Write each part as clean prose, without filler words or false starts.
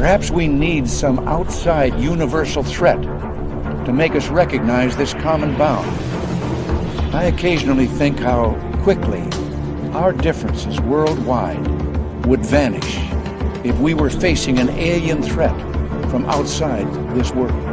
Perhaps we need some outside universal threat to make us recognize this common bound. I occasionally think how quickly our differences worldwide would vanish if we were facing an alien threat from outside this world.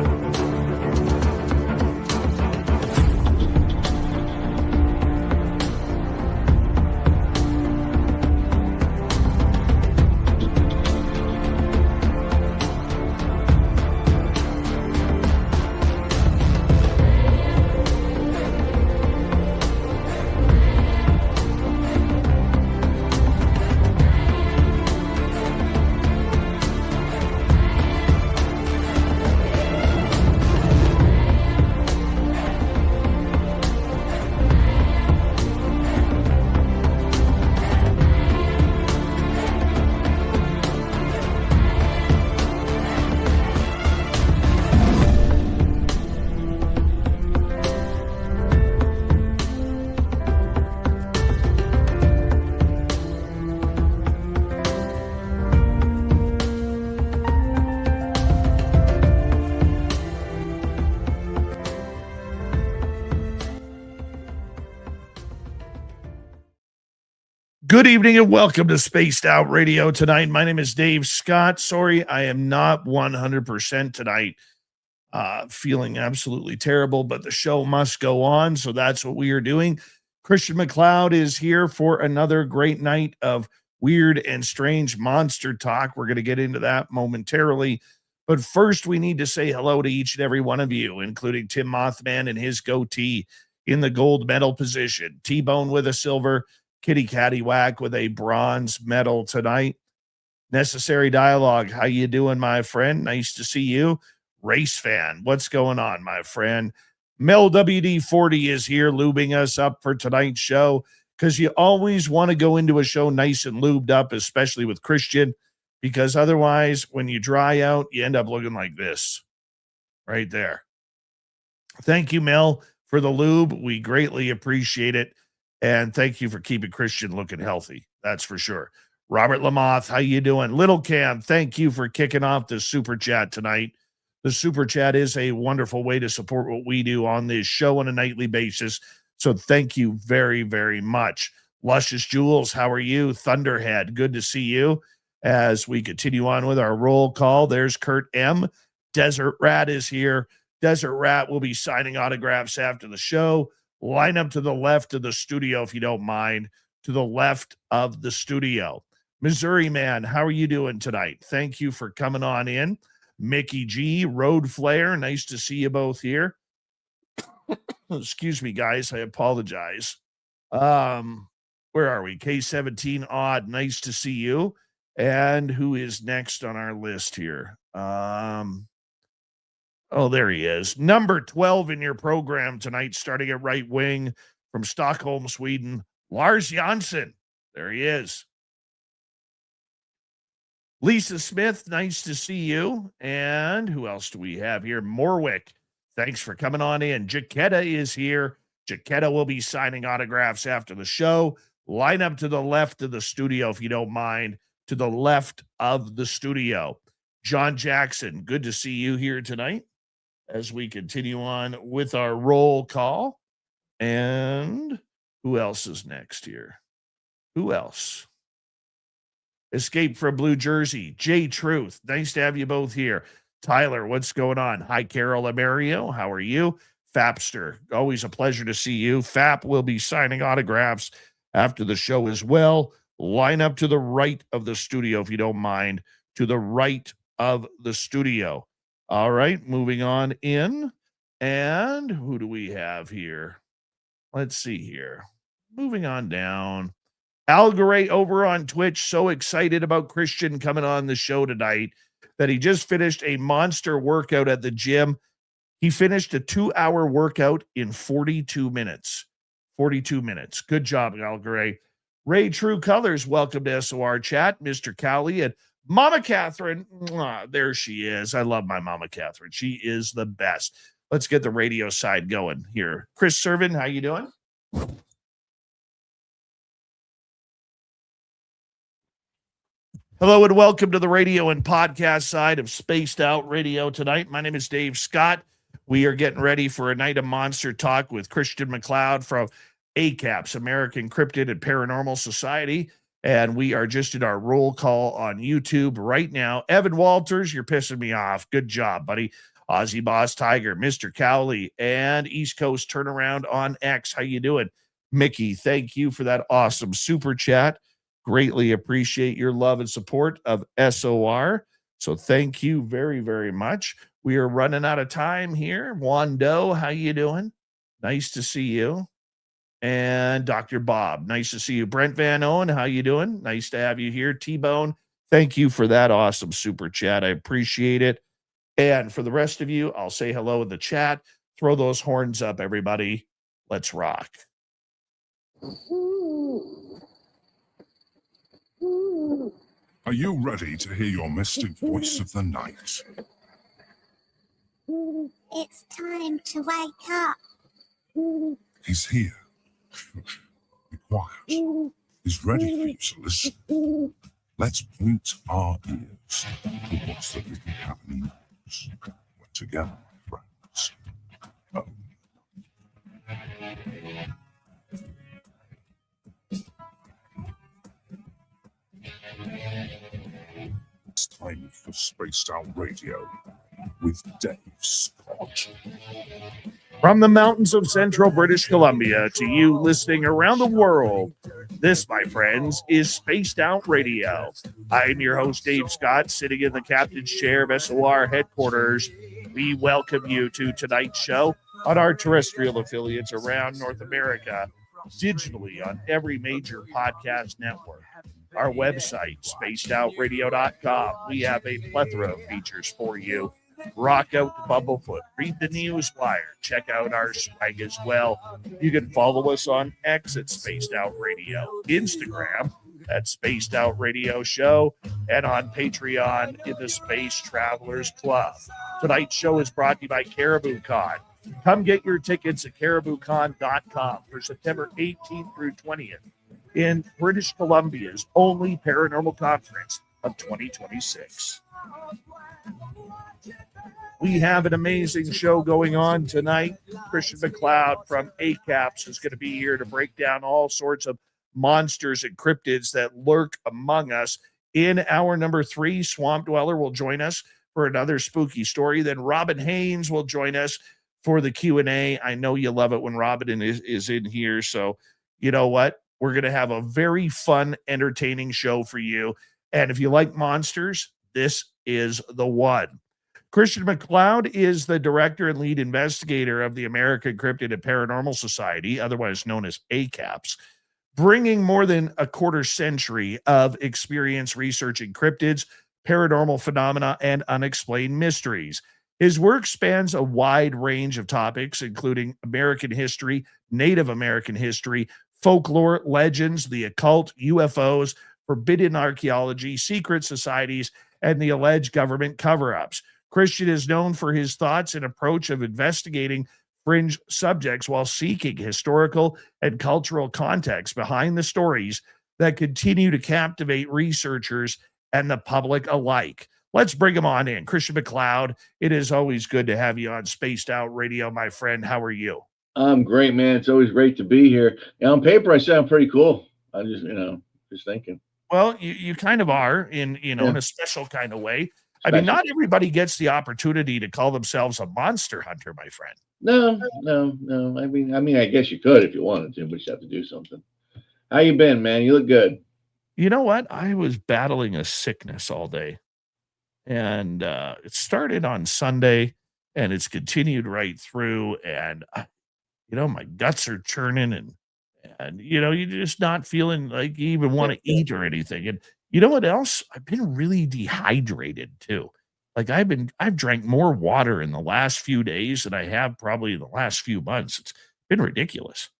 Good evening and welcome to Spaced Out Radio tonight. My name is Dave Scott. Sorry, I am not 100% tonight. Feeling absolutely terrible, but the show must go on, so that's what we are doing. Christian MacLeod is here for another great night of weird and strange monster talk. We're going to get into that momentarily. But first, we need to say hello to each and every one of you, including Tim Mothman and his goatee in the gold medal position, T-Bone with a silver, Kitty Caddywhack with a bronze medal tonight. Necessary Dialogue, how you doing, my friend? Nice to see you. Race Fan, what's going on, my friend? Mel WD-40 is here lubing us up for tonight's show, because you always want to go into a show nice and lubed up, especially with Christian, because otherwise, when you dry out, you end up looking like this right there. Thank you, Mel, for the lube. We greatly appreciate it. And thank you for keeping Christian looking healthy. That's for sure. Robert Lamoth, how you doing? Little Cam, thank you for kicking off the Super Chat tonight. The Super Chat is a wonderful way to support what we do on this show on a nightly basis. So thank you very, very much. Luscious Jules, how are you? Thunderhead, good to see you. As we continue on with our roll call, there's Kurt M. Desert Rat is here. Desert Rat will be signing autographs after the show. Line up to the left of the studio, if you don't mind, to the left of the studio. Missouri Man, how are you doing tonight? Thank you for coming on in. Mickey G, Road Flare, nice to see you both here. Excuse me, guys, I apologize. Where are we? K17 Odd, nice to see you. And who is next on our list here? Oh, there he is. Number 12 in your program tonight, starting at right wing from Stockholm, Sweden, Lars Janssen. There he is. Lisa Smith, nice to see you. And who else do we have here? Morwick, thanks for coming on in. Jaquetta is here. Jaquetta will be signing autographs after the show. Line up to the left of the studio, if you don't mind, to the left of the studio. John Jackson, good to see you here tonight as we continue on with our roll call. And who else is next here? Who else? Escape from Blue Jersey. Jay Truth, nice to have you both here. Tyler, what's going on? Hi, Carol Amerio. How are you? Fapster, always a pleasure to see you. Fap will be signing autographs after the show as well. Line up to the right of the studio, if you don't mind, to the right of the studio. All right, moving on in. And who do we have here? Let's see here. Moving on down. Algaray over on Twitch, so excited about Christian coming on the show tonight that he just finished a monster workout at the gym. He finished a 2-hour workout in 42 minutes. 42 minutes. Good job, Algaray. Ray True Colors, welcome to SOR Chat. Mr. Cowley and Mama Catherine, there she is. I love my Mama Catherine. She is the best. Let's get the radio side going here. Chris Servin, how you doing? Hello and welcome to the radio and podcast side of Spaced Out Radio tonight. My name is Dave Scott. We are getting ready for a night of monster talk with Christian MacLeod from A.C.A.P.S, American Cryptid and Paranormal Society. And we are just in our roll call on YouTube right now. Evan Walters, you're pissing me off. Good job, buddy. Aussie Boss Tiger, Mr. Cowley, and East Coast Turnaround on X. How you doing? Mickey, thank you for that awesome super chat. Greatly appreciate your love and support of SOR. So thank you very, very much. We are running out of time here. Wando, how you doing? Nice to see you. And Dr. Bob, nice to see you. Brent Van Owen, how you doing? Nice to have you here. T-Bone, thank you for that awesome super chat. I appreciate it. And for the rest of you, I'll say hello in the chat. Throw those horns up, everybody. Let's rock. Are you ready to hear your mystic voice of the night? It's time to wake up. He's here. Be quiet. He's ready for you to listen. Let's point our ears towards the little cabin knows. We're together, my friends. Oh. It's time for Spaced Out Radio with Dave Scott. From the mountains of central British Columbia to you listening around the world, this, my friends, is Spaced Out Radio. I'm your host, Dave Scott, sitting in the captain's chair of SOR headquarters. We welcome you to tonight's show on our terrestrial affiliates around North America, digitally on every major podcast network. Our website, spacedoutradio.com. We have a plethora of features for you. Rock out the Bumblefoot, read the newswire, check out our swag as well. You can follow us on X at Spaced Out Radio, Instagram at Spaced Out Radio Show, and on Patreon in the Space Travelers Club. Tonight's show is brought to you by Caribou Con. Come get your tickets at cariboucon.com for September 18th through 20th in British Columbia's only paranormal conference of 2026. We have an amazing show going on tonight. Christian MacLeod from A.C.A.P.S is going to be here to break down all sorts of monsters and cryptids that lurk among us. In hour number 3, Swamp Dweller will join us for another spooky story. Then Robin Haynes will join us for the Q&A. I know you love it when Robin is in here. So you know what? We're going to have a very fun, entertaining show for you. And if you like monsters, this is the one. Christian MacLeod is the Director and Lead Investigator of the American Cryptid and Paranormal Society, otherwise known as A.C.A.P.S, bringing more than a quarter century of experience researching cryptids, paranormal phenomena, and unexplained mysteries. His work spans a wide range of topics, including American history, Native American history, folklore, legends, the occult, UFOs, forbidden archaeology, secret societies, and the alleged government cover-ups. Christian is known for his thoughts and approach of investigating fringe subjects while seeking historical and cultural context behind the stories that continue to captivate researchers and the public alike. Let's bring him on in. Christian MacLeod, it is always good to have you on Spaced Out Radio, my friend. How are you? I'm great, man. It's always great to be here. And on paper, I sound pretty cool. I just, just thinking. Well, you kind of are in in a special kind of way. I mean, not everybody gets the opportunity to call themselves a monster hunter, my friend. No. I mean, I guess you could if you wanted to, but you have to do something. How you been, man? You look good. You know what? I was battling a sickness all day, and it started on Sunday, and it's continued right through. And my guts are churning, and you're just not feeling like you even want to eat or anything. And you know what else? I've been really dehydrated too. Like I've drank more water in the last few days than I have probably in the last few months. It's been ridiculous.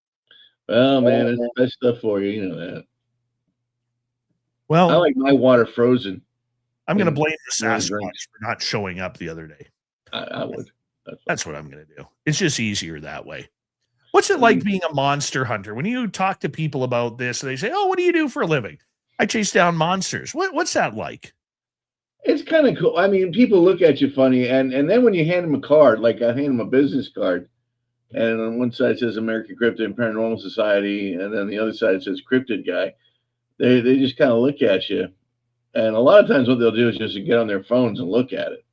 Well, man, that's stuff for you. You know that. Well, I like my water frozen. I'm going to blame the Sasquatch for not showing up the other day. I would. That's what I'm going to do. It's just easier that way. What's it like being a monster hunter? When you talk to people about this, they say, "Oh, what do you do for a living?" I chase down monsters. What's that like? It's kind of cool. I mean, people look at you funny, and then when you hand them a card, like I hand them a business card, and on one side it says American Cryptid and Paranormal Society, and then the other side says Cryptid Guy. They just kind of look at you, and a lot of times what they'll do is just get on their phones and look at it.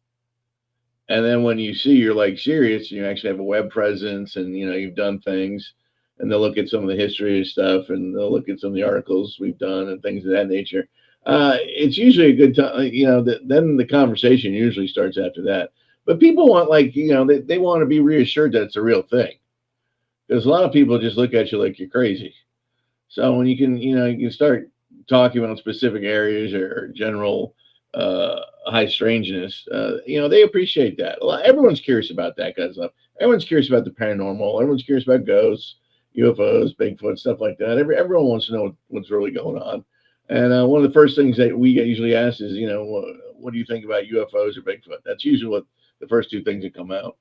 And then when you see you're like serious, you actually have a web presence, and you've done things, and they'll look at some of the history of stuff, and they'll look at some of the articles we've done and things of that nature. It's usually a good time, then the conversation usually starts after that. But people want, like, they want to be reassured that it's a real thing. Because a lot of people just look at you like you're crazy. So when you can start talking about specific areas or general high strangeness, they appreciate that. Everyone's curious about that kind of stuff. Everyone's curious about the paranormal. Everyone's curious about ghosts, UFOs, Bigfoot, stuff like that. Everyone wants to know what's really going on. And one of the first things that we get usually asked is, what do you think about UFOs or Bigfoot? That's usually what the first two things that come out.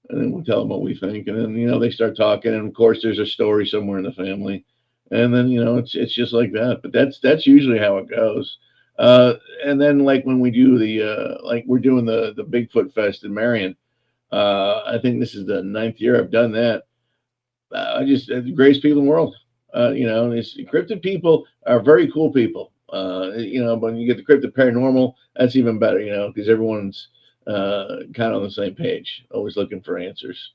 And then we'll tell them what we think. And then, they start talking. And of course, there's a story somewhere in the family. And then, it's just like that. But that's usually how it goes. And then, like, when we do we're doing the Bigfoot Fest in Marion, I think this is the 9th year I've done that. The greatest people in the world. Cryptid people are very cool people. But when you get the cryptid paranormal, that's even better, because everyone's kind of on the same page, always looking for answers.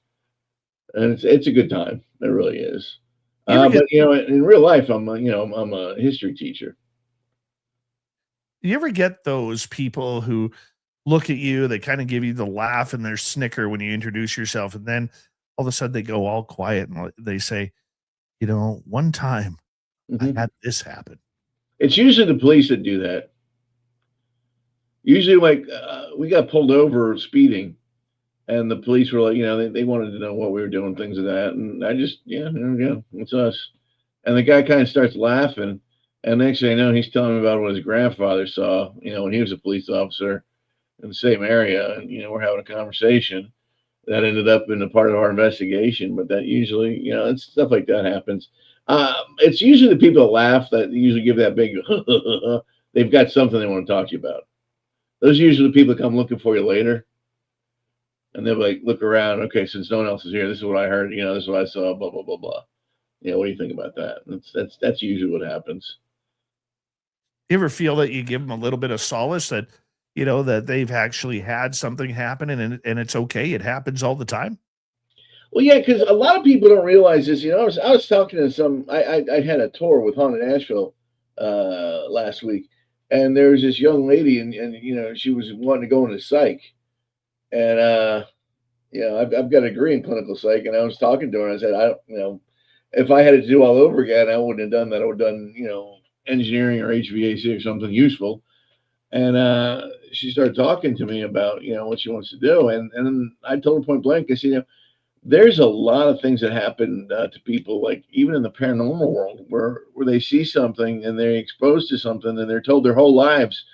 And it's a good time. It really is. But in real life, I'm a history teacher. You ever get those people who look at you, they kind of give you the laugh and their snicker when you introduce yourself, and then all of a sudden they go all quiet and they say, one time I had this happen. It's usually the police that do that. Usually, like, we got pulled over speeding, and the police were like, they wanted to know what we were doing, things of that. And I just, there we go, it's us. And the guy kind of starts laughing. And next thing I know, he's telling me about what his grandfather saw, when he was a police officer in the same area. And, we're having a conversation that ended up in a part of our investigation. But that usually, it's stuff like that happens. It's usually the people that laugh that usually give that big, they've got something they want to talk to you about. Those are usually the people that come looking for you later. And they'll like, look around. Okay, since no one else is here, this is what I heard. This is what I saw, blah, blah, blah, blah. What do you think about that? That's usually what happens. You ever feel that you give them a little bit of solace that, that they've actually had something happen and it's okay. It happens all the time. Well, yeah, because a lot of people don't realize this. I was talking to I had a tour with Haunted Asheville last week, and there was this young lady, and she was wanting to go into psych, and I've got a degree in clinical psych, and I was talking to her, and I said, if I had to do all over again, I wouldn't have done that. I would have done engineering or HVAC or something useful. And she started talking to me about what she wants to do, and then I told her point blank, I said, there's a lot of things that happen to people, like even in the paranormal world, where they see something and they're exposed to something, and they're told their whole lives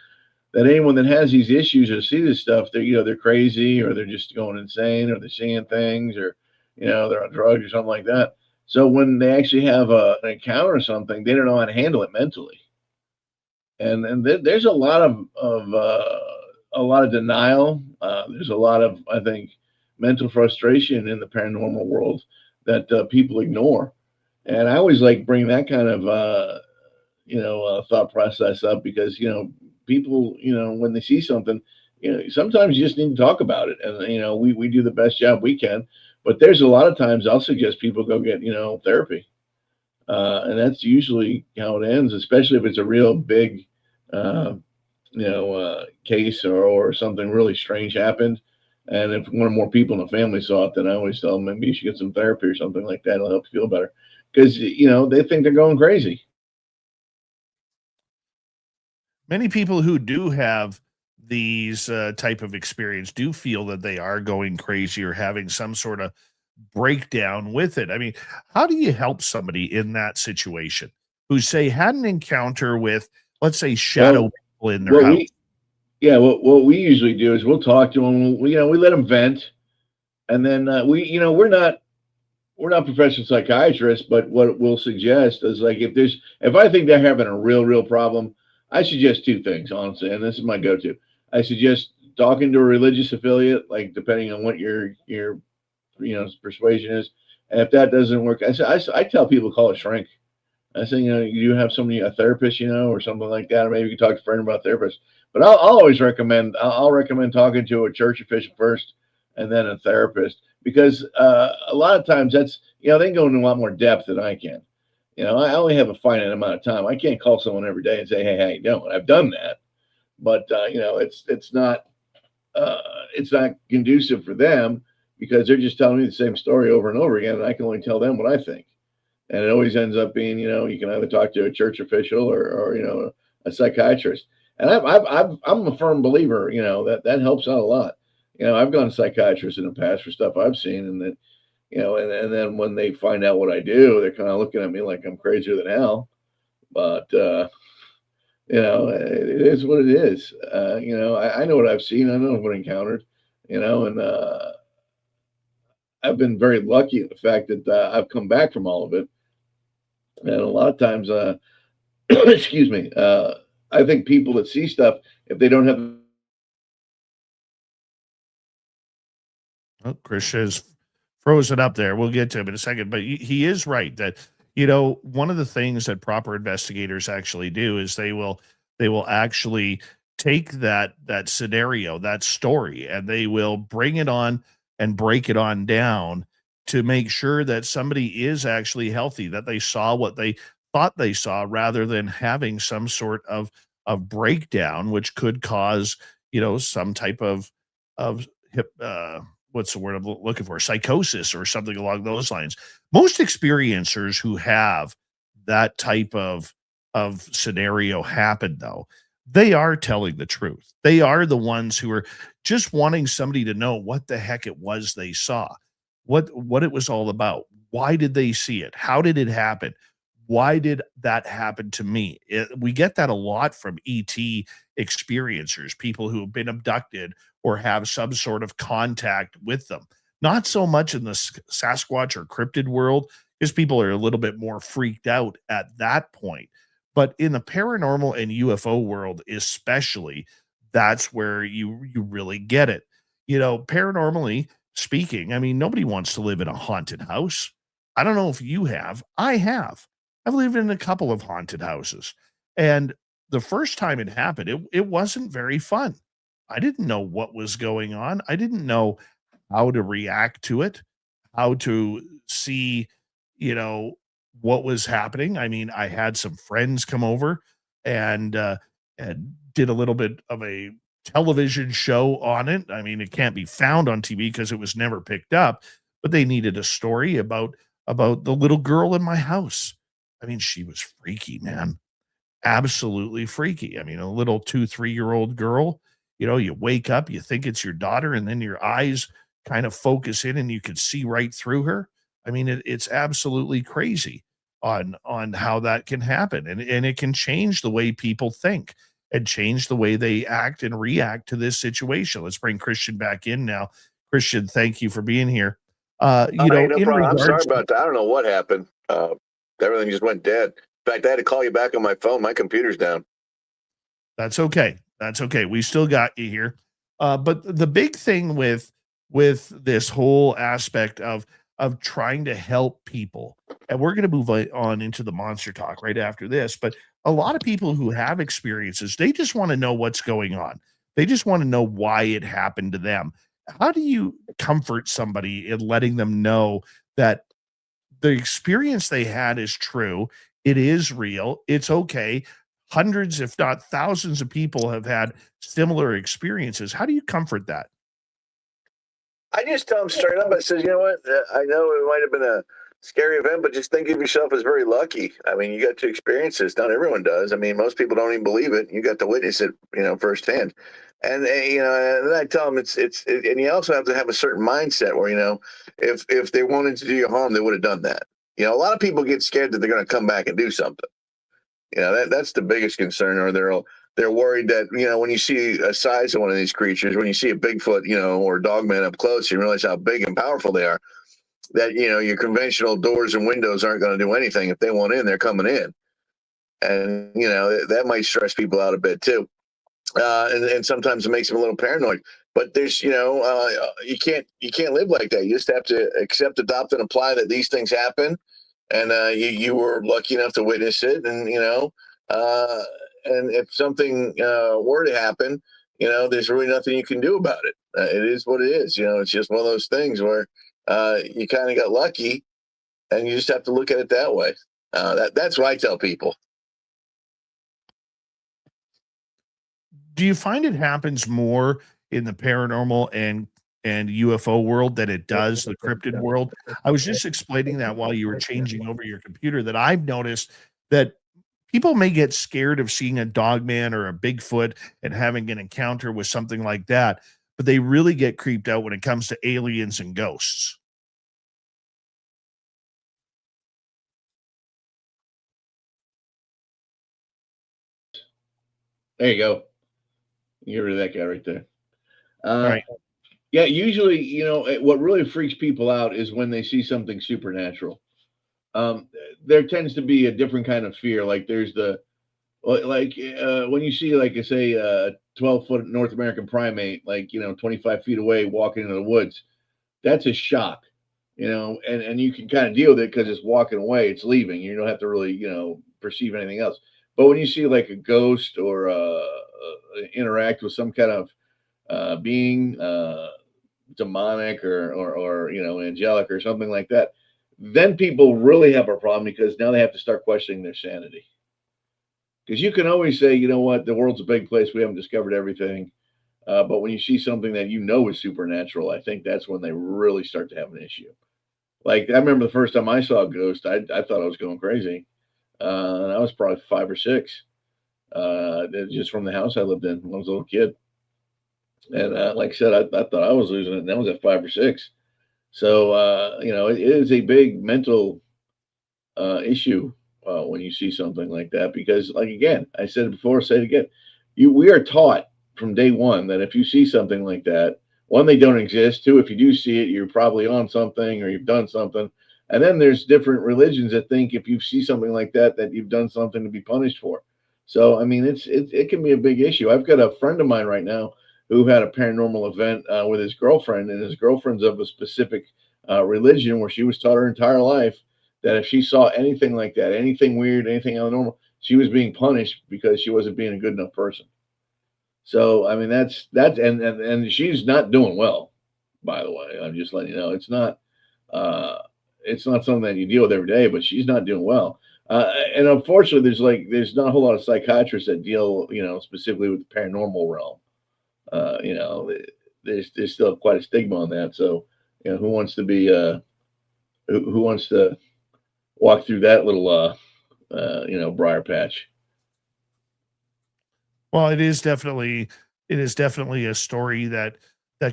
that anyone that has these issues or see this stuff, they're crazy, or they're just going insane, or they're seeing things, or they're on drugs or something like that. So when they actually have an encounter or something, they don't know how to handle it mentally. And there's a lot of denial. There's a lot of, I think, mental frustration in the paranormal world that people ignore. And I always like bring that kind of thought process up, because people, when they see something, sometimes you just need to talk about it. And we do the best job we can, but there's a lot of times I'll suggest people go get therapy. And that's usually how it ends, especially if it's a real big, case or something really strange happened. And if one or more people in the family saw it, then I always tell them maybe you should get some therapy or something like that. It'll help you feel better, because, they think they're going crazy. Many people who do have these type of experience do feel that they are going crazy or having some sort of breakdown with it. I mean, how do you help somebody in that situation who, say, had an encounter with, let's say, shadow people in their house? What we usually do is we'll talk to them. We let them vent, and then we're not we're not professional psychiatrists, but what we'll suggest is like if I think they're having a real problem, I suggest two things, honestly, and this is my go-to. I suggest talking to a religious affiliate, like depending on what your persuasion is. And if that doesn't work, I tell people call a shrink. I say, you have somebody, a therapist, or something like that, or maybe you can talk to a friend about a therapist. But I'll always recommend, I'll recommend talking to a church official first and then a therapist, because a lot of times that's, they can go into a lot more depth than I can. I only have a finite amount of time. I can't call someone every day and say, hey, how you doing? I've done that, but it's not conducive for them, because they're just telling me the same story over and over again, and I can only tell them what I think. And it always ends up being, you can either talk to a church official or a psychiatrist. And I'm a firm believer, that helps out a lot. I've gone to psychiatrists in the past for stuff I've seen, and then, and then when they find out what I do, they're kind of looking at me like I'm crazier than hell. But it is what it is. I know what I've seen. I know what I've encountered. And I've been very lucky at the fact that I've come back from all of it. And a lot of times, excuse me, I think people that see stuff, if they don't have. Oh, Chris is frozen up there. We'll get to him in a second, but he is right that, one of the things that proper investigators actually do is they will actually take that scenario, that story, and they will bring it on and break it on down to make sure that somebody is actually healthy, that they saw what they thought they saw, rather than having some sort of breakdown, which could cause, some type of what's the word I'm looking for? Psychosis or something along those lines. Most experiencers who have that type of scenario happen, though, they are telling the truth. They are the ones who are just wanting somebody to know what the heck it was they saw, what it was all about. Why did they see it? How did it happen? Why did that happen to me? We get that a lot from ET experiencers, people who have been abducted or have some sort of contact with them. Not so much in the Sasquatch or cryptid world, because people are a little bit more freaked out at that point. But in the paranormal and UFO world, especially, that's where you really get it. Paranormally speaking, I mean, nobody wants to live in a haunted house. I don't know if you have. I have. I've lived in a couple of haunted houses. And the first time it happened, it wasn't very fun. I didn't know what was going on. I didn't know how to react to it, how to see, you know, what was happening. I mean, I had some friends come over and did a little bit of a television show on it. I mean, it can't be found on TV because it was never picked up, but they needed a story about the little girl in my house. I mean, she was freaky, man. Absolutely freaky. I mean, a little 2, 3-year-old girl, you wake up, you think it's your daughter, and then your eyes kind of focus in and you can see right through her. I mean, it's absolutely crazy on how that can happen. And it can change the way people think and change the way they act and react to this situation. Let's bring Christian back in now. Christian, thank you for being here. Hey, no in problem. I'm sorry regards about that. I don't know what happened. Everything just went dead. In fact, I had to call you back on my phone. My computer's down. That's okay. That's okay. We still got you here. But the big thing with this whole aspect of trying to help people, and we're going to move on into the monster talk right after this, but a lot of people who have experiences, they just want to know what's going on. They just want to know why it happened to them. How do you comfort somebody in letting them know that the experience they had is true? It is real. It's okay. Hundreds, if not thousands of people have had similar experiences. How do you comfort that? I just tell them straight up. I said, you know what? I know it might have been a scary event, but just think of yourself as very lucky. I mean, you got to experience this. Not everyone does. I mean, most people don't even believe it. You got to witness it, firsthand. And and then I tell them and you also have to have a certain mindset where if they wanted to do you harm, they would have done that. A lot of people get scared that they're going to come back and do something. That's the biggest concern, or they're worried that, when you see a size of one of these creatures, when you see a Bigfoot, or a dogman up close, you realize how big and powerful they are. that, you know, your conventional doors and windows aren't going to do anything. If they want in, they're coming in. And, you know, that might stress people out a bit too. And sometimes it makes them a little paranoid. But there's, you know, you can't live like that. You just have to accept, adopt, and apply that these things happen. And you were lucky enough to witness it. And, you know, and if something were to happen, you know, there's really nothing you can do about it. It is what it is. You know, it's just one of those things where you kind of got lucky, and you just have to look at it that way. That's what I tell people. Do you find it happens more in the paranormal and UFO world than it does the cryptid world? I was just explaining that while you were changing over your computer, that I've noticed that people may get scared of seeing a dogman or a Bigfoot and having an encounter with something like that, but they really get creeped out when it comes to aliens and ghosts. There you go. Get rid of that guy right there. Right. Yeah, usually, you know, what really freaks people out is when they see something supernatural. There tends to be a different kind of fear. Like there's when you see, like, say, a 12-foot North American primate, like, you know, 25 feet away walking into the woods, that's a shock, you know, and you can kind of deal with it because it's walking away, it's leaving. You don't have to really, you know, perceive anything else. But when you see like a ghost or interact with some kind of being, demonic or you know, angelic or something like that, then people really have a problem because now they have to start questioning their sanity. Because you can always say, you know what, the world's a big place, we haven't discovered everything. But when you see something that you know is supernatural, I think that's when they really start to have an issue. Like, I remember the first time I saw a ghost, I thought I was going crazy. And I was probably 5 or 6, just from the house I lived in when I was a little kid. And like I said, I thought I was losing it, and that was at 5 or 6. So, you know, it is a big mental issue when you see something like that, because, like, again, I said it before, say it again, we are taught from day one that if you see something like that, one, they don't exist. Two, if you do see it, you're probably on something or you've done something. And then there's different religions that think if you see something like that, that you've done something to be punished for. So, I mean, it can be a big issue. I've got a friend of mine right now who had a paranormal event with his girlfriend, and his girlfriend's of a specific religion where she was taught her entire life that if she saw anything like that, anything weird, anything abnormal, she was being punished because she wasn't being a good enough person. So, I mean, and she's not doing well, by the way. I'm just letting you know, it's not something that you deal with every day, but she's not doing well. And unfortunately, there's not a whole lot of psychiatrists that deal, you know, specifically with the paranormal realm. You know, there's still quite a stigma on that. So, you know, who wants to be who wants to walk through that little you know, briar patch? Well, it is definitely a story that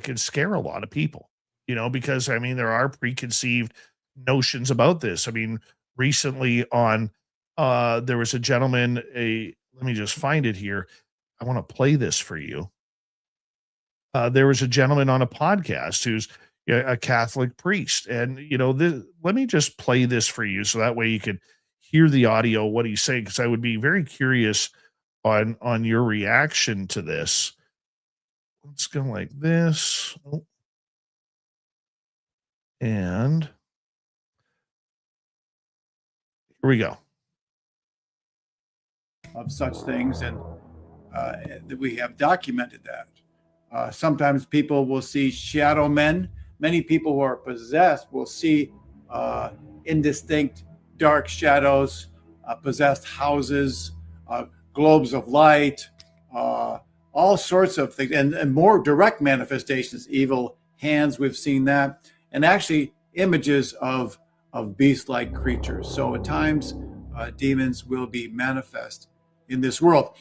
could scare a lot of people, you know, because I mean there are preconceived notions about this. I mean, recently on there was a gentleman, let me just find it here. I want to play this for you. There was a gentleman on a podcast who's a Catholic priest, and you know, let me just play this for you so that way you can hear the audio what he's saying, because I would be very curious on your reaction to this. Let's go like this. Oh. And here we go. Of such things, and we have documented that. Sometimes people will see shadow men. Many people who are possessed will see indistinct dark shadows, possessed houses, globes of light, all sorts of things, and more direct manifestations, evil hands, we've seen that, and actually images of beast-like creatures. So at times, demons will be manifest in this world.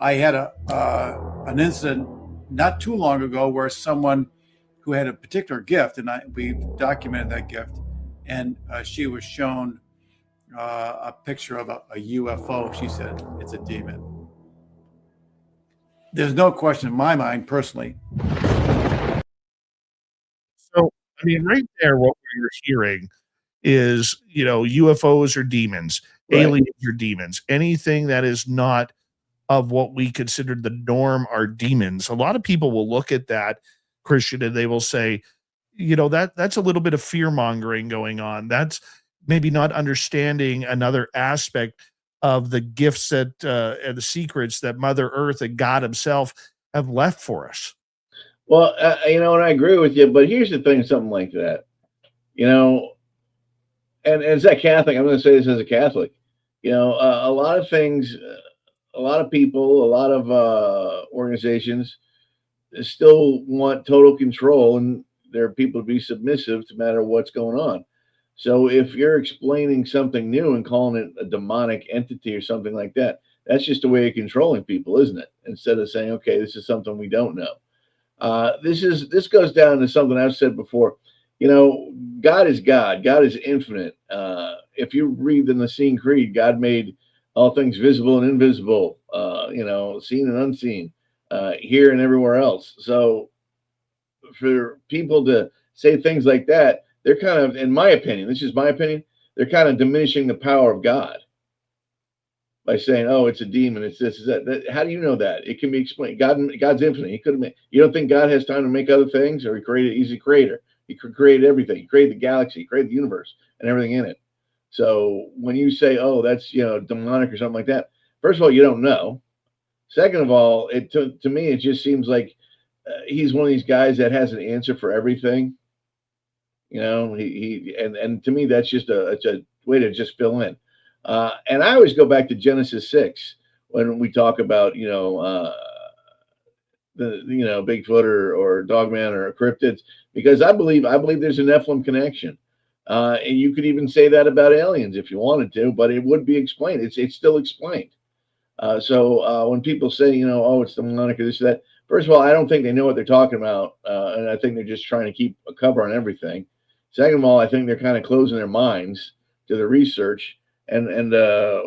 I had an incident not too long ago where someone who had a particular gift, and we documented that gift, and she was shown a picture of a UFO. She said it's a demon. There's no question in my mind, personally. So I mean, right there, what we're hearing is, UFOs are demons, Right. aliens are demons. Anything that is not of what we consider the norm are demons. A lot of people will look at that, Christian, and they will say, that's a little bit of fear mongering going on. That's maybe not understanding another aspect of the gifts that and the secrets that Mother Earth and God Himself have left for us. Well, and I agree with you, but here's the thing, something like that, you know, and as that Catholic, I'm going to say this as a Catholic, a lot of things, a lot of people, a lot of organizations still want total control, and there are people to be submissive to matter what's going on. So if you're explaining something new and calling it a demonic entity or something like that, that's just a way of controlling people, isn't it? Instead of saying, okay, this is something we don't know. This goes down to something I've said before. God is God. God is infinite. If you read the Nicene Creed, God made all things visible and invisible. Seen and unseen, here and everywhere else. So for people to say things like that, they're kind of, in my opinion, this is my opinion, they're kind of diminishing the power of God by saying, "Oh, it's a demon. It's this, is that." How do you know that? It can be explained. God's infinite. He could have made. You don't think God has time to make other things, or He created? He's a creator. He created everything. He created the galaxy. He created the universe and everything in it. So when you say, "Oh, that's demonic" or something like that, first of all, you don't know. Second of all, to me it just seems like he's one of these guys that has an answer for everything. And to me that's just it's a way to just fill in. And I always go back to Genesis 6 when we talk about the Bigfoot or Dogman or cryptids, because I believe there's a Nephilim connection. And you could even say that about aliens if you wanted to, but it would be explained. It's still explained. So when people say, oh, it's demonic or this or that, first of all, I don't think they know what they're talking about, and I think they're just trying to keep a cover on everything. Second of all, I think they're kind of closing their minds to the research and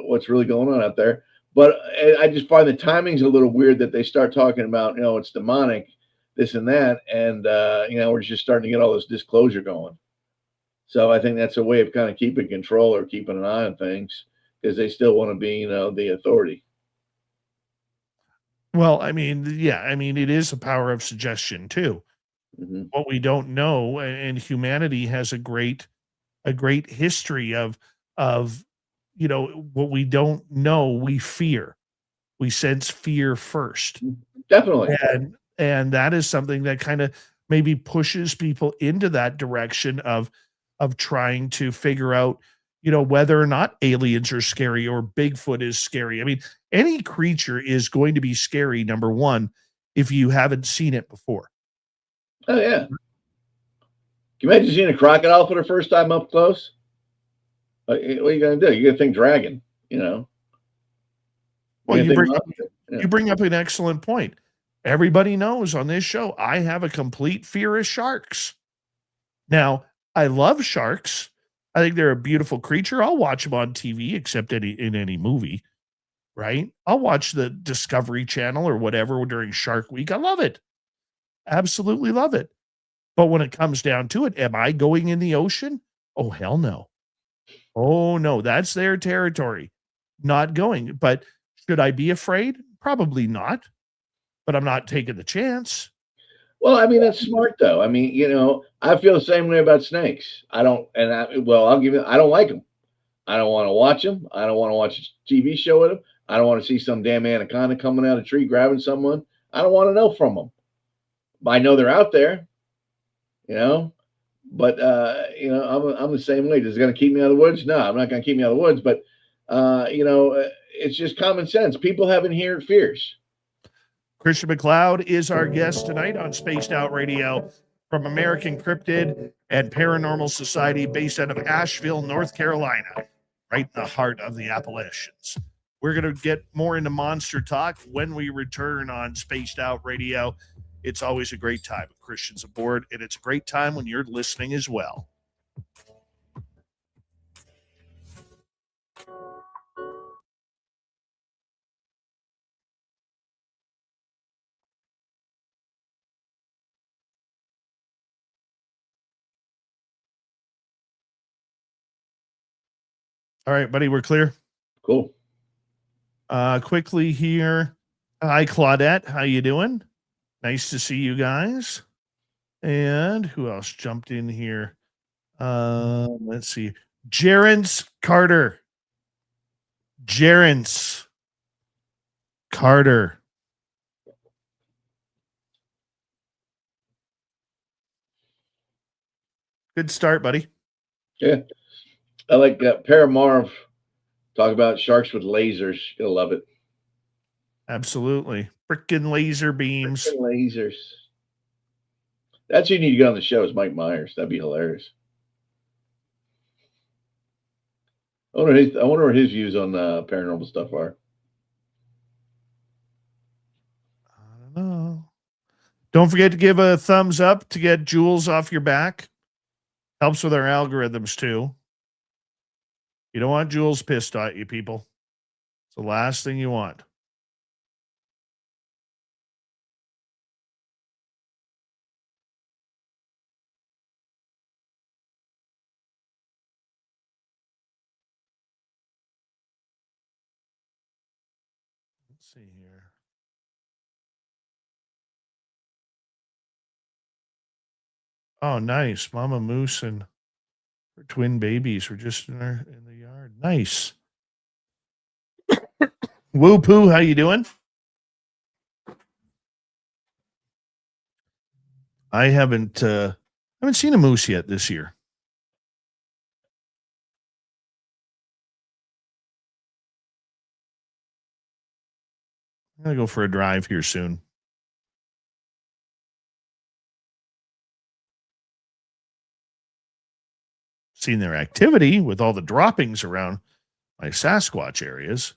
what's really going on out there. But I just find the timing's a little weird that they start talking about, it's demonic, this and that, and we're just starting to get all this disclosure going. So I think that's a way of kind of keeping control or keeping an eye on things because they still want to be, the authority. Well, I mean, yeah, I mean, it is a power of suggestion too. Hmm. What we don't know, and humanity has a great history of what we don't know, we fear. We sense fear first. Definitely. And that is something that kind of maybe pushes people into that direction of trying to figure out, whether or not aliens are scary or Bigfoot is scary. I mean, any creature is going to be scary, number one, if you haven't seen it before. Oh yeah. Can you imagine seeing a crocodile for the first time up close? What are you gonna do? You're gonna think dragon, you know. Well, You're you gonna bring think up monster. Yeah. you bring up an excellent point. Everybody knows on this show, I have a complete fear of sharks. Now, I love sharks. I think they're a beautiful creature. I'll watch them on TV, except in any movie, right? I'll watch the Discovery Channel or whatever during Shark Week. I love it. Absolutely love it. But when it comes down to it, am I going in the ocean? Oh, hell no. Oh, no. That's their territory. Not going. But should I be afraid? Probably not. But I'm not taking the chance. Well, I mean that's smart though. I mean, I feel the same way about snakes. I don't, well, I'll give you. I don't like them. I don't want to watch them. I don't want to watch a TV show with them. I don't want to see some damn anaconda coming out of a tree grabbing someone. I don't want to know from them. I know they're out there, you know. But I'm the same way. Is it going to keep me out of the woods? No, I'm not going to keep me out of the woods. But it's just common sense. People have inherent fears. Christian MacLeod is our guest tonight on Spaced Out Radio from American Cryptid and Paranormal Society based out of Asheville, North Carolina, right in the heart of the Appalachians. We're going to get more into monster talk when we return on Spaced Out Radio. It's always a great time with Christians aboard, and it's a great time when you're listening as well. All right, buddy, we're clear. Cool. Quickly here. Hi, Claudette. How you doing? Nice to see you guys. And who else jumped in here? Let's see. Jerence Carter. Jerence Carter. Good start, buddy. Yeah. I like that. Paramarv talk about sharks with lasers. You'll love it. Absolutely. Frickin' laser beams. Frickin' lasers. That's who you need to get on the show is Mike Myers. That'd be hilarious. I wonder what his views on paranormal stuff are. I don't know. Don't forget to give a thumbs up to get Jules off your back. Helps with our algorithms too. You don't want Jules pissed at you, people. It's the last thing you want. Let's see here. Oh, nice. Mama Moose and her twin babies were just in the yard. Nice. Woo Poo, how you doing? I haven't seen a moose yet this year. I'm gonna go for a drive here soon. Seen their activity with all the droppings around my Sasquatch areas.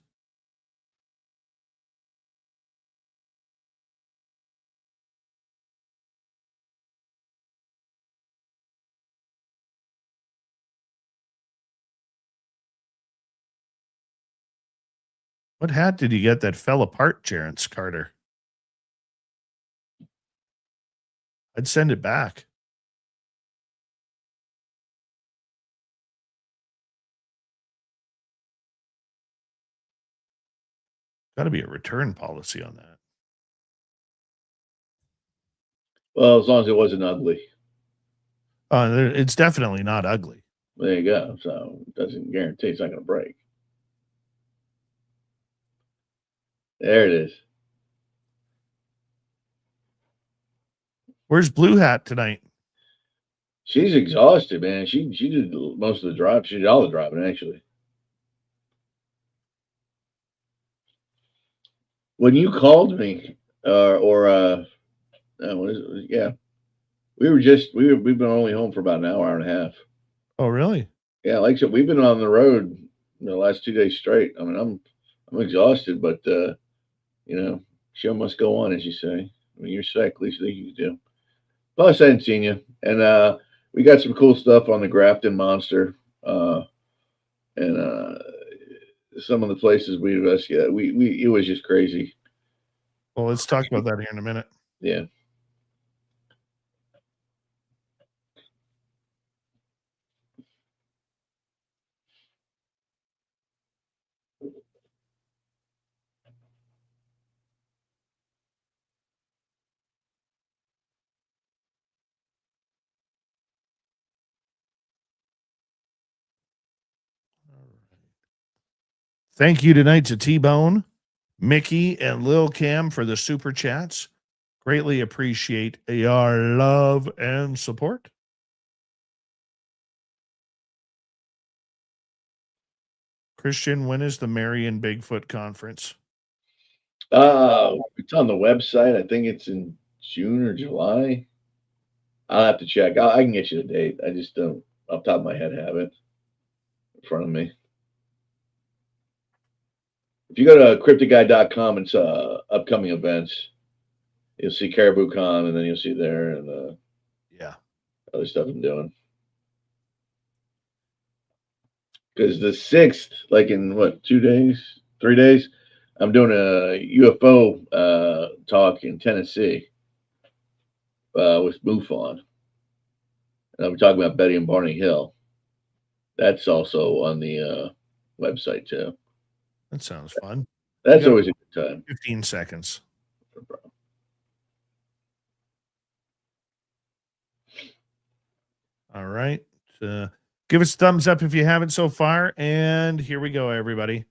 What hat did you get that fell apart, Jerence Carter? I'd send it back. Got to be a return policy on that. Well, as long as it wasn't ugly. It's definitely not ugly. There you go. So it doesn't guarantee it's not going to break. There it is. Where's Blue Hat tonight? She's exhausted, man. She did most of the drive. She did all the driving, actually. When you called me, yeah, we've been only home for about an hour and a half. Oh, really? Yeah, like I said, we've been on the road the last 2 days straight. I mean, I'm exhausted, but show must go on, as you say. I mean, you're sick, least thing you can do. Plus, I hadn't seen you, and we got some cool stuff on the Grafton Monster, and some of the places we investigated. It was just crazy. Well, let's talk about that here in a minute. Yeah. Thank you tonight to T-Bone, Mickey, and Lil Cam for the super chats. Greatly appreciate your love and support. Christian, when is the Marion Bigfoot conference? It's on the website. I think it's in June or July. I'll have to check. I can get you the date. I just don't, off the top of my head, have it in front of me. If you go to cryptidguy.com, it's upcoming events. You'll see Caribou Con, and then you'll see there and other stuff I'm doing. Because the 6th, like in what, 2 days, 3 days, I'm doing a UFO talk in Tennessee with MUFON. And I'm talking about Betty and Barney Hill. That's also on the website too. That sounds fun. That's always a good time. 15 seconds. All right. Give us a thumbs up if you haven't so far. And here we go, everybody.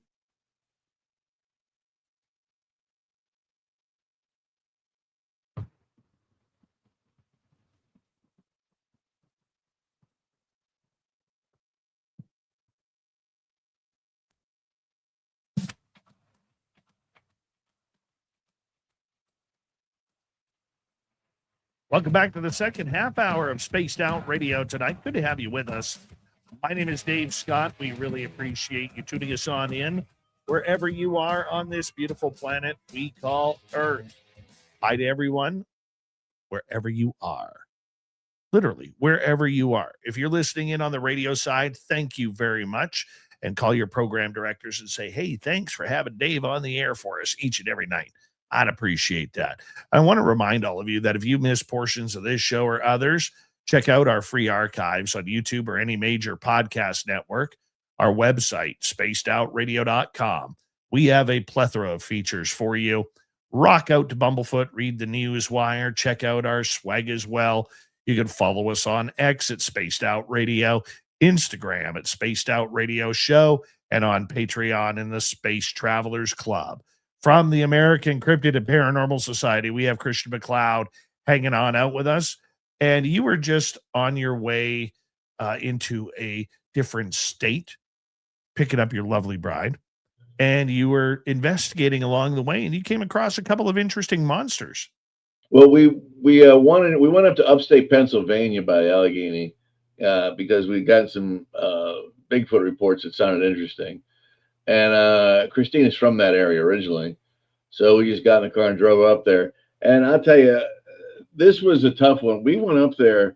Welcome back to the second half hour of Spaced Out Radio tonight. Good to have you with us. My name is Dave Scott. We really appreciate you tuning us on in wherever you are on this beautiful planet we call Earth. Hi to everyone, wherever you are. Literally, wherever you are. If you're listening in on the radio side, thank you very much. And call your program directors and say, hey, thanks for having Dave on the air for us each and every night. I'd appreciate that. I want to remind all of you that if you miss portions of this show or others, check out our free archives on YouTube or any major podcast network. Our website, spacedoutradio.com. We have a plethora of features for you. Rock out to Bumblefoot, read the news wire, check out our swag as well. You can follow us on X at Spaced Out Radio, Instagram at Spaced Out Radio Show, and on Patreon in the Space Travelers Club. From the American Cryptid and Paranormal Society, we have Christian MacLeod hanging on out with us. And you were just on your way into a different state, picking up your lovely bride. And you were investigating along the way, and you came across a couple of interesting monsters. Well, we went up to upstate Pennsylvania by Allegheny because we got some Bigfoot reports that sounded interesting. And Christina's from that area originally. So we just got in the car and drove up there. And I'll tell you, this was a tough one. We went up there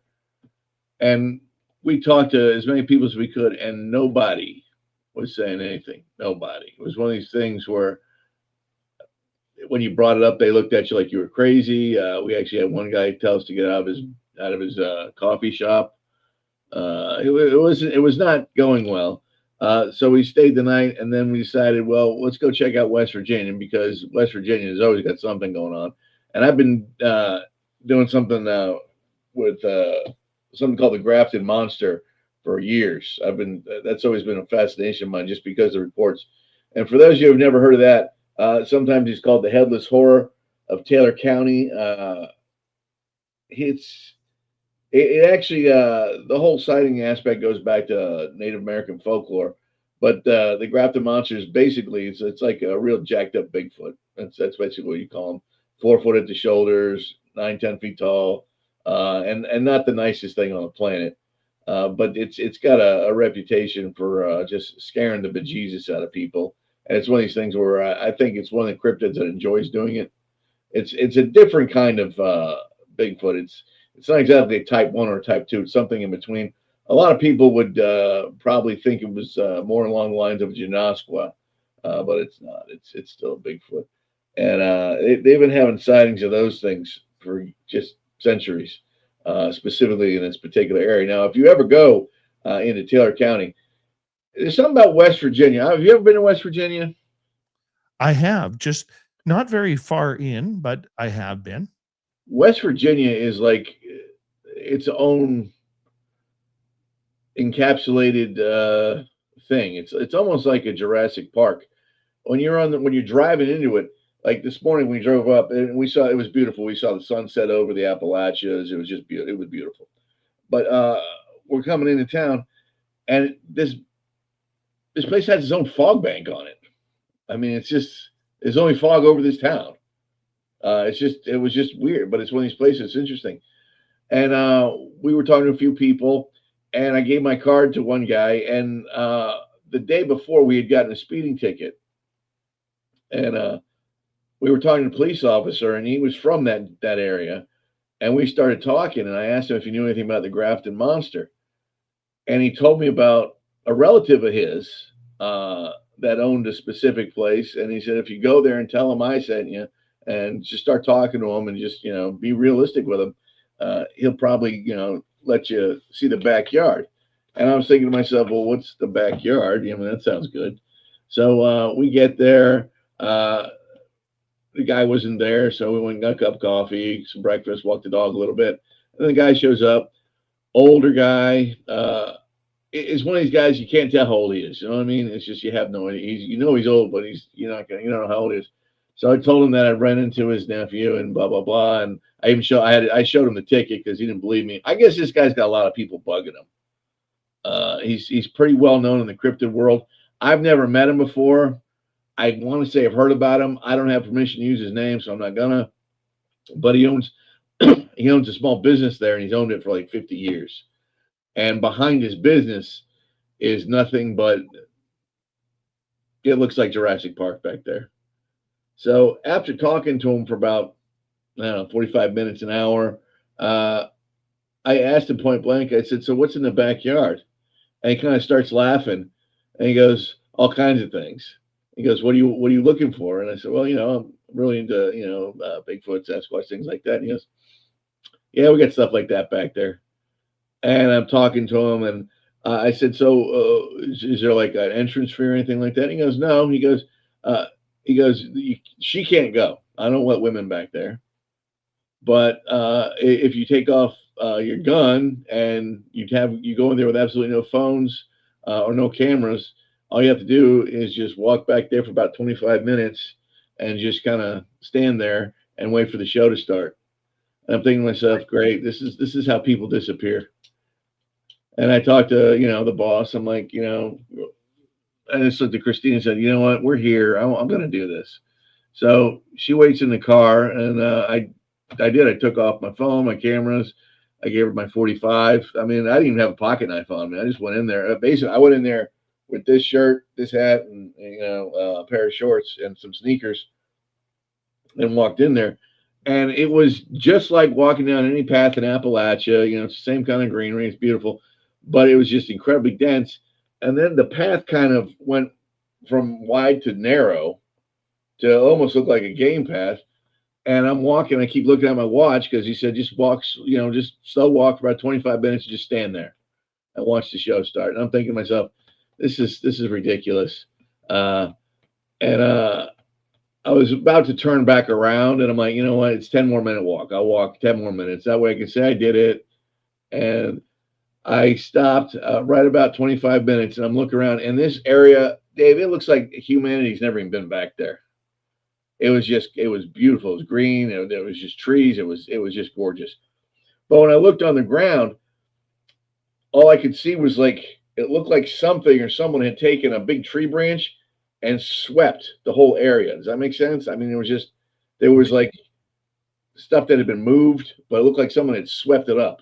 and we talked to as many people as we could, and nobody was saying anything. Nobody. It was one of these things where when you brought it up, they looked at you like you were crazy. We actually had one guy tell us to get out of his coffee shop. It was not going well. So we stayed the night, and then we decided, well, let's go check out West Virginia, because West Virginia has always got something going on. And I've been doing something with something called the Grafted Monster for years. That's always been a fascination of mine, just because of the reports. And for those of you who have never heard of that, sometimes he's called the Headless Horror of Taylor County. It actually, the whole sighting aspect goes back to Native American folklore, but the Grafted Monster is basically, it's like a real jacked up Bigfoot. That's basically what you call them. 4 foot at the shoulders, 9-10 feet tall, and not the nicest thing on the planet. But it's got a reputation for just scaring the bejesus out of people. And it's one of these things where I think it's one of the cryptids that enjoys doing it. It's a different kind of Bigfoot. It's not exactly a type 1 or a type 2. It's something in between. A lot of people would probably think it was more along the lines of a Genasqua, but it's not. It's still a Bigfoot. And they've been having sightings of those things for just centuries, specifically in this particular area. Now, if you ever go into Taylor County, there's something about West Virginia. Have you ever been to West Virginia? I have, just not very far in, but I have been. West Virginia is like its own encapsulated thing. It's almost like a Jurassic Park. When you're driving into it, like this morning we drove up and we saw, it was beautiful. We saw the sunset over the Appalachians. It was just beautiful. It was beautiful. But we're coming into town, and this place has its own fog bank on it. I mean, there's only fog over this town. It was just weird, but it's one of these places. It's interesting. And we were talking to a few people, and I gave my card to one guy. And the day before, we had gotten a speeding ticket, and we were talking to a police officer, and he was from that area. And we started talking, and I asked him if he knew anything about the Grafted Monster, and he told me about a relative of his that owned a specific place. And he said, if you go there and tell him I sent you, and just start talking to him and just, be realistic with him, he'll probably, let you see the backyard. And I was thinking to myself, well, what's the backyard? That sounds good. So we get there. The guy wasn't there, so we went and got a cup of coffee, some breakfast, walked the dog a little bit. And the guy shows up, older guy. Is one of these guys you can't tell how old he is. You know what I mean? It's just you have no idea. You know he's old, but you don't know how old he is. So I told him that I ran into his nephew and blah blah blah, and I showed him the ticket because he didn't believe me. I guess this guy's got a lot of people bugging him. He's pretty well known in the cryptid world. I've never met him before. I want to say I've heard about him. I don't have permission to use his name, so I'm not gonna. But he owns a small business there, and he's owned it for like 50 years. And behind his business is nothing but it looks like Jurassic Park back there. So after talking to him for about, I don't know, 45 minutes, an hour, I asked him point blank, I said, so what's in the backyard? And he kind of starts laughing and he goes, all kinds of things. He goes, what are you looking for? And I said, well, I'm really into, Bigfoot, Sasquatch, things like that. And he goes, yeah, we got stuff like that back there. And I'm talking to him and I said, so is there like an entrance fee or anything like that? And he goes, no. He goes, she can't go. I don't let women back there. But if you take off your gun and you go in there with absolutely no phones or no cameras, all you have to do is just walk back there for about 25 minutes and just kind of stand there and wait for the show to start. And I'm thinking to myself, great, this is how people disappear. And I talked to, the boss. I'm like, and I just looked at Christine and said, you know what, we're here. I'm going to do this. So she waits in the car, and I did. I took off my phone, my cameras. I gave her my 45. I mean, I didn't even have a pocket knife on me. I just went in there. Basically, I went in there with this shirt, this hat, and a pair of shorts and some sneakers, and walked in there. And it was just like walking down any path in Appalachia. It's the same kind of greenery. It's beautiful, but it was just incredibly dense. And then the path kind of went from wide to narrow to almost look like a game path. And I'm walking. I keep looking at my watch because he said, just walk, just slow walk for about 25 minutes and just stand there and watch the show start. And I'm thinking to myself, this is ridiculous. I was about to turn back around, and I'm like, you know what? It's 10 more minute walk. I'll walk 10 more minutes. That way I can say I did it. And I stopped right about 25 minutes, and I'm looking around. And this area, Dave, it looks like humanity's never even been back there. It was beautiful. It was green. There was just trees. It was just gorgeous. But when I looked on the ground, all I could see was it looked like something or someone had taken a big tree branch and swept the whole area. Does that make sense? I mean, there was like stuff that had been moved, but it looked like someone had swept it up.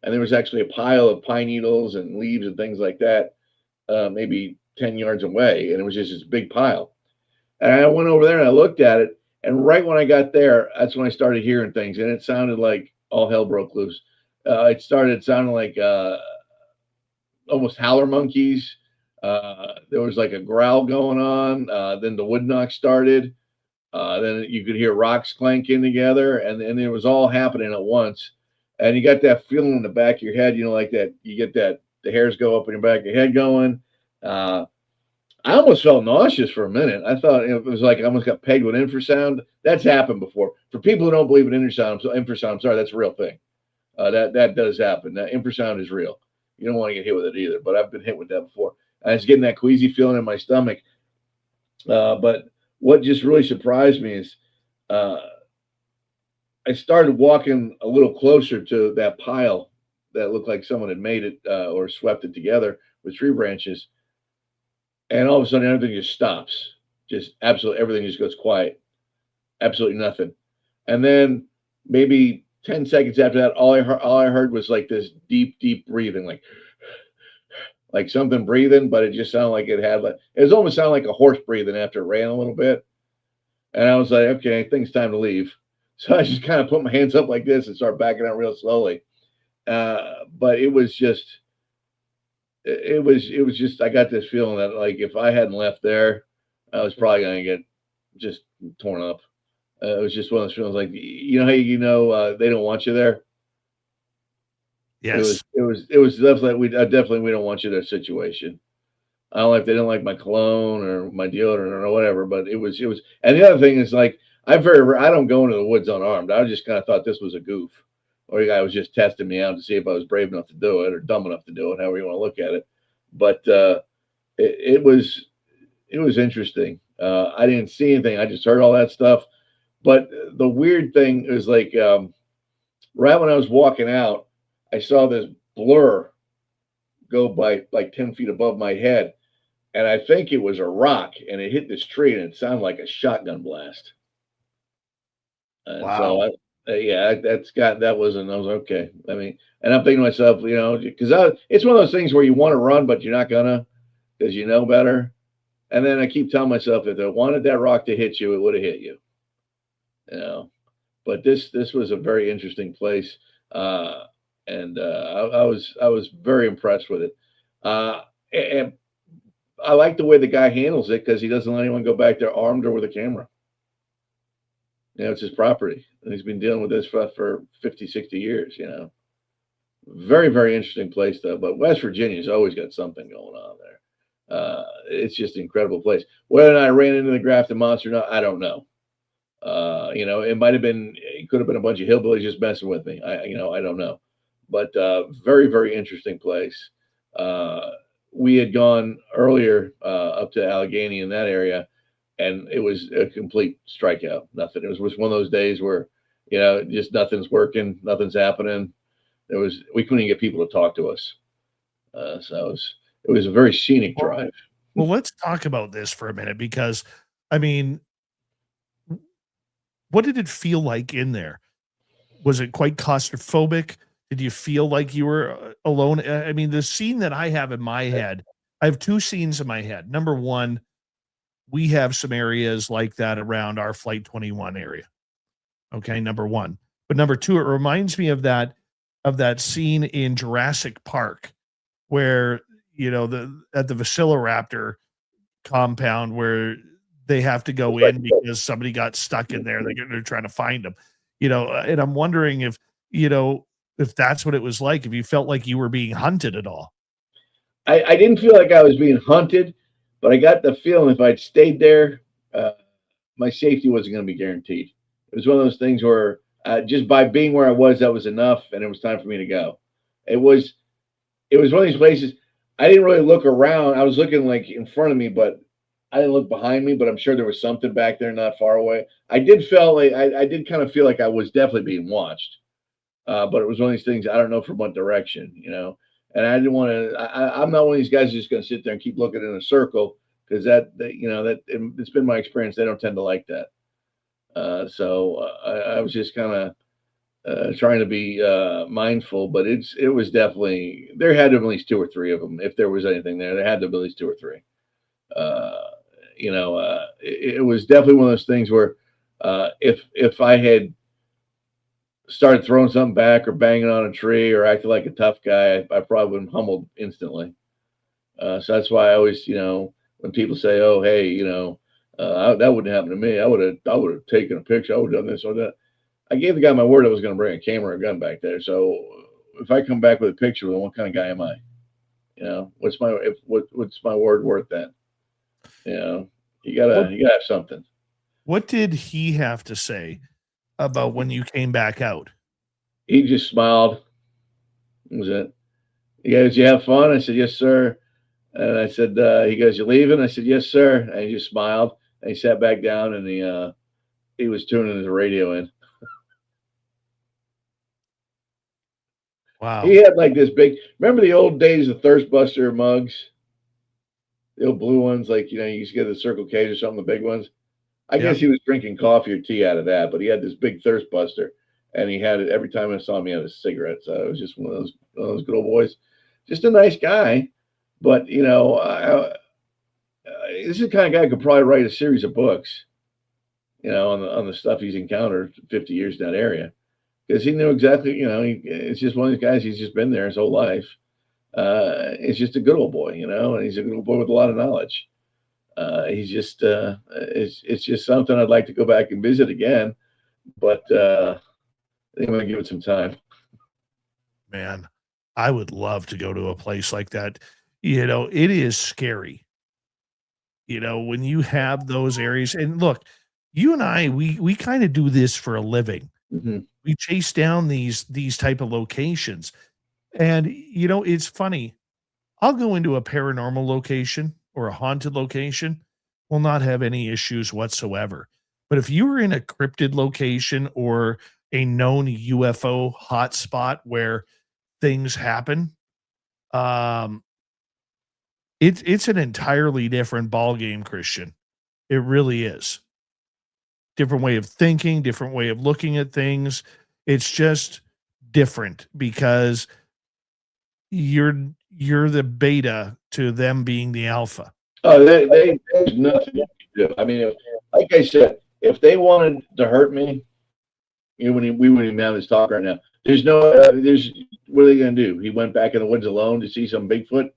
And there was actually a pile of pine needles and leaves and things like that, maybe 10 yards away. And it was just this big pile. And I went over there and I looked at it. And right when I got there, that's when I started hearing things. And it sounded like all hell broke loose. It started sounding like almost howler monkeys. There was like a growl going on. Then the wood knock started. Then you could hear rocks clanking together, and it was all happening at once. And you got that feeling in the back of your head, like that. You get that the hairs go up in your back of your head going. I almost felt nauseous for a minute. I thought it was like I almost got pegged with infrasound. That's happened before. For people who don't believe in infrasound, I'm sorry, that's a real thing. That does happen. That infrasound is real. You don't want to get hit with it either, but I've been hit with that before. I was getting that queasy feeling in my stomach. But what just really surprised me is I started walking a little closer to that pile that looked like someone had made it or swept it together with tree branches. And all of a sudden, everything just stops. Just absolutely everything just goes quiet. Absolutely nothing. And then maybe 10 seconds after that, all I heard was like this deep, deep breathing, like something breathing, but it just sounded like it was almost sounded like a horse breathing after it ran a little bit. And I was like, okay, I think it's time to leave. So I just kind of put my hands up like this and start backing out real slowly. But it was just, I got this feeling that like if I hadn't left there, I was probably going to get just torn up. It was just one of those feelings like, how they don't want you there. Yes. It was definitely we don't want you there situation. I don't know if they didn't like my cologne or my deodorant or whatever, but it was. And the other thing is like, I don't go into the woods unarmed. I just kind of thought this was a goof, or the guy was just testing me out to see if I was brave enough to do it or dumb enough to do it, however you want to look at it. But it was interesting. I didn't see anything. I just heard all that stuff. But the weird thing is like, right when I was walking out, I saw this blur go by like 10 feet above my head. And I think it was a rock, and it hit this tree, and it sounded like a shotgun blast. And Wow. so, yeah, that wasn't. I was okay. I mean, and I'm thinking to myself, because it's one of those things where you want to run, but you're not gonna, because you know better. And then I keep telling myself, if I wanted that rock to hit you, it would have hit you. But this was a very interesting place, and I was very impressed with it. And I like the way the guy handles it because he doesn't let anyone go back there armed or with a camera. It's his property. And he's been dealing with this for 50, 60 years, Very, very interesting place, though. But West Virginia's always got something going on there. It's just an incredible place. Whether or not I ran into the grafted monster or not, I don't know. It could have been a bunch of hillbillies just messing with me. I don't know. But very, very interesting place. We had gone earlier up to Allegheny in that area, and it was a complete strikeout. Nothing. It was one of those days where, just nothing's working, nothing's happening. We couldn't even get people to talk to us. So it was a very scenic drive. Well, let's talk about this for a minute because, I mean, what did it feel like in there? Was it quite claustrophobic? Did you feel like you were alone? I mean, the scene that I have in my head, I have two scenes in my head. Number one, we have some areas like that around our Flight 21 area. Okay, number one. But number two, it reminds me of that scene in Jurassic Park where, at the Velociraptor compound where they have to go in because somebody got stuck in there. They're trying to find them, and I'm wondering if that's what it was like, if you felt like you were being hunted at all. I didn't feel like I was being hunted, but I got the feeling if I'd stayed there, my safety wasn't going to be guaranteed. It was one of those things where just by being where I was, that was enough, and it was time for me to go. It was one of these places. I didn't really look around. I was looking like in front of me, but I didn't look behind me. But I'm sure there was something back there, not far away. I did kind of feel like I was definitely being watched. But it was one of these things. I don't know from what direction, And I didn't want to. I'm not one of these guys who's just going to sit there and keep looking in a circle because it's been my experience. They don't tend to like that. So I was just kind of trying to be mindful, but it was definitely, there had to be at least two or three of them. If there was anything there had to be at least two or three. It was definitely one of those things where if I had started throwing something back or banging on a tree or acting like a tough guy, I probably would have humbled instantly. So that's why I always, when people say, "Oh, hey, that wouldn't happen to me. I would have taken a picture. I would have done this or that." I gave the guy my word I was going to bring a camera or a gun back there. So if I come back with a picture, well, what kind of guy am I? What's my word worth then? You gotta have something. What did he have to say about when you came back out? He just smiled. That was it. He goes, "You have fun?" I said, "Yes, sir." And I said, he goes, "You leaving?" I said, "Yes, sir." And he just smiled and he sat back down and he was tuning his radio in. Wow. He had like this big, remember the old days of Thirstbuster mugs? The old blue ones, like, you used to get the Circle K's or something, the big ones. I guess he was drinking coffee or tea out of that, but he had this big Thirstbuster and he had it every time I saw him, he had a cigarette. So it was just one of those good old boys. Just a nice guy. But, this is the kind of guy who could probably write a series of books, on the stuff he's encountered 50 years in that area. Because he knew exactly, it's just one of these guys, he's just been there his whole life. He's just a good old boy, and he's a good old boy with a lot of knowledge. He's just, it's just something I'd like to go back and visit again, but I think I'm going to give it some time. Man, I would love to go to a place like that. It is scary. When you have those areas, and look, you and I, we kind of do this for a living. Mhm. We chase down these type of locations. And it's funny. I'll go into a paranormal location or a haunted location, will not have any issues whatsoever. But if you were in a cryptid location or a known UFO hotspot where things happen, um, it's an entirely different ball game, Christian. It really is. Different way of thinking, different way of looking at things. It's just different because you're the beta to them being the alpha. Oh, there's nothing you can do. I mean, like I said, if they wanted to hurt me, we wouldn't even have this talk right now. What are they going to do? He went back in the woods alone to see some Bigfoot.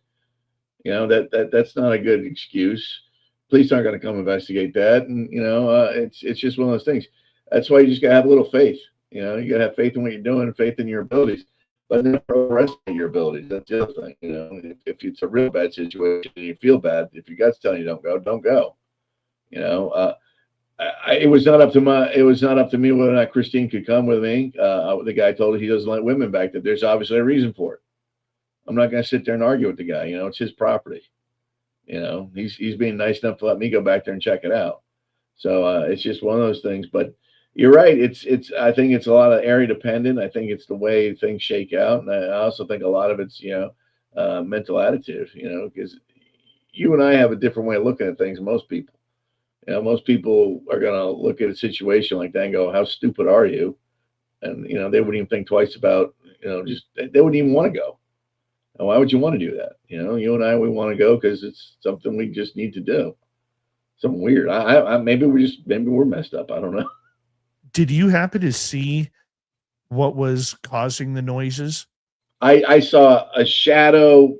That's not a good excuse. Police aren't going to come investigate that, and it's just one of those things. That's why you just got to have a little faith. You got to have faith in what you're doing, and faith in your abilities, but never overestimate your abilities. That's the other thing. If it's a real bad situation and you feel bad, if your gut's telling you don't go, don't go. It was not up to me whether or not Christine could come with me. The guy told her he doesn't let women back. That there's obviously a reason for it. I'm not going to sit there and argue with the guy. It's his property. He's being nice enough to let me go back there and check it out. So it's just one of those things. But you're right. I think it's a lot of area dependent. I think it's the way things shake out, and I also think a lot of it's mental attitude. Because you and I have a different way of looking at things than most people. Most people are going to look at a situation like that and go, "How stupid are you?" And they wouldn't even think twice about just they wouldn't even want to go. And why would you want to do that? You and I, we want to go because it's something we just need to do. Something weird. Maybe we're messed up. I don't know. Did you happen to see what was causing the noises? I saw a shadow,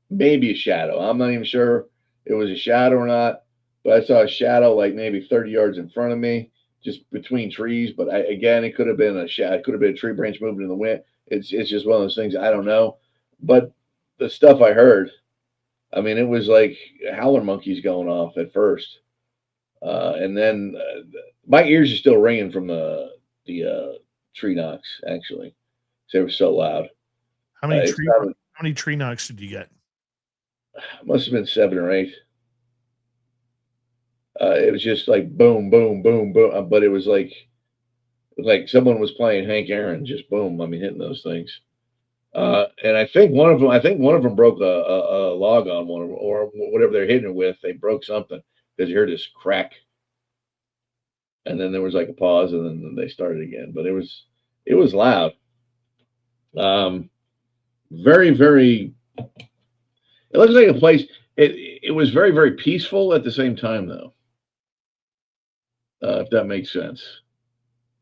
maybe a shadow. I'm not even sure it was a shadow or not, but I saw a shadow like maybe 30 yards in front of me, just between trees. But again, it could have been a shadow. It could have been a tree branch moving in the wind. It's just one of those things. I don't know. But the stuff I heard, I mean, it was like howler monkeys going off at first. And then my ears are still ringing from the tree knocks, actually. They were so loud. How many tree knocks did you get? Must have been 7 or 8. It was just like boom, boom, boom, boom. But it was like someone was playing Hank Aaron, just boom. I mean, hitting those things. And I think one of them broke a log on one, or whatever they're hitting it with. They broke something because you heard this crack, and then there was like a pause, and then they started again. But it was loud. Very, very. It looks like a place. It was very, very peaceful at the same time, though. If that makes sense.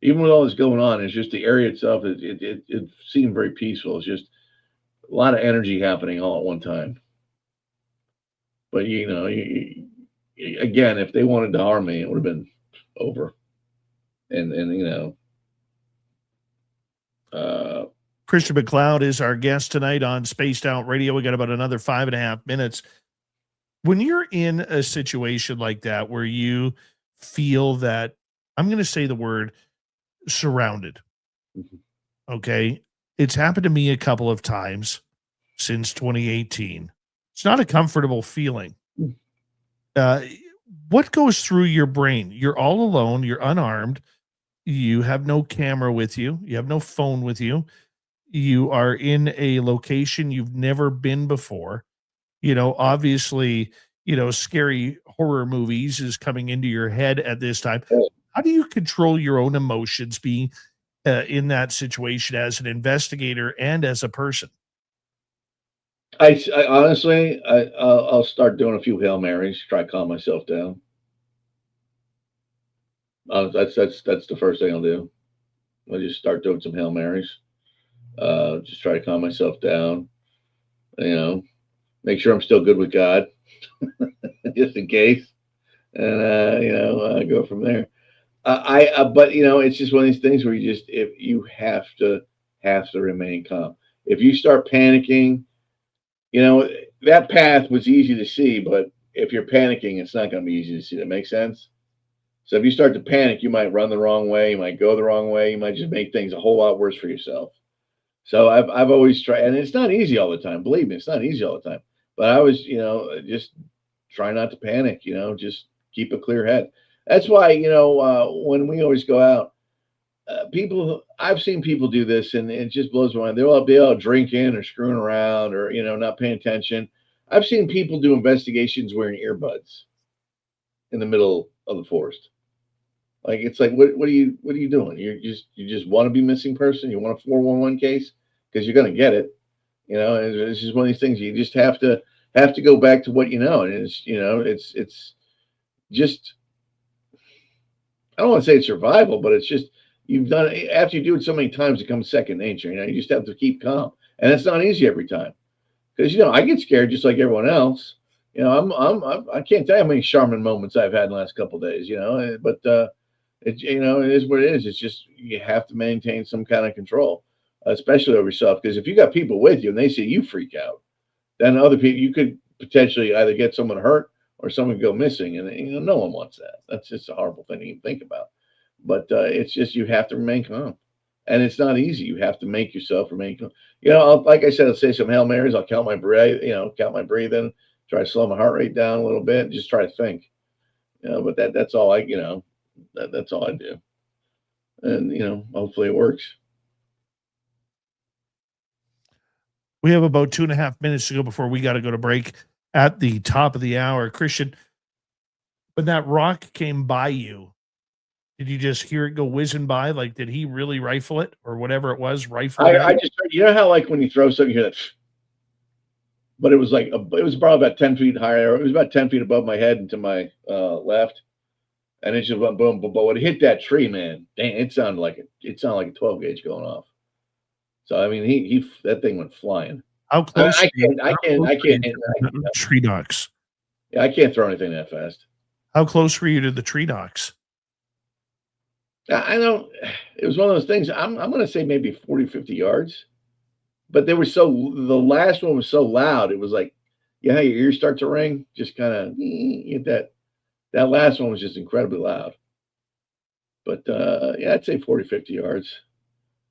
Even with all this going on, it's just the area itself. It seemed very peaceful. It's just a lot of energy happening all at one time. But again, if they wanted to harm me, it would have been over. And Christian MacLeod is our guest tonight on Spaced Out Radio. We got about another 5.5 minutes. When you're in a situation like that where you feel that, I'm going to say the word surrounded. Okay. It's happened to me a couple of times since 2018. It's not a comfortable feeling. What goes through your brain? You're all alone. You're unarmed. You have no camera with you. You have no phone with you. You are in a location you've never been before. Obviously, scary horror movies is coming into your head at this time. How do you control your own emotions being in that situation as an investigator and as a person? I honestly, I'll start doing a few Hail Marys, try to calm myself down. That's the first thing I'll do. I'll just start doing some Hail Marys. Just try to calm myself down. Make sure I'm still good with God, just in case, and go from there. But it's just one of these things where if you have to remain calm. If you start panicking, that path was easy to see, but if you're panicking, it's not going to be easy to see. That makes sense. So if you start to panic, you might run the wrong way, you might go the wrong way, you might just make things a whole lot worse for yourself. So I've always tried, and it's not easy all the time. Believe me, it's not easy all the time. But I was, just try not to panic. Just keep a clear head. That's why, when we always go out, I've seen people do this, and it just blows my mind. They'll be all drinking or screwing around, or not paying attention. I've seen people do investigations wearing earbuds in the middle of the forest. Like, it's like, what are you doing? You just want to be missing person. You want a 411 case because you're going to get it. And it's just one of these things. You just have to go back to what you know. And it's just, I don't want to say it's survival, but it's just, you've done it. After you do it so many times, it comes second nature. You just have to keep calm. And it's not easy every time. Because, I get scared just like everyone else. I can't tell you how many Charmin moments I've had in the last couple of days, but it is what it is. It's just, you have to maintain some kind of control, especially over yourself. Because if you got people with you and they see you freak out, then other people, you could potentially either get someone hurt or someone go missing. And, no one wants that. That's just a horrible thing to even think about. But it's just, you have to remain calm. And it's not easy. You have to make yourself remain calm. Like I said, I'll say some Hail Marys. I'll count my breathing, try to slow my heart rate down a little bit, and just try to think. But that's all that's all I do. And, hopefully it works. We have about 2.5 minutes to go before we got to go to break at the top of the hour. Christian, when that rock came by you, did you just hear it go whizzing by? Like, did he really rifle it or whatever it was? Rifle it? I just heard, how like when you throw something, you hear that, but it was like, it was probably about 10 feet higher. It was about 10 feet above my head and to my left. And it just went boom, boom, boom. When it hit that tree, man, dang, it sounded like a 12 gauge going off. So, I mean, he that thing went flying. How close? I can't. Tree knocks. Yeah, I can't throw anything that fast. How close were you to the tree knocks? I don't. It was one of those things. I'm going to say maybe 40, 50 yards. But they were the last one was so loud. It was like, your ears start to ring. Just kind of that last one was just incredibly loud. But yeah, I'd say 40, 50 yards.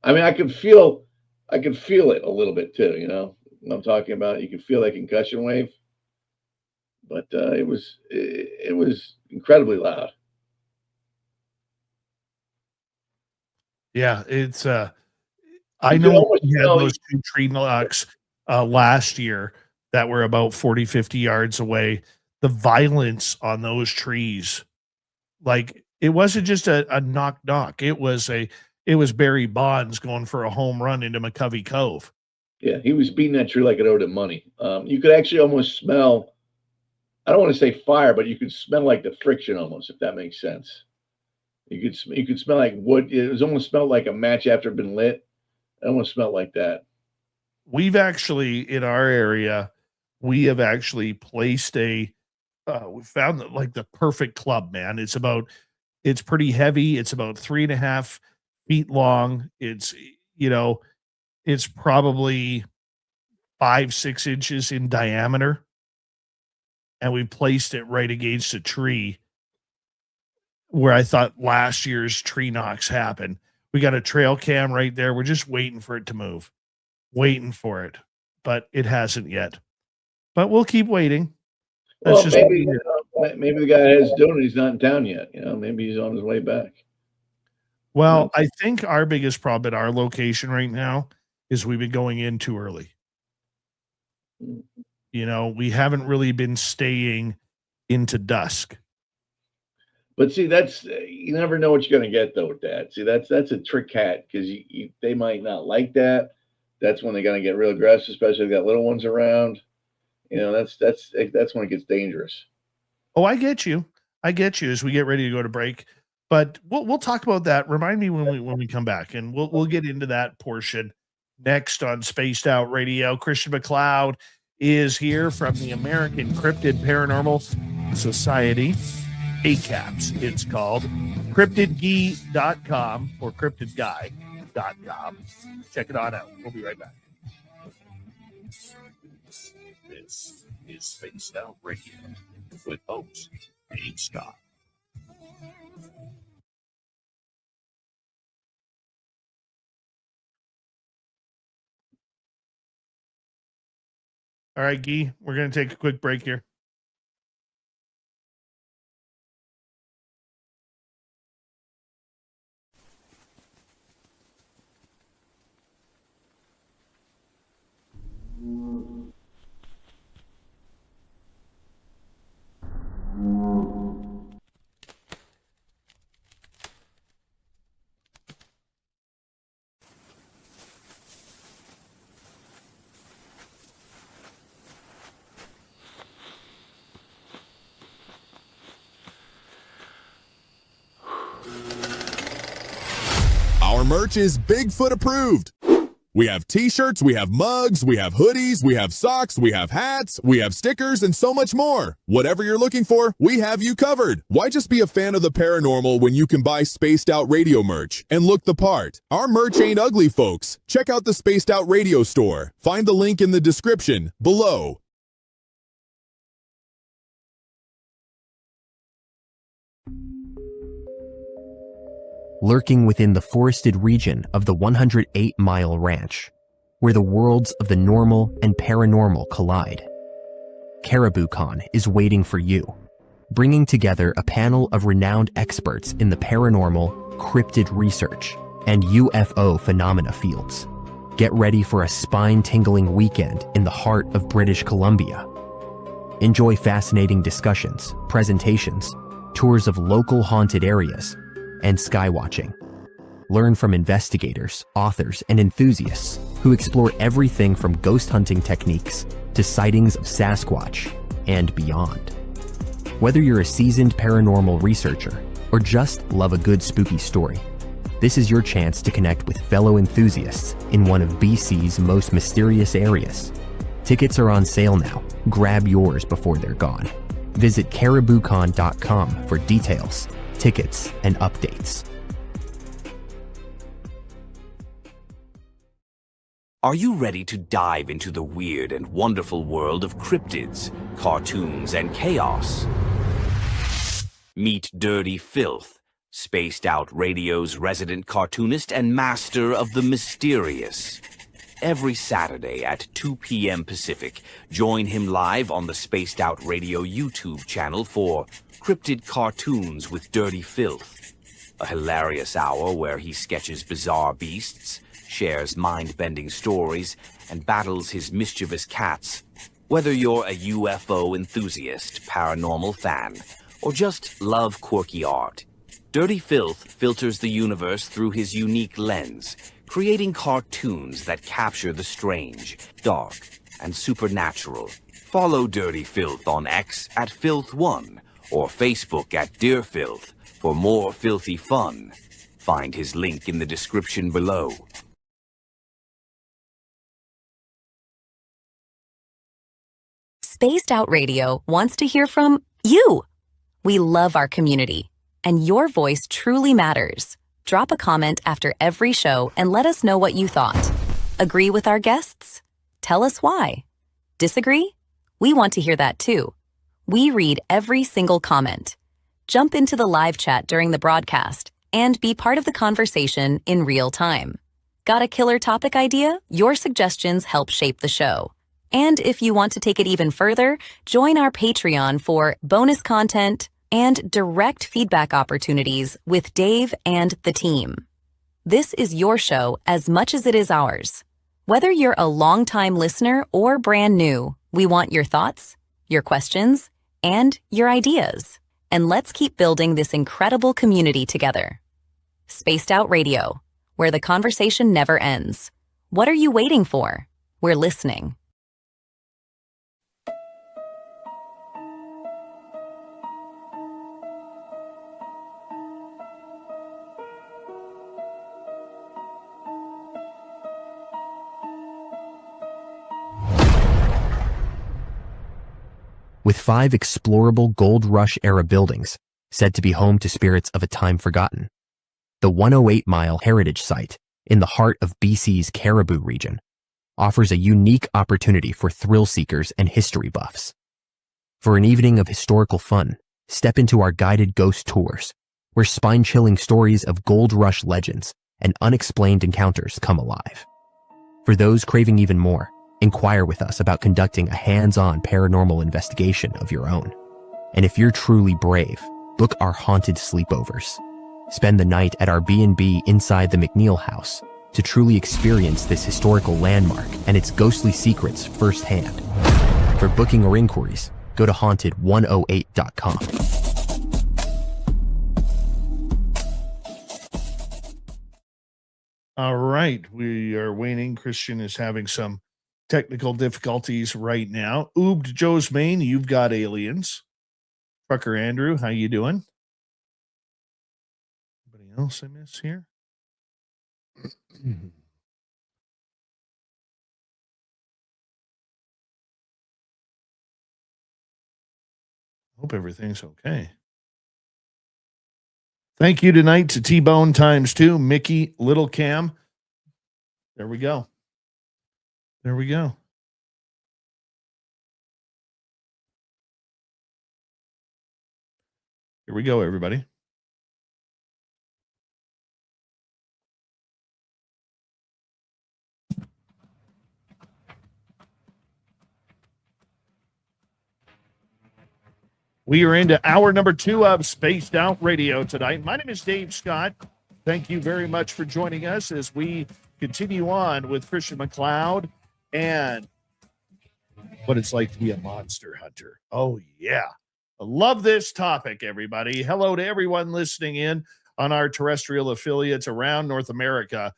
I mean, I could feel it a little bit too. What I'm talking about. You can feel that concussion wave. But it was incredibly loud. Yeah, it's I know we had those two tree knocks last year that were about 40, 50 yards away. The violence on those trees, like, it wasn't just a knock. It was Barry Bonds going for a home run into McCovey Cove. Yeah, he was beating that tree like it owed him money. You could actually almost smell, I don't want to say fire, but you could smell like the friction almost, if that makes sense. You could smell like wood. It was almost smelled like a match after it had been lit. It almost smelled like that. We've actually, in our area, we have actually placed we found like the perfect club, man. It's pretty heavy. It's about 3.5 feet long. It's probably 5-6 inches in diameter. And we placed it right against a tree where I thought last year's tree knocks happened. We got a trail cam right there. We're just waiting for it to move, waiting for it, but it hasn't yet. But we'll keep waiting. Well, maybe the guy is doing it. He's not in town yet. Maybe he's on his way back. Well, I think our biggest problem at our location right now is we've been going in too early. We haven't really been staying into dusk. But see, you never know what you're going to get though with that. See, that's a trick hat because they might not like that. That's when they're going to get real aggressive, especially if they got little ones around. That's when it gets dangerous. Oh, I get you as we get ready to go to break. But we'll talk about that. Remind me when we come back, and we'll get into that portion next on Spaced Out Radio. Christian MacLeod is here from the American Cryptid Paranormal Society. A.C.A.P.S. it's called. CryptidGuy.com or CryptidGuy.com. Check it on out. We'll be right back. This is Spaced Out Radio with host Dave Scott. All right, Guy, we're going to take a quick break here. Our merch is Bigfoot approved. We have t-shirts, we have mugs, we have hoodies, we have socks, we have hats, we have stickers, and so much more. Whatever you're looking for, we have you covered. Why just be a fan of the paranormal when you can buy Spaced Out Radio merch and look the part? Our merch ain't ugly, folks. Check out the Spaced Out Radio store. Find the link in the description below. Lurking within the forested region of the 108-mile ranch, where the worlds of the normal and paranormal collide. CaribouCon is waiting for you, bringing together a panel of renowned experts in the paranormal, cryptid research, and UFO phenomena fields. Get ready for a spine-tingling weekend in the heart of British Columbia. Enjoy fascinating discussions, presentations, tours of local haunted areas, and skywatching. Learn from investigators, authors, and enthusiasts who explore everything from ghost hunting techniques to sightings of Sasquatch and beyond. Whether you're a seasoned paranormal researcher or just love a good spooky story, this is your chance to connect with fellow enthusiasts in one of BC's most mysterious areas. Tickets are on sale now. Grab yours before they're gone. Visit cariboucon.com for details, tickets, and updates. Are you ready to dive into the weird and wonderful world of cryptids, cartoons, and chaos? Meet Dirty Filth, Spaced Out Radio's resident cartoonist and master of the mysterious. Every Saturday at 2 p.m. Pacific, join him live on the Spaced Out Radio YouTube channel for Cryptid Cartoons with Dirty Filth, a hilarious hour where he sketches bizarre beasts, shares mind-bending stories, and battles his mischievous cats. Whether you're a UFO enthusiast, paranormal fan, or just love quirky art, Dirty Filth filters the universe through his unique lens, creating cartoons that capture the strange, dark, and supernatural. Follow Dirty Filth on X at Filth1 or Facebook at Dear Filth for more filthy fun. Find his link in the description below. Spaced Out Radio wants to hear from you. We love our community, and your voice truly matters. Drop a comment after every show and let us know what you thought. Agree with our guests? Tell us why. Disagree? We want to hear that too. We read every single comment. Jump into the live chat during the broadcast and be part of the conversation in real time. Got a killer topic idea? Your suggestions help shape the show. And if you want to take it even further, join our Patreon for bonus content and direct feedback opportunities with Dave and the team. This is your show as much as it is ours. Whether you're a longtime listener or brand new, we want your thoughts, your questions, and your ideas. And let's keep building this incredible community together. Spaced Out Radio, where the conversation never ends. What are you waiting for? We're listening. With 5 explorable Gold Rush-era buildings said to be home to spirits of a time forgotten, the 108-mile heritage site in the heart of BC's Caribou region offers a unique opportunity for thrill seekers and history buffs. For an evening of historical fun, step into our guided ghost tours, where spine-chilling stories of gold rush legends and unexplained encounters come alive. For those craving even more, inquire with us about conducting a hands-on paranormal investigation of your own. And if you're truly brave, book our haunted sleepovers. Spend the night at our B&B inside the McNeil House to truly experience this historical landmark and its ghostly secrets firsthand. For booking or inquiries, go to haunted108.com. All right, we are waiting. Christian is having some technical difficulties right now. Oobed Joe's Maine, you've got aliens. Trucker Andrew, how you doing? Anybody else I miss here? Hope everything's okay. Thank you tonight to T-Bone ×2, Mickey, Little Cam. There we go. There we go. Here we go, everybody. We are into hour number 2 of Spaced Out Radio tonight. My name is Dave Scott. Thank you very much for joining us as we continue on with Christian MacLeod and what it's like to be a monster hunter. Oh, yeah. I love this topic, everybody. Hello to everyone listening in on our terrestrial affiliates around North America,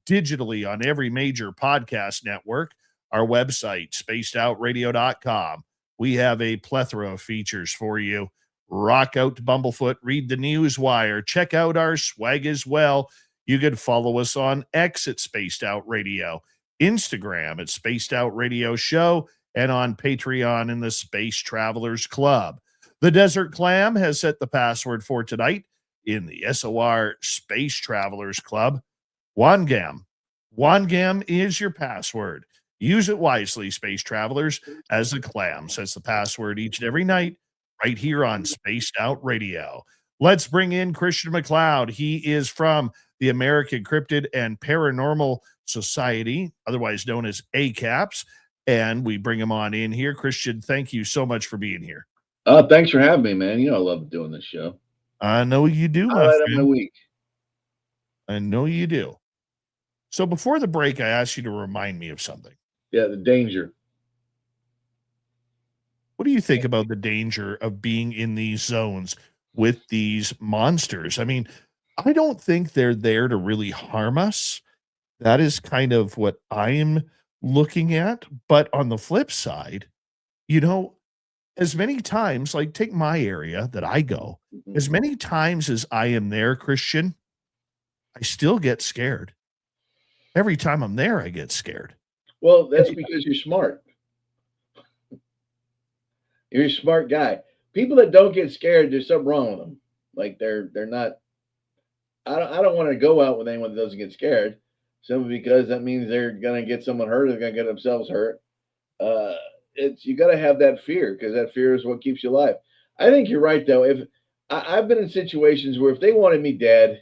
digitally on every major podcast network, our website, spacedoutradio.com. We have a plethora of features for you. Rock out to Bumblefoot, read the news wire, check out our swag as well. You can follow us on X at Spaced Out Radio, Instagram at Spaced Out Radio Show, and on Patreon in the Space Travelers Club. The Desert Clam has set the password for tonight in the SOR Space Travelers Club. Wangam. Wangam is your password. Use it wisely, Space Travelers, as the Clam sets the password each and every night right here on Spaced Out Radio. Let's bring in Christian MacLeod. He is from the American Cryptid and Paranormal Society, otherwise known as A.C.A.P.S, and we bring him on in here. Christian, thank you so much for being here. Thanks for having me, man. You know I love doing this show. I know you do, my Highlight of friend. my week. I know you do. So before the break, I asked you to remind me of something. Yeah, the danger. What do you think about the danger of being in these zones with these monsters? I mean, I don't think they're there to really harm us. That is kind of what I am looking at. But on the flip side, you know, as many times, like take my area that I go, as many times as I am there, Christian, I still get scared. Every time I'm there, I get scared. Well, that's because you're smart. You're a smart guy. People that don't get scared, there's something wrong with them. Like they're not. I don't want to go out with anyone that doesn't get scared, simply because that means they're gonna get someone hurt. They're gonna get themselves hurt. It's you got to have that fear, because that fear is what keeps you alive. I think you're right though. If I've been in situations where if they wanted me dead,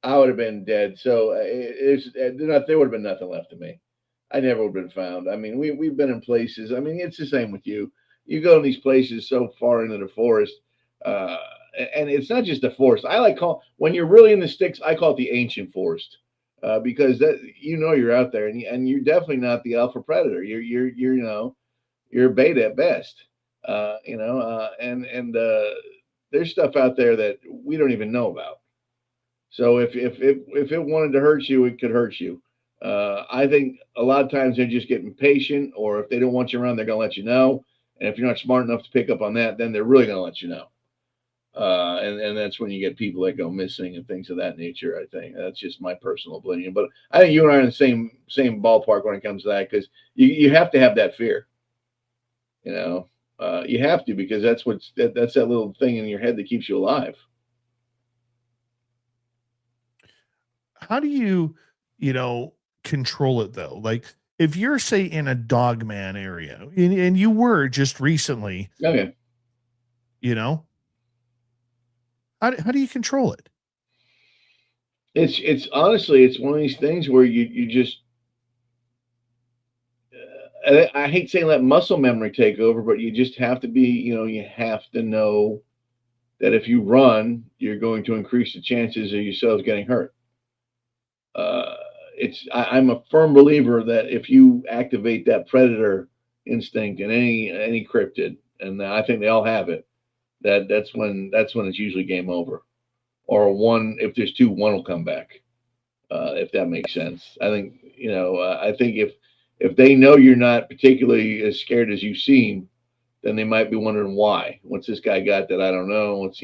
I would have been dead. So there would have been nothing left of me. I never would have been found. I mean, we've been in places. I mean, it's the same with you. You go in these places so far into the forest, and it's not just the forest. I like when you're really in the sticks. I call it the ancient forest, because that you're out there, and you're definitely not the alpha predator. You're a beta at best. And there's stuff out there that we don't even know about. So if it wanted to hurt you, it could hurt you. I think a lot of times they're just getting patient, or if they don't want you around, they're going to let you know. And if you're not smart enough to pick up on that, then they're really going to let you know. And that's when you get people that go missing and things of that nature. I think that's just my personal opinion. But I think you and I are in the same ballpark when it comes to that, because you have to have that fear. You have to, because that's that little thing in your head that keeps you alive. How do you control it though? Like if you're, say, in a Dogman area, and you were just recently, Okay. you know, how do you control it? It's honestly, it's one of these things where you just, I hate saying let muscle memory take over, but you just have to be, you have to know that if you run, you're going to increase the chances of yourselves getting hurt. I'm a firm believer that if you activate that predator instinct in any cryptid, and I think they all have it, that's when it's usually game over. Or one, if there's two, one will come back. If that makes sense. I think, I think if they know you're not particularly as scared as you seem, then they might be wondering why. What's this guy got that I don't know? What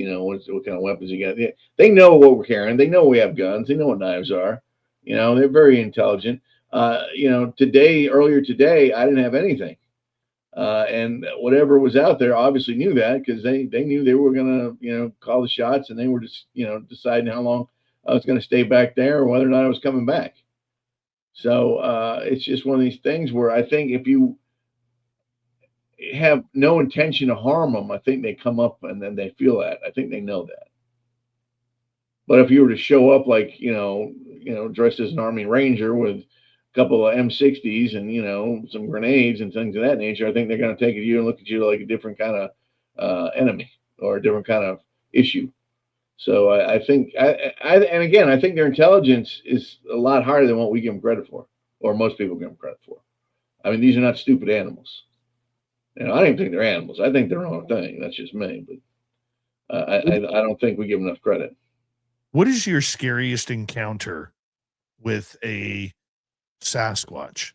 kind of weapons he got? Yeah, they know what we're carrying. They know we have guns. They know what knives are. They're very intelligent. Earlier today, I didn't have anything. And whatever was out there obviously knew that, because they knew they were going to, call the shots, and they were just, deciding how long I was going to stay back there or whether or not I was coming back. So it's just one of these things where I think if you have no intention to harm them, I think they come up and then they feel that. I think they know that. But if you were to show up like, dressed as an Army Ranger with a couple of M60s and, some grenades and things of that nature, I think they're going to take at you and look at you like a different kind of enemy or a different kind of issue. So I think, and again, I think their intelligence is a lot higher than what we give them credit for, or most people give them credit for. I mean, these are not stupid animals. I don't even think they're animals. I think they're their own thing. That's just me. But I don't think we give them enough credit. What is your scariest encounter with a Sasquatch?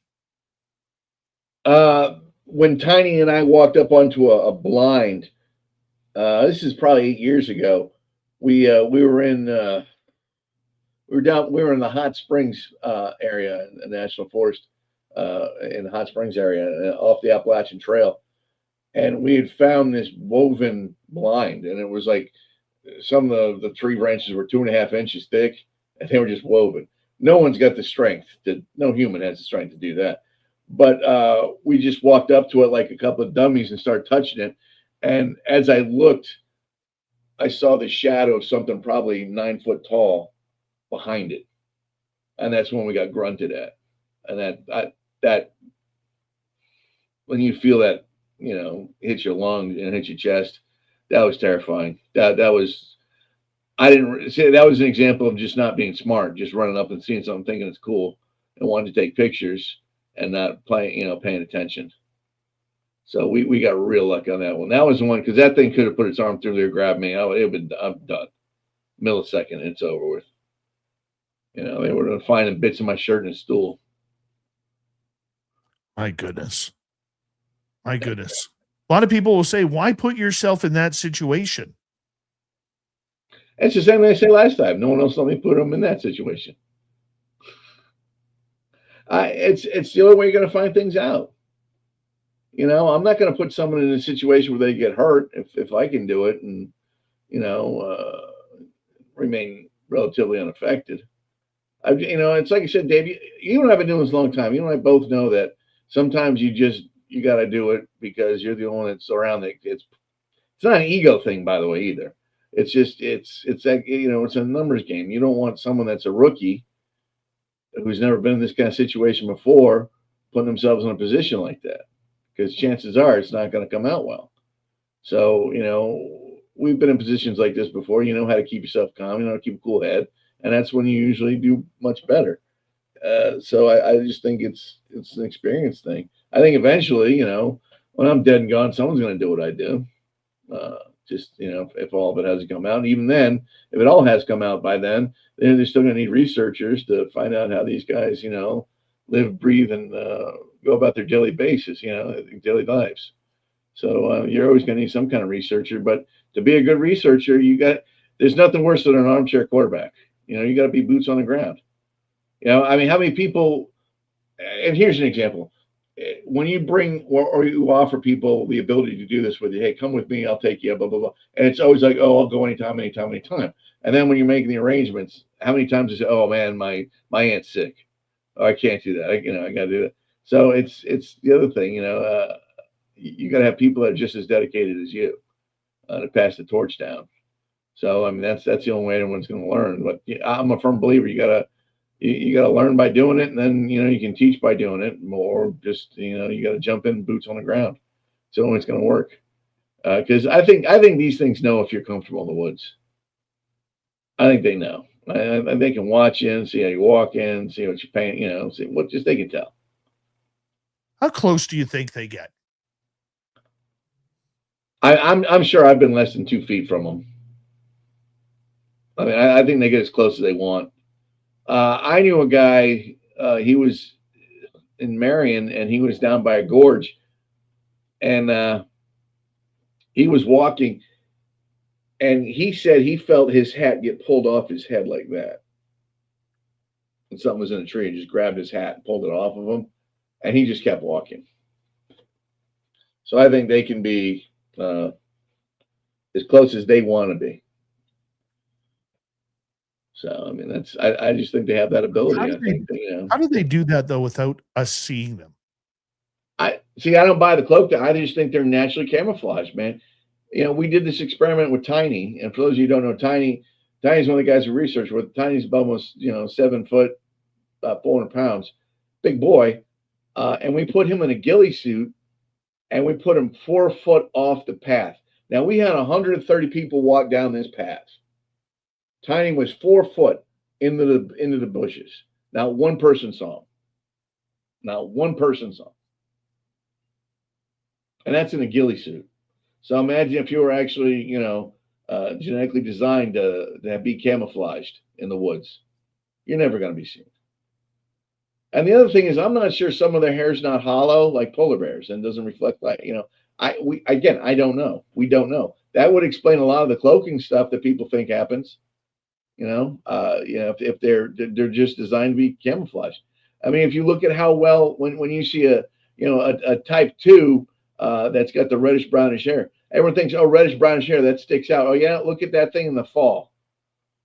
When Tiny and I walked up onto a blind, this is probably 8 years ago. We were in the Hot Springs area in the National Forest, in the Hot Springs area off the Appalachian Trail. And we had found this woven blind, and it was like some of the tree branches were 2.5 inches thick, and they were just woven. No one's got the strength no human has the strength to do that. But we just walked up to it like a couple of dummies and started touching it. And as I looked, I saw the shadow of something probably 9 foot tall behind it. And that's when we got grunted at. And that when you feel that, hit your lungs and hit your chest, that was terrifying. That was an example of just not being smart, just running up and seeing something, thinking it's cool and wanting to take pictures and not paying attention. So we got real lucky on that one. That was the one, because that thing could have put its arm through there, grabbed me. I'm done. Millisecond, it's over with. They were finding bits of my shirt and stool. My goodness. My goodness. A lot of people will say, why put yourself in that situation? It's the same thing I said last time. No one else let me put them in that situation. It's the only way you're going to find things out. I'm not going to put someone in a situation where they get hurt if I can do it and, remain relatively unaffected. It's like I said, Dave, you and I have been doing this a long time. You and I both know that sometimes you got to do it because you're the only one that's around. It's not an ego thing, by the way, either. It's just, it's like, it's a numbers game. You don't want someone that's a rookie who's never been in this kind of situation before putting themselves in a position like that, because chances are it's not going to come out well. So, we've been in positions like this before. You know how to keep yourself calm, you know how to keep a cool head, and that's when you usually do much better. So I just think it's an experience thing. I think eventually, when I'm dead and gone, someone's going to do what I do. If all of it hasn't come out. And even then, if it all has come out by then they're still going to need researchers to find out how these guys, live, breathe, and go about their daily basis, daily lives. So you're always going to need some kind of researcher. But to be a good researcher, there's nothing worse than an armchair quarterback. You got to be boots on the ground. How many people, and here's an example. When you bring or you offer people the ability to do this with you, hey, come with me, I'll take you, blah, blah, blah. And it's always like, oh, I'll go anytime. And then when you're making the arrangements, how many times is it, oh man, my aunt's sick. Oh, I can't do that. I got to do that. So it's the other thing, you got to have people that are just as dedicated as you to pass the torch down. So I mean that's the only way anyone's going to learn. But I'm a firm believer you gotta learn by doing it, and then you can teach by doing it, or just you got to jump in, boots on the ground. It's the only way it's going to work. Because I think these things know if you're comfortable in the woods. I think they know. And they can watch in, see how you walk in, see what you're paying, see what just they can tell. How close do you think they get? I'm sure I've been less than 2 feet from them. I mean, I think they get as close as they want. I knew a guy. He was in Marion, and he was down by a gorge, and he was walking, and he said he felt his hat get pulled off his head like that. And something was in a tree and just grabbed his hat and pulled it off of him. And he just kept walking. So I think they can be as close as they want to be. So, I mean, I just think they have that ability. How do they do that, though, without us seeing them? I don't buy the cloak. I just think they're naturally camouflaged, man. We did this experiment with Tiny, and for those of you who don't know, Tiny's one of the guys who researched with. Tiny's almost 7 foot, 400 pounds, big boy, and we put him in a ghillie suit, and we put him 4 foot off the path. Now we had 130 people walk down this path. Tiny was 4 foot into the bushes. Not one person saw him. Not one person saw him, and that's in a ghillie suit. So imagine if you were actually, genetically designed to be camouflaged in the woods. You're never going to be seen. And the other thing is, I'm not sure some of their hair is not hollow like polar bears and doesn't reflect light. I don't know. We don't know. That would explain a lot of the cloaking stuff that people think happens. If they're just designed to be camouflaged. I mean, if you look at how well when you see a type 2 that's got the reddish brownish hair, everyone thinks, oh, reddish brownish hair, that sticks out. Oh yeah, look at that thing in the fall.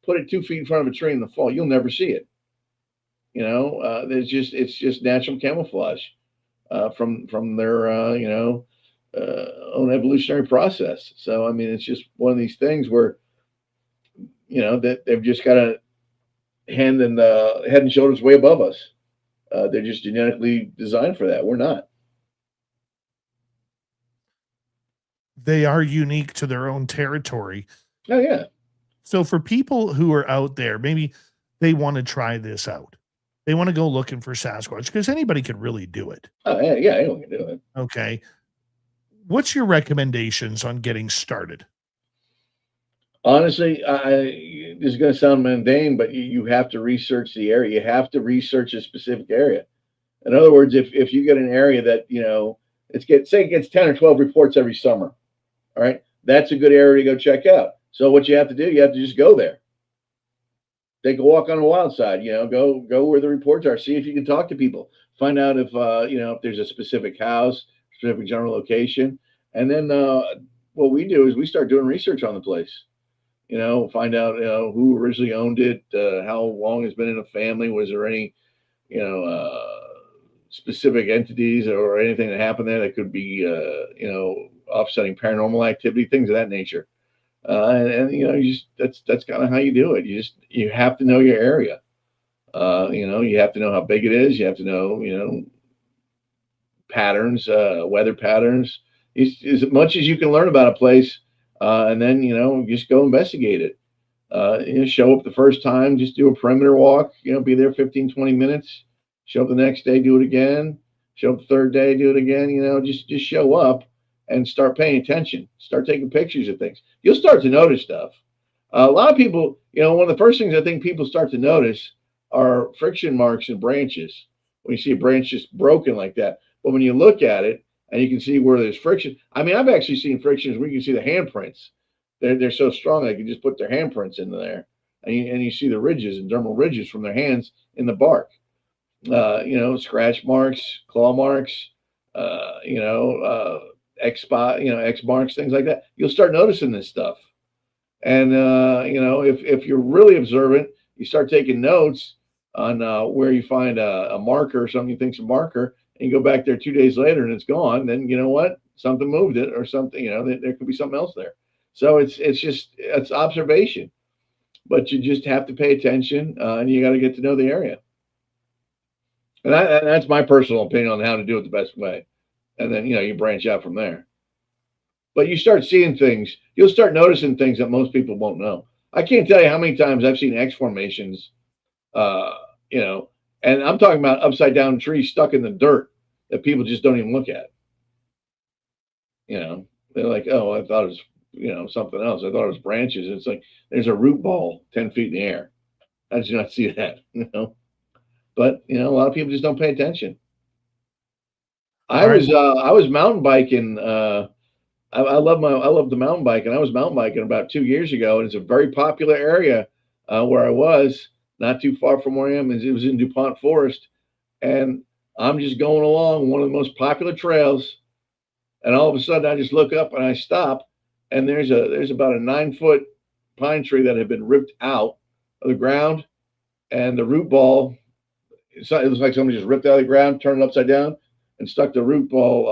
Put it 2 feet in front of a tree in the fall, you'll never see it. It's just natural camouflage from their own evolutionary process. So I mean, it's just one of these things where that they've just got a head and shoulders way above us. They're just genetically designed for that. We're not. They are unique to their own territory. Oh yeah. So for people who are out there, maybe they want to try this out. They want to go looking for Sasquatch, because anybody could really do it. Oh yeah, anyone can do it. Okay. What's your recommendations on getting started? Honestly, this is going to sound mundane, but you have to research the area. You have to research a specific area. In other words, if you get an area that it gets 10 or 12 reports every summer, all right, that's a good area to go check out. So what you have to do, you have to just go there. Take a walk on the wild side. Go where the reports are. See if you can talk to people. Find out if if there's a specific house, specific general location, and then what we do is we start doing research on the place. Find out who originally owned it, how long it's been in the family. Was there any specific entities or anything that happened there that could be offsetting paranormal activity, things of that nature. That's kind of how you do it. You have to know your area. You have to know how big it is. You have to know patterns, weather patterns, as much as you can learn about a place. And then, just go investigate it. Show up the first time, just do a perimeter walk, be there 15, 20 minutes, show up the next day, do it again, show up the third day, do it again, just show up and start paying attention, start taking pictures of things. You'll start to notice stuff. A lot of people, one of the first things I think people start to notice are friction marks in branches. When you see a branch just broken like that. But when you look at it, and you can see where there's friction. I mean, I've actually seen frictions where you can see the handprints. They're so strong they can just put their handprints into there, and you see the ridges and dermal ridges from their hands in the bark. Scratch marks, claw marks, X spot, X marks, things like that. You'll start noticing this stuff, and if you're really observant, you start taking notes on where you find a marker or something you think's a marker. and you go back there 2 days later and it's gone, then you know what? Something moved it or something, there could be something else there. So it's observation, but you just have to pay attention, and you got to get to know the area. And that's my personal opinion on how to do it the best way. And then, you branch out from there. But you start seeing things, you'll start noticing things that most people won't know. I can't tell you how many times I've seen X formations, and I'm talking about upside down trees stuck in the dirt that people just don't even look at. They're like, oh, I thought it was, something else. I thought it was branches. It's like there's a root ball 10 feet in the air. How did you not see that? But a lot of people just don't pay attention. I was mountain biking. I love the mountain bike, and I was mountain biking about 2 years ago, and it's a very popular area where I was, not too far from where I am. It was in DuPont Forest, and I'm just going along one of the most popular trails, and all of a sudden I just look up and I stop, and there's about a 9-foot pine tree that had been ripped out of the ground, and the root ball. It looks like somebody just ripped out of the ground, turned it upside down, and stuck the root ball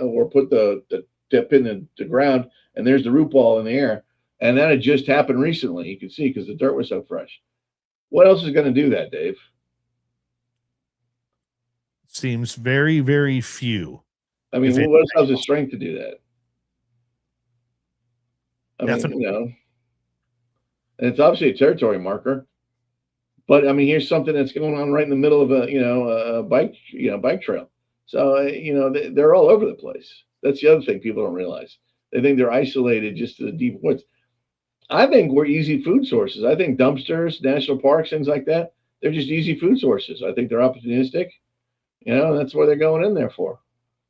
or put the tip in the ground, and there's the root ball in the air. And that had just happened recently. You can see because the dirt was so fresh. What else is going to do that, Dave? Seems very, very few. I mean, what else has the strength to do that? I Definitely. mean, and it's obviously a territory marker. But I mean, here's something that's going on right in the middle of a bike trail. So they're all over the place. That's the other thing people don't realize. They think they're isolated just to the deep woods. I think we're easy food sources. I think dumpsters, national parks, things like that, they're just easy food sources. I think they're opportunistic. That's what they're going in there for.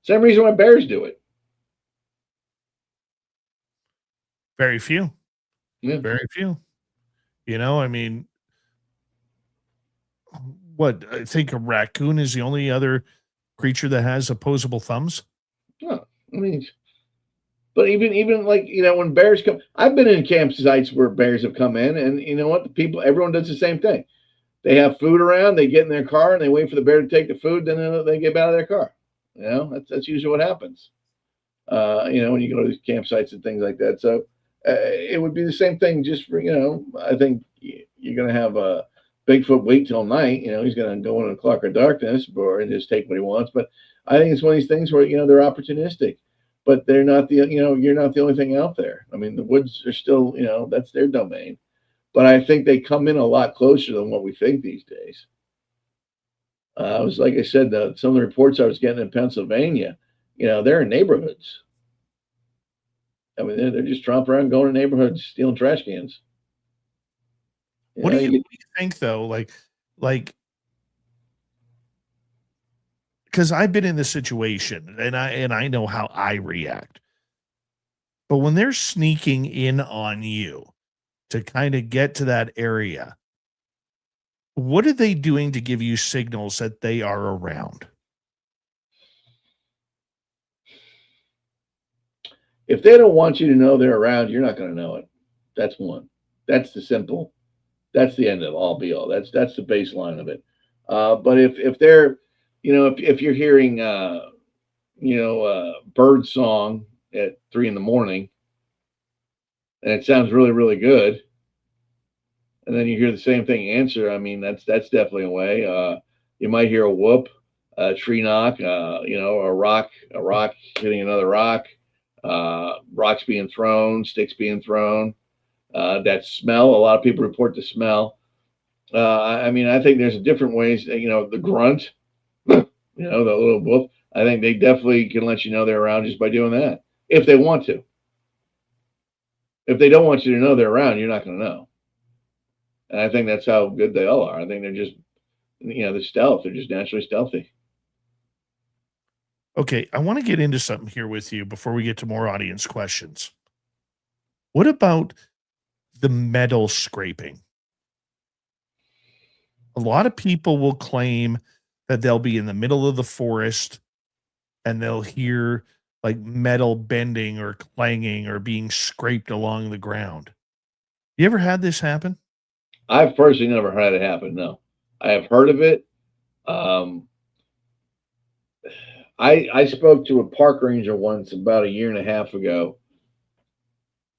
Same reason why bears do it. Very few. Yeah. Very few. I mean, what? I think a raccoon is the only other creature that has opposable thumbs. Yeah, I mean, but even like when bears come, I've been in campsites where bears have come in, and you know what? Everyone does the same thing. They have food around, they get in their car, and they wait for the bear to take the food, then they get out of their car. That's usually what happens. When you go to these campsites and things like that. So it would be the same thing. Just for I think you're going to have a Bigfoot wait till night. He's going to go in a clock of darkness or just take what he wants. But I think it's one of these things where they're opportunistic, but they're not you're not the only thing out there. I mean, the woods are still that's their domain, but I think they come in a lot closer than what we think these days. I was like I said, some of the reports I was getting in Pennsylvania, they're in neighborhoods. I mean, they're just tromping around, going to neighborhoods, stealing trash cans. What do you think, though? Like, because I've been in this situation, and I know how I react. But when they're sneaking in on you to kind of get to that area, what are they doing to give you signals that they are around? If they don't want you to know they're around, you're not going to know it. That's one. That's the end of all be all. That's the baseline of it. But if they're, if you're hearing, bird song at 3 a.m. and it sounds really, really good, and then you hear the same thing answer, I mean, that's definitely a way. You might hear a whoop, a tree knock, a rock hitting another rock, rocks being thrown, sticks being thrown. That smell, a lot of people report the smell. I mean, I think there's different ways, the grunt, the little whoop. I think they definitely can let you know they're around just by doing that, if they want to. If they don't want you to know they're around, you're not going to know. And I think that's how good they all are. I think they're just, the stealth. They're just naturally stealthy. Okay, I want to get into something here with you before we get to more audience questions. What about the metal scraping? A lot of people will claim that they'll be in the middle of the forest and they'll hear like metal bending or clanging or being scraped along the ground. You ever had this happen? I've personally never had it happen. No, I have heard of it. I spoke to a park ranger once about a year and a half ago,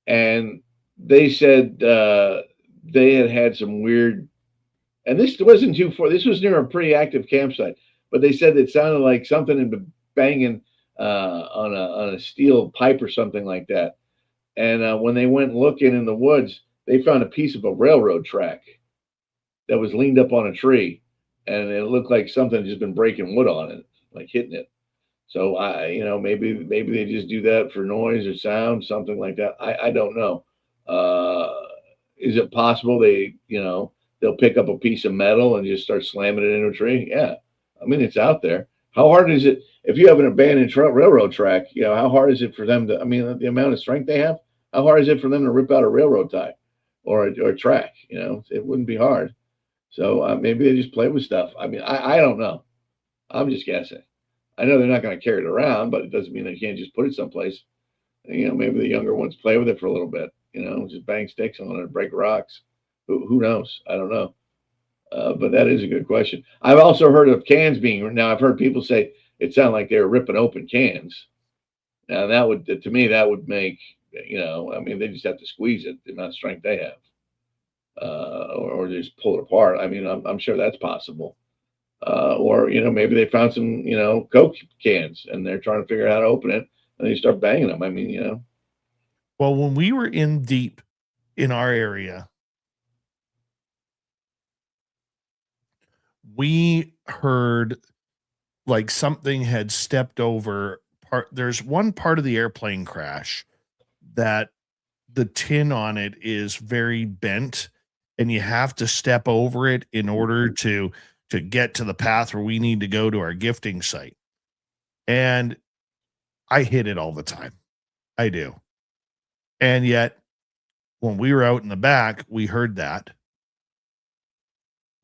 and they said they had some weird, and this wasn't too far. This was near a pretty active campsite, but they said it sounded like something had been banging on a steel pipe or something like that. And when they went looking in the woods, they found a piece of a railroad track that was leaned up on a tree, and it looked like something had just been breaking wood on it, like hitting it. So maybe they just do that for noise or sound, something like that. I don't know. Is it possible they'll pick up a piece of metal and just start slamming it into a tree? Yeah, I mean it's out there. How hard is it if you have an abandoned railroad track? How hard is it for them to? I mean, the amount of strength they have. How hard is it for them to rip out a railroad tie or a track? It wouldn't be hard. So maybe they just play with stuff. I mean, I don't know. I'm just guessing. I know they're not going to carry it around, but it doesn't mean they can't just put it someplace. Maybe the younger ones play with it for a little bit. Just bang sticks on it, break rocks. Who knows? I don't know. But that is a good question. I've also heard of cans being. Now I've heard people say it sounded like they were ripping open cans. Now that would, to me, that would make. I mean, they just have to squeeze it, the amount of strength they have, or just pull it apart. I mean, I'm sure that's possible. Or maybe they found some Coke cans and they're trying to figure out how to open it, and they start banging them. I mean, Well, when we were in deep in our area, we heard like something had stepped over there's one part of the airplane crash that the tin on it is very bent, and you have to step over it in order to get to the path where we need to go to our gifting site. And I hit it all the time. I do. And yet when we were out in the back, we heard that.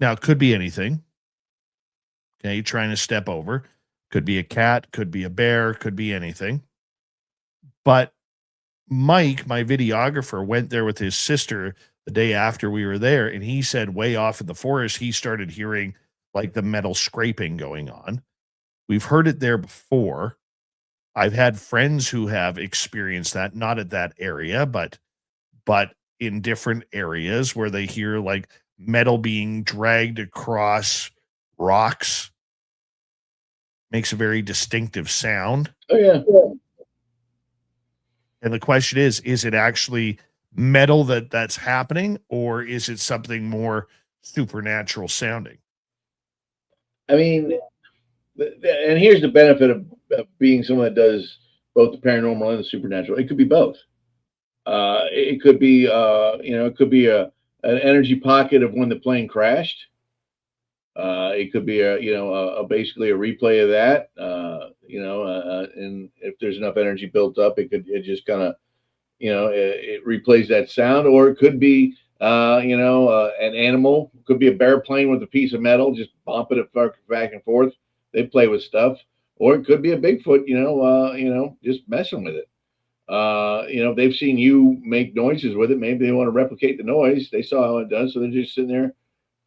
Now it could be anything. Okay, trying to step over. Could be a cat, could be a bear, could be anything. But Mike, my videographer, went there with his sister the day after we were there, and he said way off in the forest, he started hearing like the metal scraping going on. We've heard it there before. I've had friends who have experienced that, not at that area, but in different areas where they hear like metal being dragged across rocks. Makes a very distinctive sound. Oh yeah. And the question is it actually metal that's happening, or is it something more supernatural sounding? I mean, and here's the benefit of being someone that does both the paranormal and the supernatural. It could be both. It could be, it could be an energy pocket of when the plane crashed. It could be basically a replay of that. And if there's enough energy built up, it just kind of, it replays that sound. Or it could be, an animal. It could be a bear playing with a piece of metal, just bumping it back and forth. They play with stuff. Or it could be a Bigfoot, just messing with it. They've seen you make noises with it. Maybe they want to replicate the noise. They saw how it does, so they're just sitting there,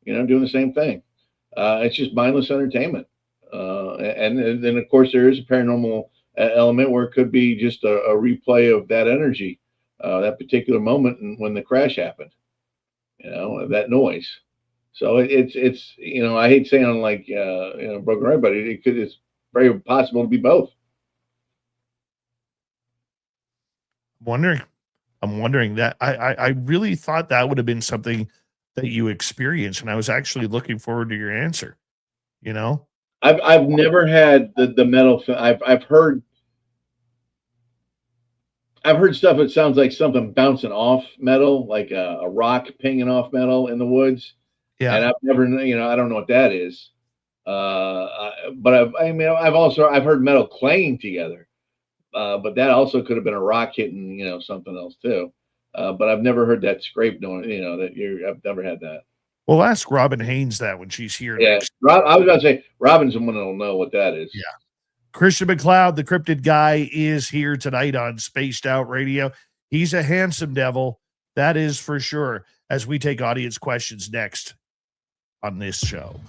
doing the same thing. It's just mindless entertainment. And then, of course, there is a paranormal element where it could be just a replay of that energy, that particular moment when the crash happened, that noise. So it's I hate saying like, broken right, but it's very possible to be both. I'm wondering that I really thought that would have been something that you experienced, and I was actually looking forward to your answer. I've never had the metal. I've heard stuff that sounds like something bouncing off metal, like a rock pinging off metal in the woods. Yeah. And I've never, I don't know what that is. But I've heard metal clanging together. But that also could have been a rock hitting, something else too. But I've never heard that scrape noise, I've never had that. Well, ask Robin Haynes that when she's here next. I was about to say, Robin's the one that'll know what that is. Yeah. Christian MacLeod, the cryptid guy, is here tonight on Spaced Out Radio. He's a handsome devil, that is for sure, as we take audience questions next on this show.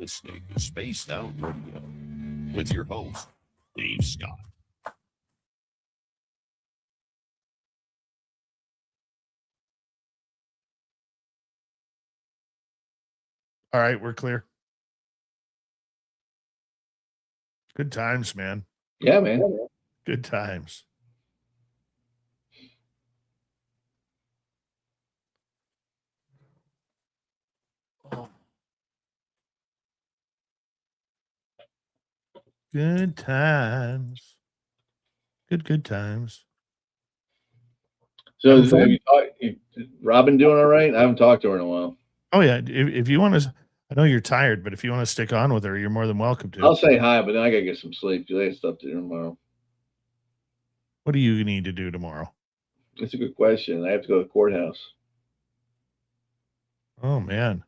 listening to Spaced Out Radio with your host, Dave Scott. All right, we're clear. Good times, man. Yeah, man. Good times. Good times. Good times. So, Have fun. Robin doing all right? I haven't talked to her in a while. Oh yeah, if you want to, I know you're tired, but if you want to stick on with her, you're more than welcome to. I'll say hi, but then I gotta get some sleep. I got stuff to do tomorrow. What do you need to do tomorrow? That's a good question. I have to go to the courthouse. Oh man.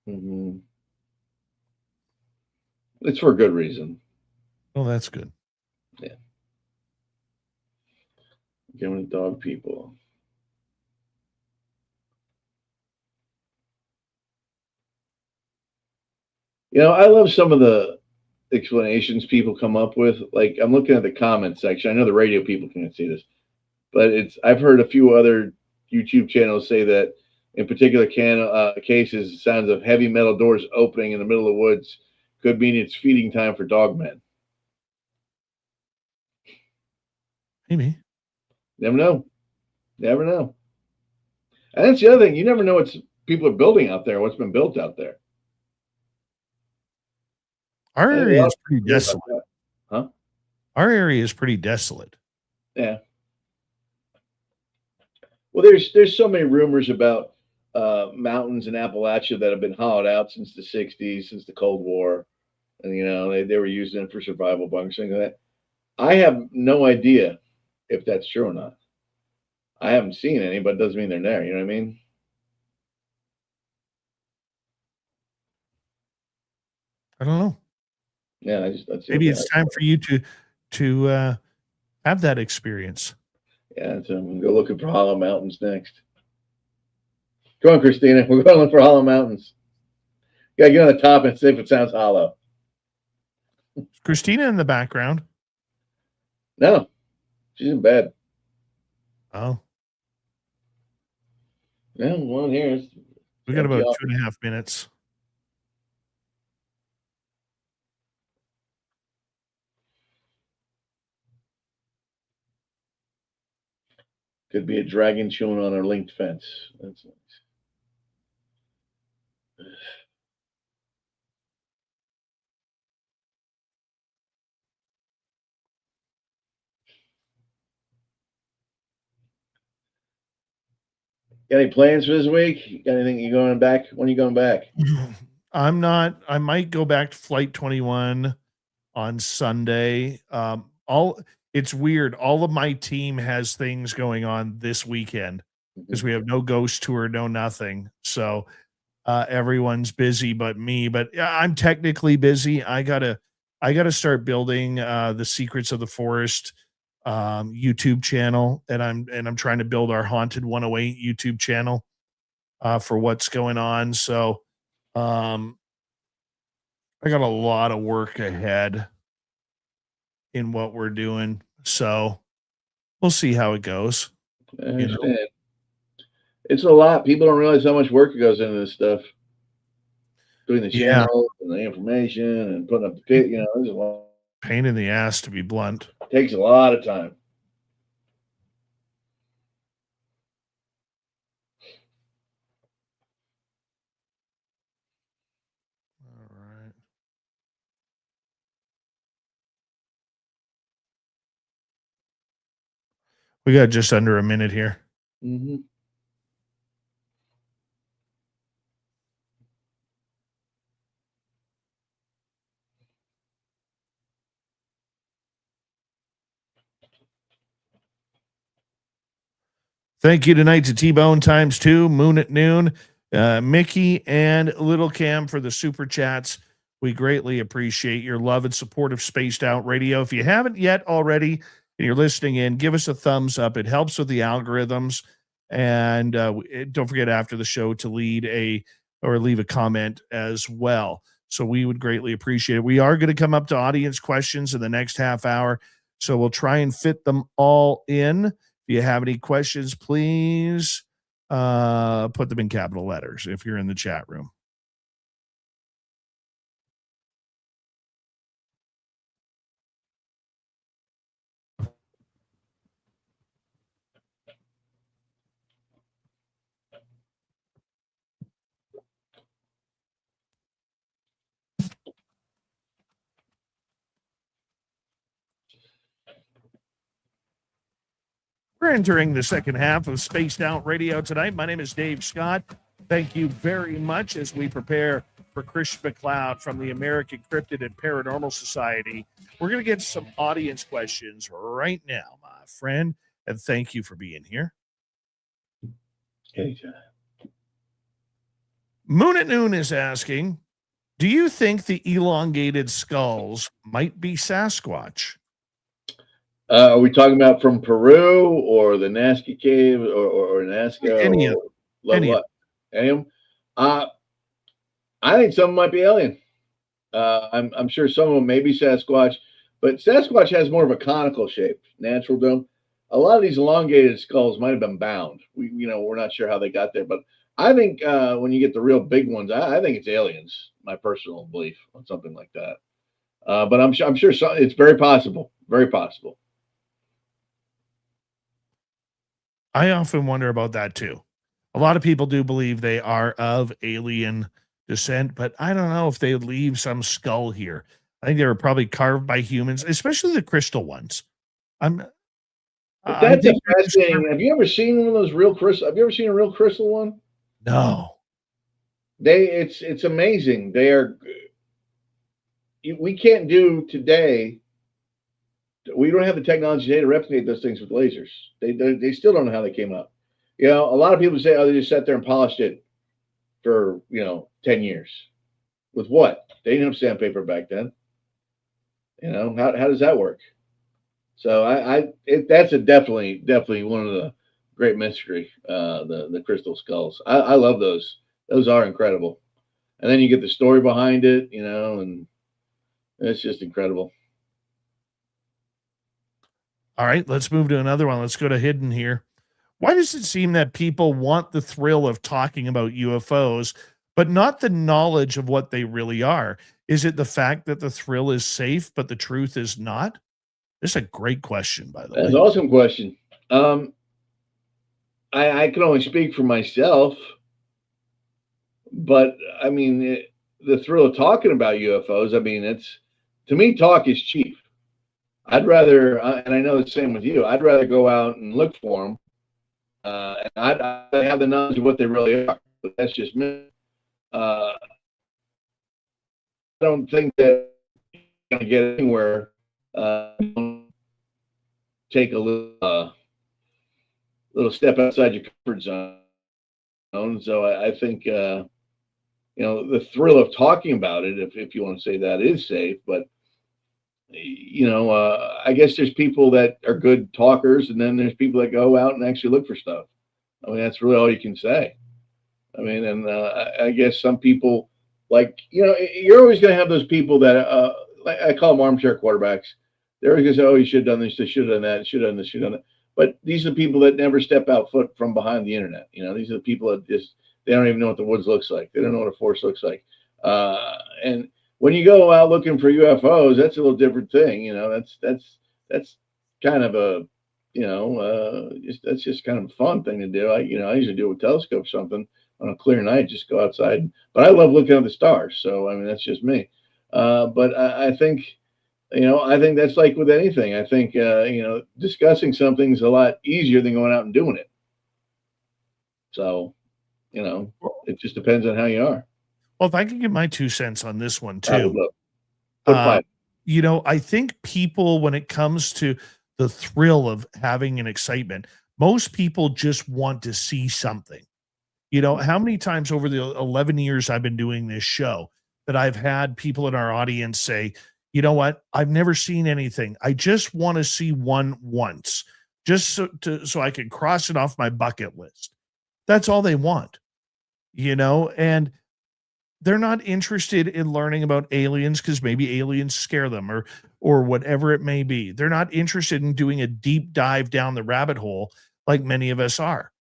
Mm-hmm. It's for a good reason. Well, that's good. Yeah. Getting with dog people. I love some of the explanations people come up with. Like, I'm looking at the comment section. I know the radio people can't see this, but I've heard a few other YouTube channels say that in particular cases, sounds of heavy metal doors opening in the middle of the woods could mean it's feeding time for dogmen. Maybe. Never know. Never know. And that's the other thing. You never know what people are building out there, what's been built out there. Our area is pretty desolate. Huh? Our area is pretty desolate. Yeah. Well, there's so many rumors about mountains in Appalachia that have been hollowed out since the 60s, since the Cold War. And, they were using them for survival bunkers, things like that. I have no idea if that's true or not. I haven't seen any, but it doesn't mean they're there. You know what I mean? I don't know. Yeah, maybe it's time for you to have that experience. Yeah, so I'm gonna go looking for hollow mountains next. Come on, Christina. We're going to look for hollow mountains. You gotta get on the top and see if it sounds hollow. Is Christina in the background? No, she's in bed. Oh. Yeah, one here. We got about 2.5 minutes. Could be a dragon chewing on our linked fence. That's nice. Got any plans for this week? Got anything you going back? When are you going back? I'm not. I might go back to Flight 21 on Sunday. It's weird. All of my team has things going on this weekend because we have no ghost tour, no nothing. So everyone's busy but me. But I'm technically busy. I gotta start building the Secrets of the Forest YouTube channel, and I'm trying to build our Haunted 108 YouTube channel for what's going on. So I got a lot of work ahead in what we're doing. So we'll see how it goes. I understand. It's a lot. People don't realize how much work goes into this stuff. Doing the channel and the information and putting up the pit, there's a lot. Pain in the ass, to be blunt. It takes a lot of time. All right. We got just under a minute here. Mm-hmm. Thank you tonight to T-Bone ×2, Moon at Noon, Mickey, and Little Cam for the super chats. We greatly appreciate your love and support of Spaced Out Radio. If you haven't yet already and you're listening in, give us a thumbs up. It helps with the algorithms. And don't forget after the show to lead a or leave a comment as well. So we would greatly appreciate it. We are going to come up to audience questions in the next half hour, so we'll try and fit them all in. If you have any questions, please put them in capital letters if you're in the chat room. We're entering the second half of Spaced Out Radio tonight. My name is Dave Scott. Thank you very much as we prepare for Chris MacLeod from the American Cryptid and Paranormal Society. We're going to get some audience questions right now, my friend, and thank you for being here. Anytime. Moon at Noon is asking, do you think the elongated skulls might be Sasquatch? Are we talking about from Peru or the Nazca Cave or Nazca? Any of them. Any of them? I think some of them might be alien. I'm sure some of them may be Sasquatch, but Sasquatch has more of a conical shape, natural dome. A lot of these elongated skulls might have been bound. We're not sure how they got there, but I think when you get the real big ones, I think it's aliens. My personal belief on something like that. But I'm sure it's very possible. Very possible. I often wonder about that too. A lot of people do believe they are of alien descent, but I don't know if they leave some skull here. I think they were probably carved by humans, especially the crystal ones. That's a fascinating. Have you ever seen one of those real crystal? Have you ever seen a real crystal one? No. It's amazing. They are. We can't do today. We don't have the technology today to replicate those things with lasers. They still don't know how they came up. A lot of people say, oh, they just sat there and polished it for 10 years. With what? They didn't have sandpaper back then. How does that work? So that's definitely one of the great mystery. The crystal skulls. I love those. Those are incredible. And then you get the story behind it, and it's just incredible. All right, let's move to another one. Let's go to Hidden here. Why does it seem that people want the thrill of talking about UFOs, but not the knowledge of what they really are? Is it the fact that the thrill is safe, but the truth is not? This is a great question, by the way. That's an awesome question. I can only speak for myself, but I mean, the thrill of talking about UFOs, I mean, to me, talk is cheap. I'd rather, and I know the same with you, I'd rather go out and look for them. And I'd have the knowledge of what they really are. But that's just me. I don't think that you're going to get anywhere. Take a little step outside your comfort zone. So I think, the thrill of talking about it, if you want to say that, is safe. But I guess there's people that are good talkers, and then there's people that go out and actually look for stuff. I mean, that's really all you can say. I mean, and I guess some people, you're always going to have those people that, I call them armchair quarterbacks. They're always going to say, oh, you should have done this, you should have done that, should have done this, should have done that. But these are the people that never step out foot from behind the internet. These are the people that they don't even know what the woods looks like. They don't know what a forest looks like. And when you go out looking for UFOs, that's a little different thing. That's kind of a, that's just kind of a fun thing to do. I usually do it with a telescope or something on a clear night, just go outside. But I love looking at the stars. So, I mean, that's just me. But I think, I think that's like with anything. I think, discussing something is a lot easier than going out and doing it. So, it just depends on how you are. Well, if I can give my 2 cents on this one too, I think people, when it comes to the thrill of having an excitement, most people just want to see something. How many times over the 11 years I've been doing this show that I've had people in our audience say, you know what, I've never seen anything. I just want to see one once, just so I can cross it off my bucket list. That's all they want, and they're not interested in learning about aliens because maybe aliens scare them or whatever it may be. They're not interested in doing a deep dive down the rabbit hole like many of us are.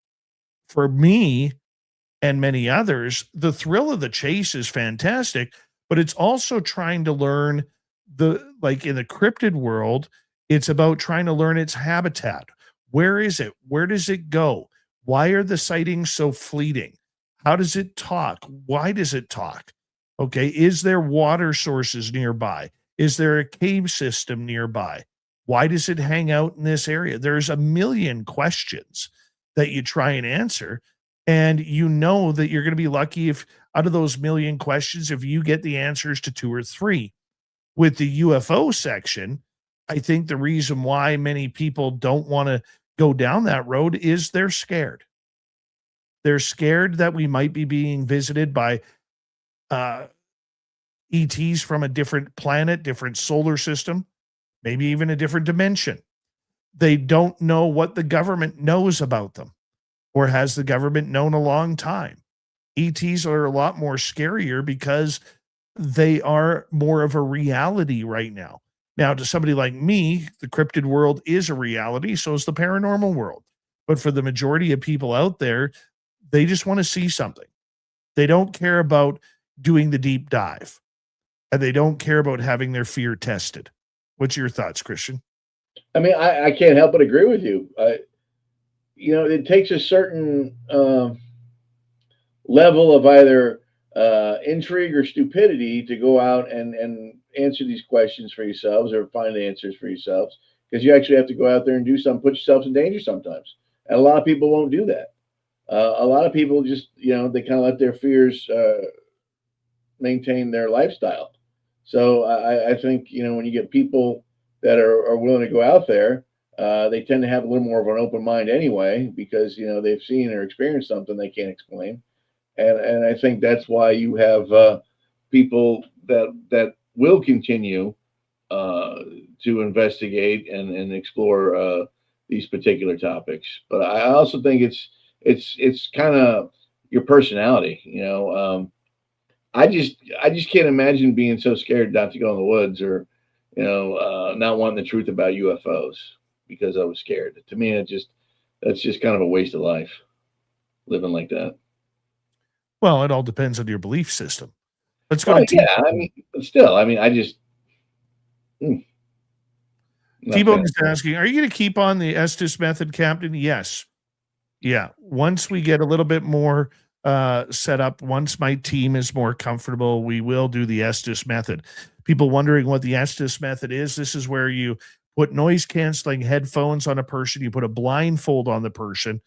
For me and many others, the thrill of the chase is fantastic, but it's also trying to learn like in the cryptid world, it's about trying to learn its habitat. Where is it? Where does it go? Why are the sightings so fleeting? How does it talk? Why does it talk? Okay. Is there water sources nearby? Is there a cave system nearby? Why does it hang out in this area? There's a million questions that you try and answer. And you know that you're going to be lucky if out of those million questions, if you get the answers to 2 or 3. With the UFO section, I think the reason why many people don't want to go down that road is they're scared. They're scared that we might be being visited by ETs from a different planet, different solar system, maybe even a different dimension. They don't know what the government knows about them, or has the government known a long time. ETs are a lot more scarier because they are more of a reality right now. Now, to somebody like me, the cryptid world is a reality, so is the paranormal world. But for the majority of people out there, they just want to see something. They don't care about doing the deep dive, and they don't care about having their fear tested. What's your thoughts, Christian? I mean, I can't help but agree with you. It takes a certain level of either intrigue or stupidity to go out and answer these questions for yourselves or find answers for yourselves, because you actually have to go out there and do something, put yourself in danger sometimes. And a lot of people won't do that. A lot of people just, they kind of let their fears maintain their lifestyle. So I think, when you get people that are willing to go out there, they tend to have a little more of an open mind anyway, because, they've seen or experienced something they can't explain. And I think that's why you have people that will continue to investigate and explore these particular topics. But I also think it's kind of your personality. I just can't imagine being so scared not to go in the woods, or not wanting the truth about UFOs because I was scared. To me, that's just kind of a waste of life, living like that. Well, it all depends on your belief system. Let's go Well, to yeah, I mean, still, I mean, I just T-Bone is asking, are you going to keep on the Estes method, Captain? Yes. Yeah. Once we get a little bit more set up, once my team is more comfortable, we will do the Estes method. People wondering what the Estes method is. This is where you put noise canceling headphones on a person, you put a blindfold on the person,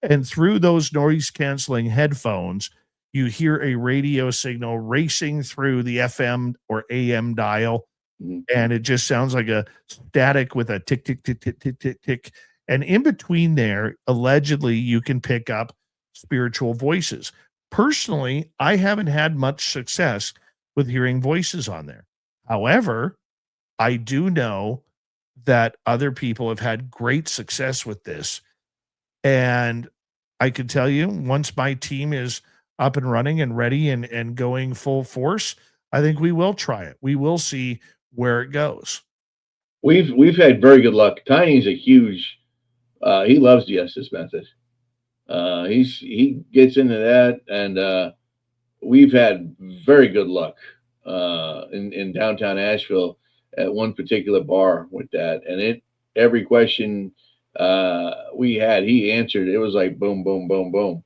and through those noise canceling headphones, you hear a radio signal racing through the FM or AM dial. And it just sounds like a static with a tick, tick, tick, tick, tick, tick, tick. And in between there, allegedly, you can pick up spiritual voices. Personally, I haven't had much success with hearing voices on there. However, I do know that other people have had great success with this. And I can tell you, once my team is up and running and ready and going full force, I think we will try it. We will see where it goes. We've had very good luck. Tiny's a huge he loves the Estes method. He gets into that, and we've had very good luck in downtown Asheville at one particular bar with that. And every question we had, he answered. It was like boom, boom, boom, boom.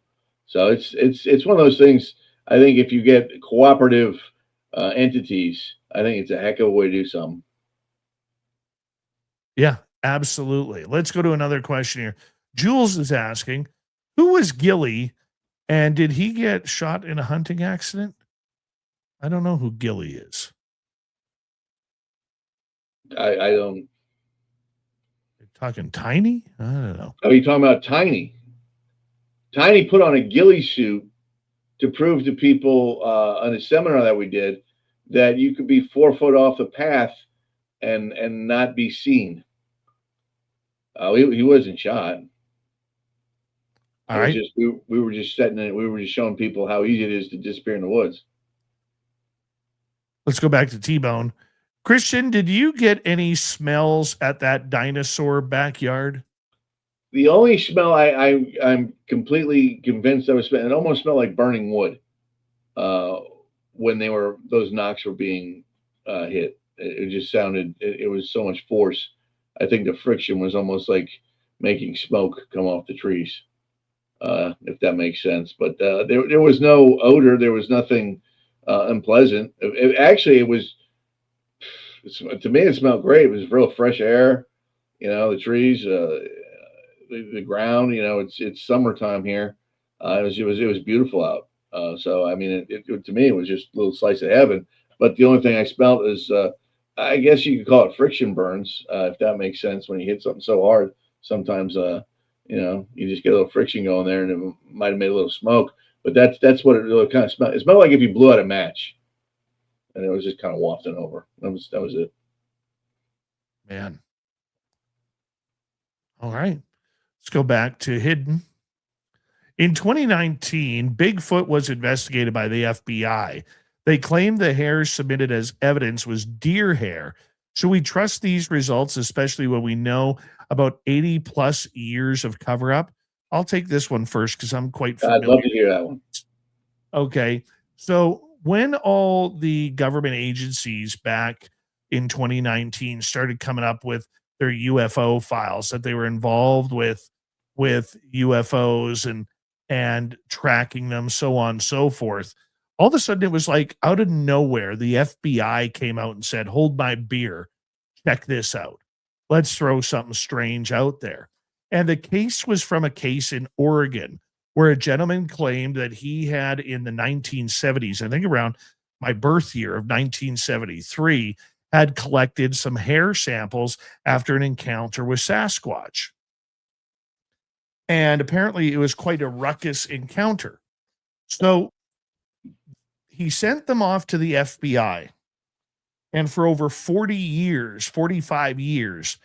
So it's one of those things. I think if you get cooperative entities, I think it's a heck of a way to do something. Yeah, absolutely. Let's go to another question here. Jules is asking, who was Gilly, and did he get shot in a hunting accident? I don't know who Gilly is. I don't. You're talking Tiny? I don't know. Are you talking about Tiny? Tiny put on a ghillie suit to prove to people on a seminar that we did that you could be 4 foot off the path and not be seen. He wasn't shot. All right. We were just setting it. We were just showing people how easy it is to disappear in the woods. let's go back to T-Bone. Christian, did you get any smells at that dinosaur backyard? The only smell I'm completely convinced I was smelling, it almost smelled like burning wood when those knocks were being hit. It just sounded, it was so much force. I think the friction was almost like making smoke come off the trees, if that makes sense. But there was no odor. There was nothing unpleasant. Actually, it was, to me, it smelled great. It was real fresh air, the trees, the ground. It's summertime here. It was beautiful out. So I mean, to me, it was just a little slice of heaven. But the only thing I smelled is, I guess you could call it friction burns, if that makes sense. When you hit something so hard, sometimes you just get a little friction going there, and it might have made a little smoke. But that's what it really kind of smelled. It smelled like if you blew out a match, and it was just kind of wafting over. That was it. Man. All right. Let's go back to hidden. In 2019, Bigfoot was investigated by the FBI. They claimed the hair submitted as evidence was deer hair. Should we trust these results, especially when we know about 80 plus years of cover up? I'll take this one first because I'm quite familiar. I'd love to hear that one. Okay. So when all the government agencies back in 2019 started coming up with their UFO files that they were involved with UFOs and tracking them, so on and so forth, all of a sudden it was like out of nowhere, the FBI came out and said, hold my beer, check this out. Let's throw something strange out there. And the case was from a case in Oregon where a gentleman claimed that he had in the 1970s, I think around my birth year of 1973, had collected some hair samples after an encounter with Sasquatch. And apparently it was quite a ruckus encounter. So he sent them off to the FBI. And for over 40 years, 45 years,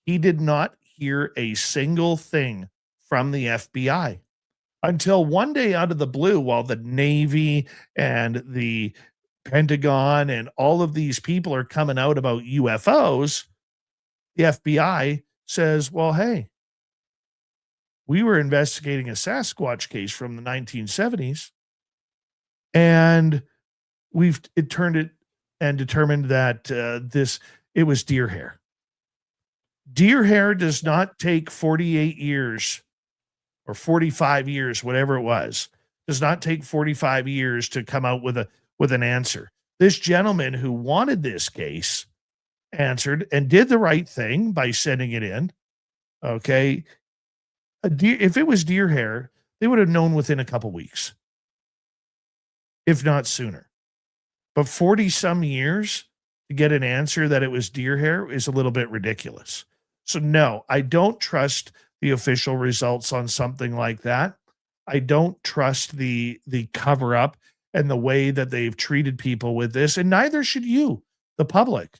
he did not hear a single thing from the FBI until one day out of the blue, while the Navy and the Pentagon and all of these people are coming out about UFOs, the FBI says, well, hey, we were investigating a Sasquatch case from the 1970s, and we've determined that it was deer hair. Deer hair does not take 48 years or 45 years, whatever it was, does not take 45 years to come out with an answer. This gentleman who wanted this case answered and did the right thing by sending it in. Okay. If it was deer hair, they would have known within a couple weeks, if not sooner. But 40 some years to get an answer that it was deer hair is a little bit ridiculous. So no, I don't trust the official results on something like that. I don't trust the cover up and the way that they've treated people with this, and neither should you, the public.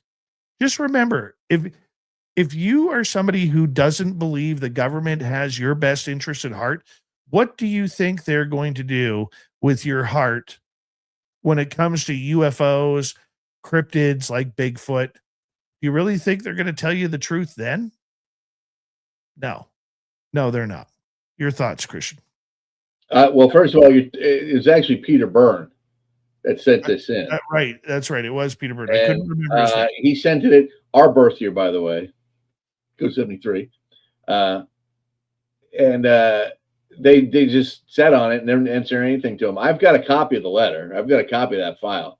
Just remember, if you are somebody who doesn't believe the government has your best interest at heart, what do you think they're going to do with your heart when it comes to UFOs, cryptids like Bigfoot? Do you really think they're going to tell you the truth then? No, they're not. Your thoughts, Christian? Well, first of all, it was actually Peter Byrne that sent this in. Right. That's right. It was Peter Byrne. I couldn't remember his name. He sent it our birth year, by the way. Go 73. And they just sat on it and didn't answer anything to him. I've got a copy of the letter. I've got a copy of that file.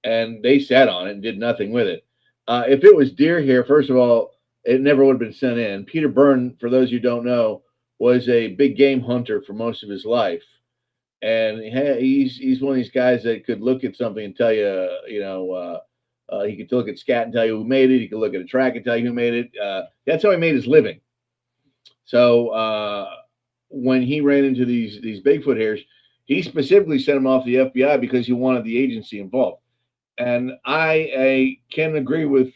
And they sat on it and did nothing with it. If it was deer hair, first of all, it never would have been sent in. Peter Byrne, for those you don't know, was a big game hunter for most of his life. And he's one of these guys that could look at something and tell you, he could look at scat and tell you who made it. He could look at a track and tell you who made it. That's how he made his living. So when he ran into these Bigfoot hairs, he specifically sent them off to the FBI because he wanted the agency involved. And I can agree with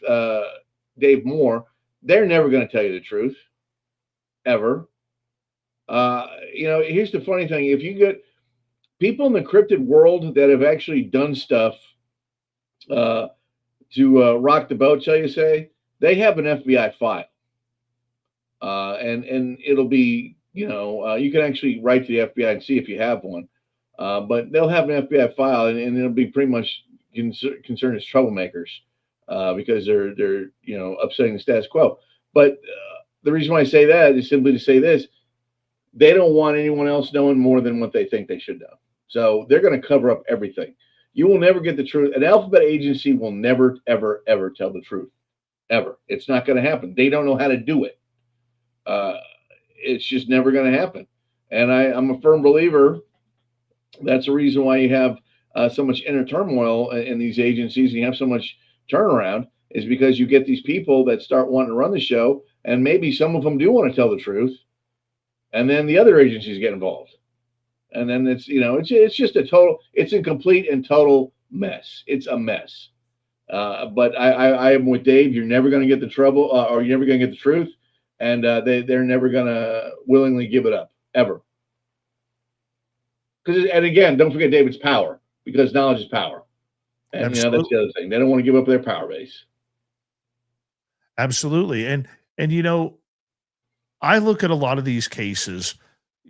Dave Moore. They're never going to tell you the truth, ever. Here's the funny thing. If you get people in the cryptid world that have actually done stuff to rock the boat, shall you say, they have an FBI file. And it'll be, you can actually write to the FBI and see if you have one. But they'll have an FBI file, and it'll be pretty much concerned as troublemakers because they're upsetting the status quo. But the reason why I say that is simply to say this: they don't want anyone else knowing more than what they think they should know. So they're going to cover up everything. You will never get the truth. An alphabet agency will never, ever, ever tell the truth. Ever. It's not going to happen. They don't know how to do it. It's just never going to happen. And I'm a firm believer that's the reason why you have so much inner turmoil in these agencies, and you have so much turnaround, is because you get these people that start wanting to run the show, and maybe some of them do want to tell the truth, and then the other agencies get involved. And then it's just it's a complete and total mess. It's a mess. But I am with Dave. You're never going to get the trouble, or you're never going to get the truth, and they're never going to willingly give it up ever. And again, don't forget, David's power, because knowledge is power, and that's the other thing. They don't want to give up their power base. Absolutely, and I look at a lot of these cases.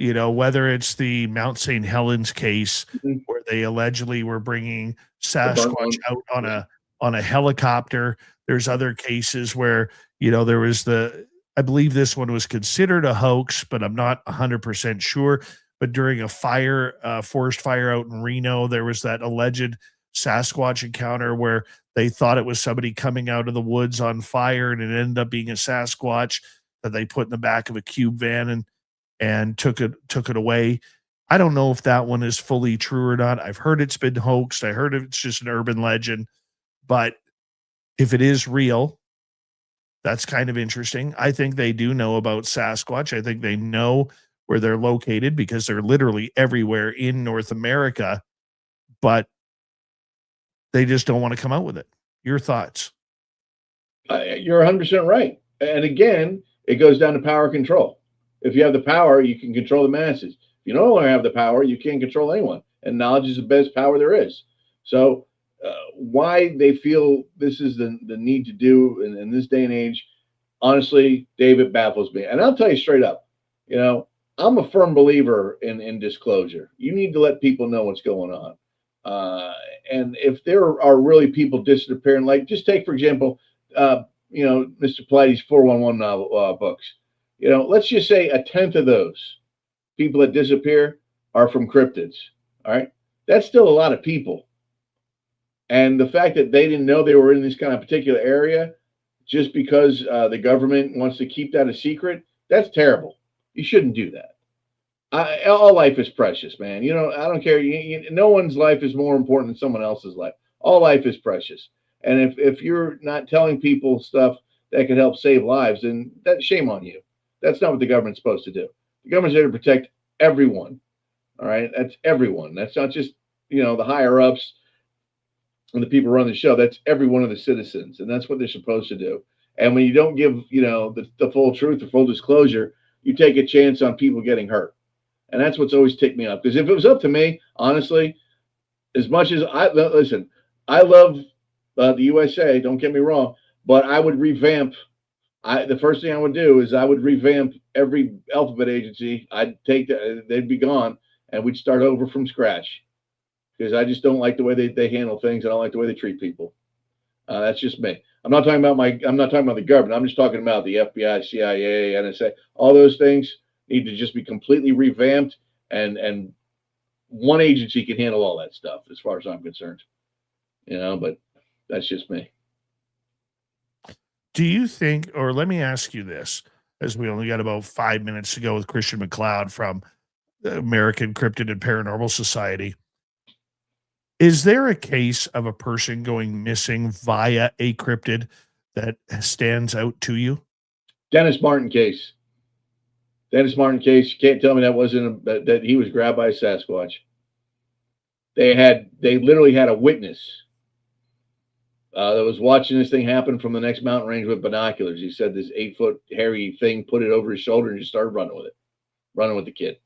Whether it's the Mount St. Helens case, where they allegedly were bringing Sasquatch out on a helicopter. There's other cases where, there was I believe this one was considered a hoax, but I'm not 100% sure. But during a forest fire out in Reno, there was that alleged Sasquatch encounter where they thought it was somebody coming out of the woods on fire, and it ended up being a Sasquatch that they put in the back of a cube van and took it away. I don't know if that one is fully true or not. I've heard it's been hoaxed. I heard it's just an urban legend. But if it is real, that's kind of interesting. I think they do know about Sasquatch. I think they know where they're located because they're literally everywhere in North America, but they just don't want to come out with it. Your thoughts? You're 100% right. And again, it goes down to power control. If you have the power, you can control the masses. If you don't have the power, you can't control anyone. And knowledge is the best power there is. So why they feel this is the need to do in this day and age, honestly, David, baffles me. And I'll tell you straight up, I'm a firm believer in disclosure. You need to let people know what's going on. And if there are really people disappearing, like just take, for example, Mr. Pilates 411 novel books. Let's just say 1/10 of those people that disappear are from cryptids. All right. That's still a lot of people. And the fact that they didn't know they were in this kind of particular area just because the government wants to keep that a secret, that's terrible. You shouldn't do that. All life is precious, man. I don't care. No one's life is more important than someone else's life. All life is precious. And if you're not telling people stuff that can help save lives, then that's shame on you. That's not what the government's supposed to do. The government's there to protect everyone. All right. That's everyone. That's not just, the higher ups and the people running the show. That's every one of the citizens. And that's what they're supposed to do. And when you don't give, the full truth or full disclosure, you take a chance on people getting hurt. And that's what's always ticked me up. Because if it was up to me, honestly, as much as I love the USA, don't get me wrong, but I would revamp. The first thing I would do is I would revamp every alphabet agency. I'd take they'd be gone, and we'd start over from scratch. Because I just don't like the way they handle things. I don't like the way they treat people. That's just me. I'm not talking about the government. I'm just talking about the FBI, CIA, NSA. All those things need to just be completely revamped, and one agency can handle all that stuff, as far as I'm concerned. But that's just me. Do you think, or let me ask you this, as we only got about 5 minutes to go with Christian MacLeod from the American Cryptid and Paranormal Society. Is there a case of a person going missing via a cryptid that stands out to you? Dennis Martin case. You can't tell me that wasn't that he was grabbed by a Sasquatch. They literally had a witness that was watching this thing happen from the next mountain range with binoculars. He said this 8-foot hairy thing put it over his shoulder and just started running with the kid.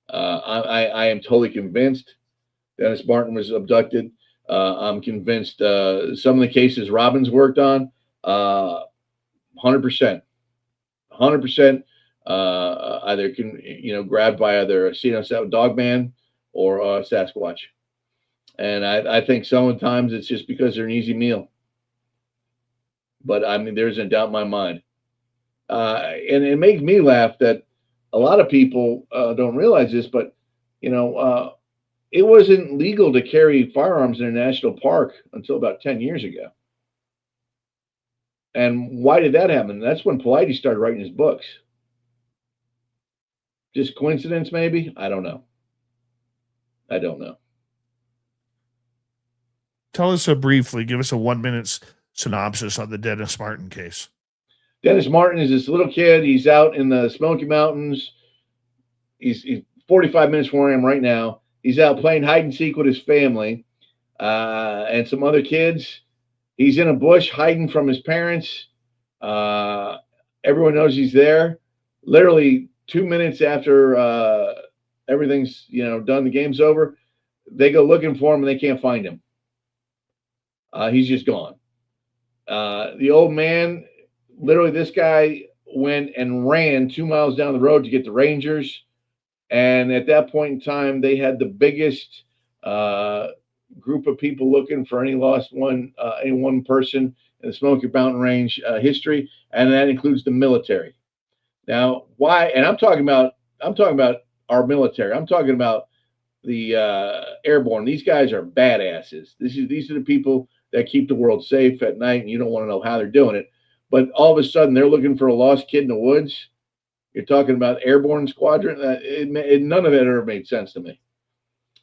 I am totally convinced Dennis Martin was abducted. I'm convinced some of the cases Robin's worked on, 100%, 100%, either grabbed by either a dogman or Sasquatch. And I think sometimes it's just because they're an easy meal. But I mean, there's no doubt in my mind. And it makes me laugh that a lot of people don't realize this, but it wasn't legal to carry firearms in a national park until about 10 years ago. And why did that happen? That's when Paulides started writing his books. Just coincidence, maybe? I don't know. Tell us briefly, give us a 1-minute synopsis on the Dennis Martin case. Dennis Martin is this little kid. He's out in the Smoky Mountains. He's 45 minutes from where I am right now. He's out playing hide and seek with his family and some other kids. He's in a bush hiding from his parents. Everyone knows he's there. Literally 2 minutes after everything's done, the game's over, they go looking for him and they can't find him. He's just gone. The old man, literally, this guy went and ran 2 miles down the road to get the Rangers. And at that point in time, they had the biggest group of people looking for any one person in the Smoky Mountain Range history, and that includes the military. Now, why? And I'm talking about our military. I'm talking about the airborne. These guys are badasses. These are the people that keep the world safe at night, and you don't want to know how they're doing it. But all of a sudden, they're looking for a lost kid in the woods. You're talking about airborne squadron. None of that ever made sense to me.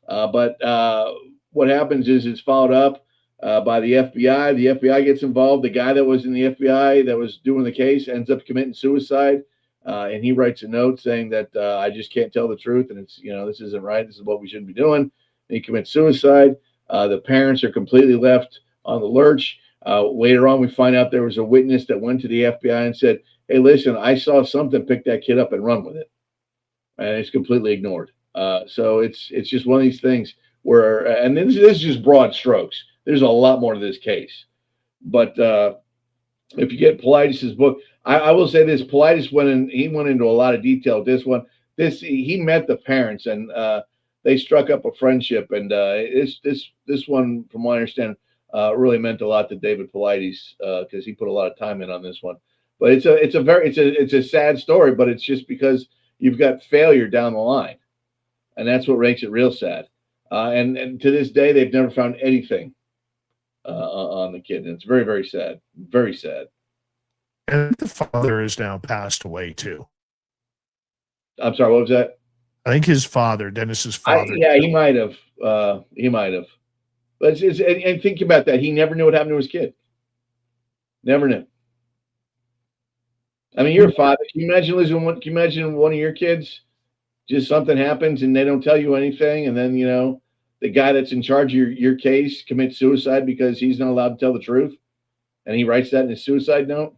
But what happens is it's followed up by the FBI. The FBI gets involved. The guy that was in the FBI that was doing the case ends up committing suicide. And he writes a note saying that I just can't tell the truth. And it's, this isn't right. This is what we shouldn't be doing. And he commits suicide. The parents are completely left on the lurch. Later on, we find out there was a witness that went to the FBI and said, hey, listen, I saw something, pick that kid up and run with it. And it's completely ignored. So it's just one of these things where, and this is just broad strokes. There's a lot more to this case. But if you get Paulides' book, I will say this, Paulides went into a lot of detail with this one. He met the parents and they struck up a friendship. And this one, from what I understand, really meant a lot to David Paulides because he put a lot of time in on this one. But it's a sad story, but it's just because you've got failure down the line, and that's what makes it real sad. And to this day, they've never found anything on the kid, and it's very, very sad, very sad. And the father is now passed away too. I'm sorry, what was that? I think his father, Dennis's father. Yeah, he might have. But and think about that. He never knew what happened to his kid. Never knew. I mean, you're a father. Can you imagine one of your kids, just something happens and they don't tell you anything, and then the guy that's in charge of your case commits suicide because he's not allowed to tell the truth, and he writes that in his suicide note.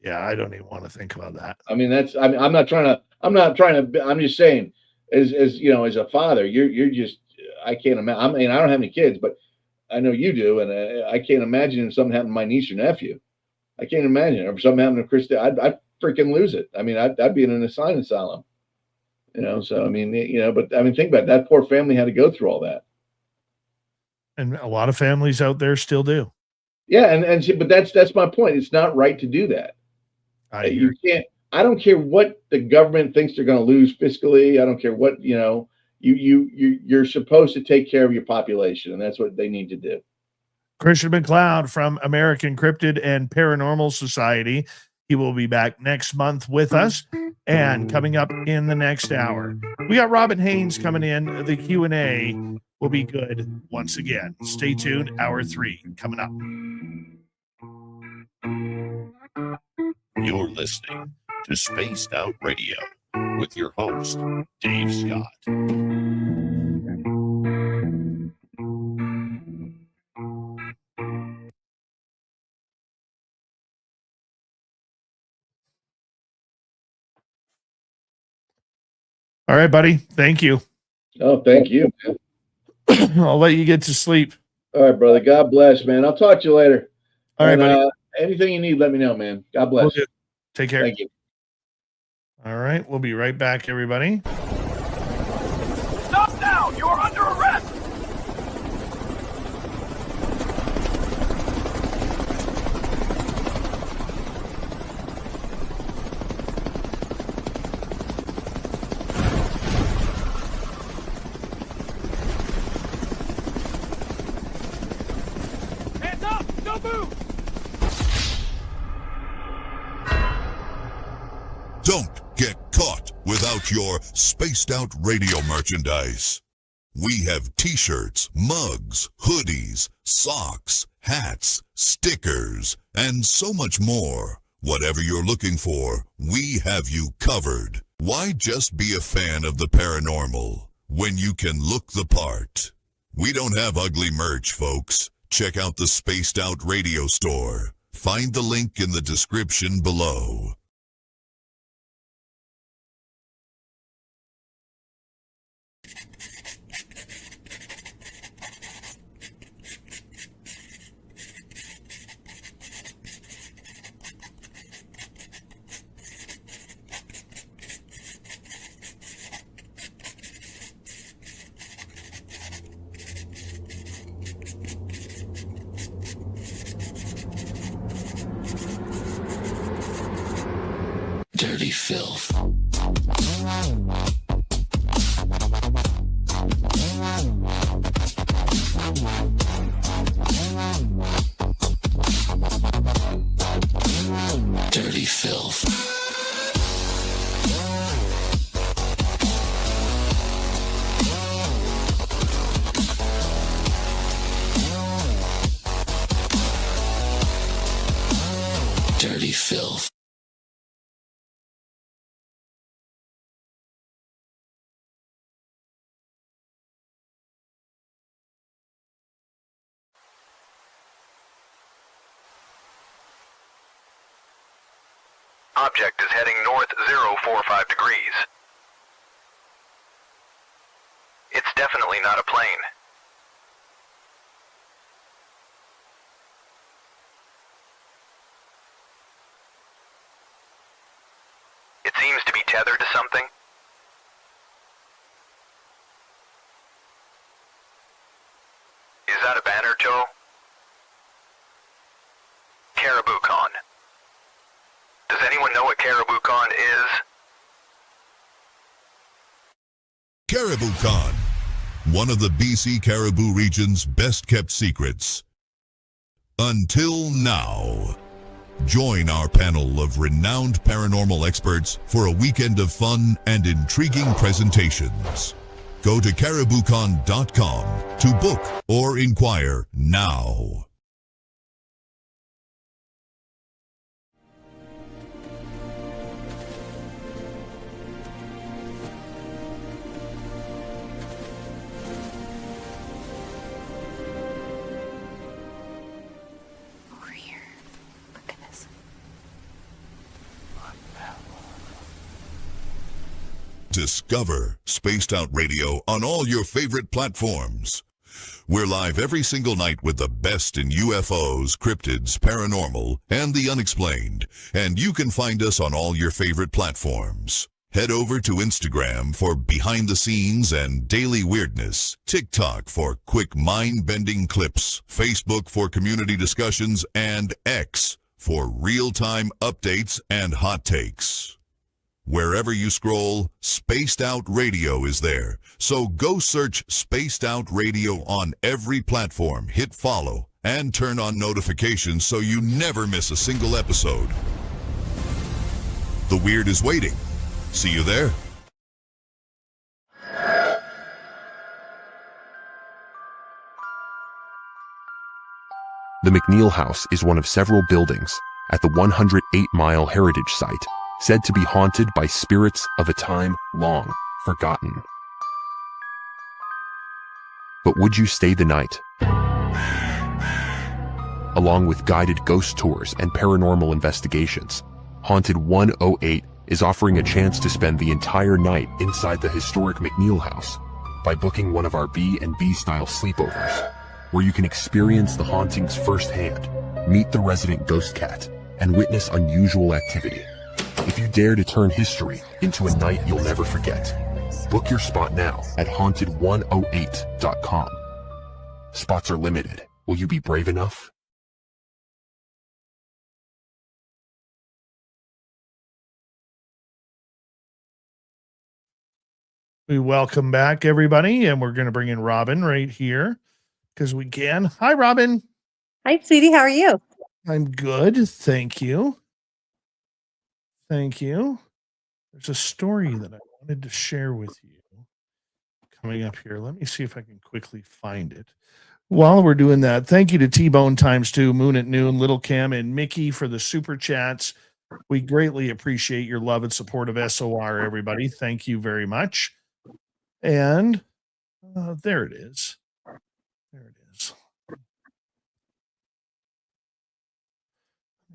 Yeah, I don't even want to think about that. I mean, I'm not trying to. I'm just saying, as a father, you're just. I can't imagine. I mean, I don't have any kids, but I know you do, and I can't imagine if something happened to my niece or nephew. I can't imagine. If something happened to Krista, I'd freaking lose it. I mean, I'd be in an asylum. So I mean, but I mean, think about it. That poor family had to go through all that. And a lot of families out there still do. Yeah, but that's my point. It's not right to do that. You can't. I don't care what the government thinks they're going to lose fiscally. I don't care what you're supposed to take care of your population, and that's what they need to do. Christian MacLeod from American Cryptid and Paranormal Society. He will be back next month with us. And coming up in the next hour, we got Robin Haynes coming in. The Q&A will be good once again. Stay tuned. Hour 3 coming up. You're listening to Spaced Out Radio with your host, Dave Scott. All right, buddy. Thank you. Oh, thank you, man. I'll let you get to sleep. All right, brother. God bless, man. I'll talk to you later. All right, buddy. Anything you need, let me know, man. God bless. Will do. Take care. Thank you. All right, we'll be right back, everybody. Stop now! You're under arrest! Hands up! Don't move! Don't get caught without your spaced out radio merchandise. We have t-shirts, mugs, hoodies, socks, hats, stickers, and so much more. Whatever you're looking for, we have you covered. Why just be a fan of the paranormal when you can look the part? We don't have ugly merch, folks. Check out the Spaced Out Radio store. Find the link in the description below. Dirty filth. Dirty filth. Dirty filth. Object is heading north 045 degrees. It's definitely not a plane. It seems to be tethered to something. Is that a banner, Joe? Caribou Con. Does anyone know what Caribou Con is? Caribou Con, one of the BC Caribou region's best kept secrets. Until now. Join our panel of renowned paranormal experts for a weekend of fun and intriguing presentations. Go to cariboucon.com to book or inquire now. Over here. Look at this. Discover Spaced Out Radio on all your favorite platforms. We're live every single night with the best in UFOs, cryptids, paranormal, and the unexplained. And you can find us on all your favorite platforms. Head over to Instagram for behind the scenes and daily weirdness, TikTok for quick mind-bending clips, Facebook for community discussions, and X for real-time updates and hot takes. Wherever you scroll, Spaced Out Radio is there. So go search Spaced Out Radio on every platform, hit follow, and turn on notifications so you never miss a single episode. The weird is waiting. See you there. The McNeil House is one of several buildings at the 108-mile heritage site said to be haunted by spirits of a time long forgotten. But would you stay the night? Along with guided ghost tours and paranormal investigations, Haunted 108 is offering a chance to spend the entire night inside the historic McNeil House. by booking one of our B&B style sleepovers, where you can experience the hauntings firsthand, meet the resident ghost cat, and witness unusual activity. If you dare to turn history into a night you'll never forget, book your spot now at haunted108.com. Spots are limited. Will you be brave enough? We welcome back everybody, and we're going to bring in Robin right here because we can. Hi, Robin. Hi, sweetie. How are you? I'm good. Thank you. Thank you. There's a story that I wanted to share with you coming up here. Let me see if I can quickly find it. While we're doing that, thank you to T-Bone ×2, Moon at Noon, Little Cam, and Mickey for the super chats. We greatly appreciate your love and support of SOR, everybody. Thank you very much. And there it is. There it is. Let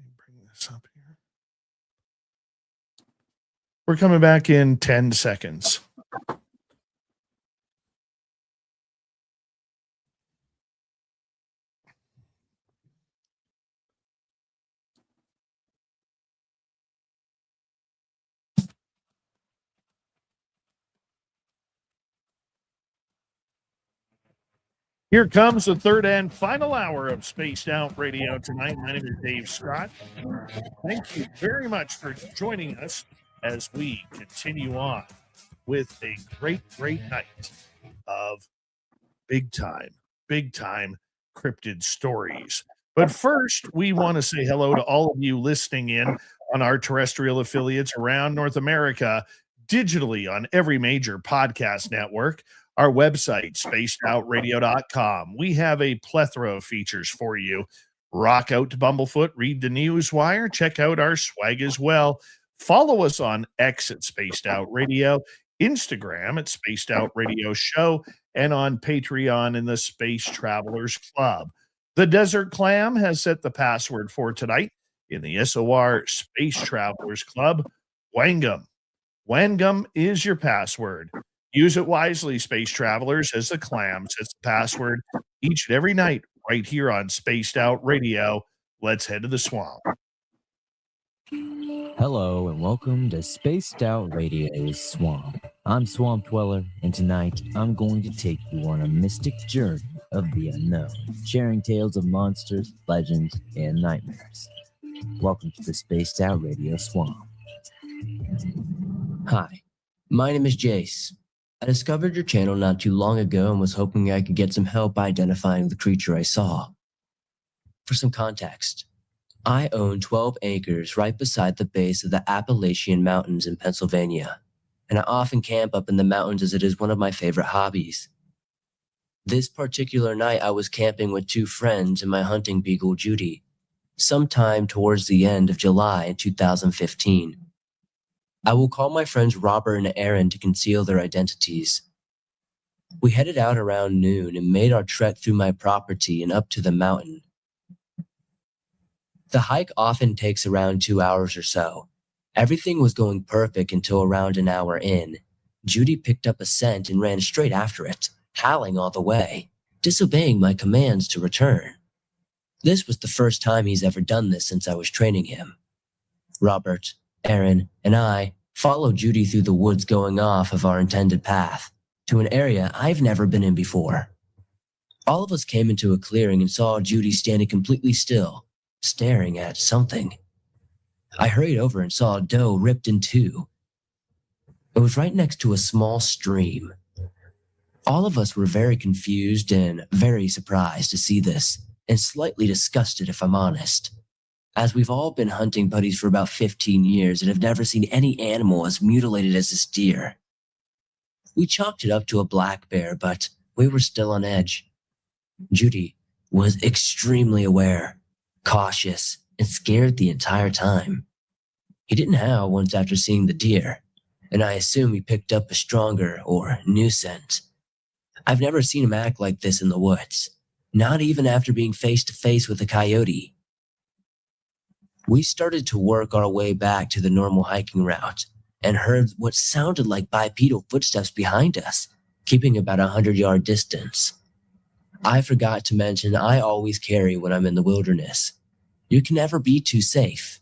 me bring this up here. We're coming back in 10 seconds. Here comes the third and final hour of Spaced Out Radio tonight. My name is Dave Scott. Thank you very much for joining us as we continue on with a great night of big time cryptid stories. But first, we want to say hello to all of you listening in on our terrestrial affiliates around North America, digitally on every major podcast network. Our website, spacedoutradio.com. We have a plethora of features for you. Rock out to Bumblefoot, read the Newswire, check out our swag as well. Follow us on X at Spaced Out Radio, Instagram at Spaced Out Radio Show, and on Patreon in the Space Travelers Club. The Desert Clam has set the password for tonight in the SOR Space Travelers Club. Wangum. Wangum is your password. Use it wisely, space travelers, as the Clam sets the password each and every night right here on Spaced Out Radio. Let's head to the swamp. Hello and welcome to Spaced Out Radio's Swamp. I'm Swamp Dweller, and tonight I'm going to take you on a mystic journey of the unknown, sharing tales of monsters, legends, and nightmares. Welcome to the Spaced Out Radio Swamp. Hi, my name is Jace. I discovered your channel not too long ago and was hoping I could get some help identifying the creature I saw. For some context, I own 12 acres right beside the base of the Appalachian Mountains in Pennsylvania, and I often camp up in the mountains as it is one of my favorite hobbies. This particular night I was camping with two friends and my hunting beagle Judy, sometime towards the end of July in 2015. I will call my friends Robert and Aaron to conceal their identities. We headed out around noon and made our trek through my property and up to the mountain. The hike often takes around 2 hours or so. Everything was going perfect until around an hour in. Judy picked up a scent and ran straight after it, howling all the way, disobeying my commands to return. This was the first time he's ever done this since I was training him. Robert, Aaron, and I followed Judy through the woods going off of our intended path to an area I've never been in before. All of us came into a clearing and saw Judy standing completely still, staring at something. I hurried over and saw a doe ripped in two. It was right next to a small stream. All of us were very confused and very surprised to see this, and slightly disgusted if I'm honest, as we've all been hunting buddies for about 15 years and have never seen any animal as mutilated as this deer. We chalked it up to a black bear, but we were still on edge. Judy was extremely aware, cautious, and scared the entire time. He didn't howl once after seeing the deer, and I assume he picked up a stronger or new scent. I've never seen him act like this in the woods, not even after being face to face with a coyote. We started to work our way back to the normal hiking route and heard what sounded like bipedal footsteps behind us, keeping about 100-yard distance. I forgot to mention I always carry when I'm in the wilderness. You can never be too safe.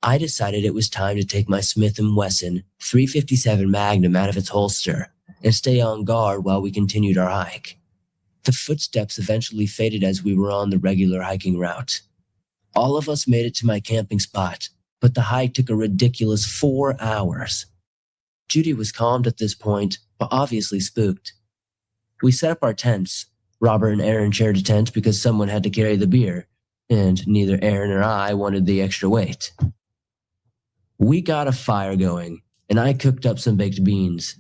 I decided it was time to take my Smith & Wesson 357 Magnum out of its holster and stay on guard while we continued our hike. The footsteps eventually faded as we were on the regular hiking route. All of us made it to my camping spot, but the hike took a ridiculous 4 hours. Judy was calmed at this point, but obviously spooked. We set up our tents. Robert and Aaron shared a tent because someone had to carry the beer, and neither Aaron or I wanted the extra weight. We got a fire going, and I cooked up some baked beans.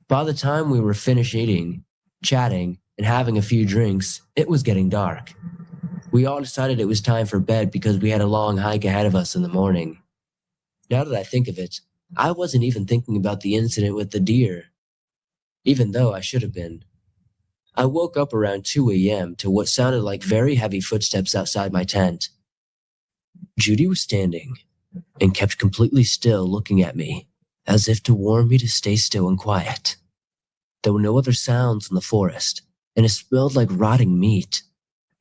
By the time we were finished eating, chatting, and having a few drinks, it was getting dark. We all decided it was time for bed because we had a long hike ahead of us in the morning. Now that I think of it, I wasn't even thinking about the incident with the deer, even though I should have been. I woke up around 2 a.m. to what sounded like very heavy footsteps outside my tent. Judy was standing and kept completely still, looking at me, as if to warn me to stay still and quiet. There were no other sounds in the forest, and it smelled like rotting meat.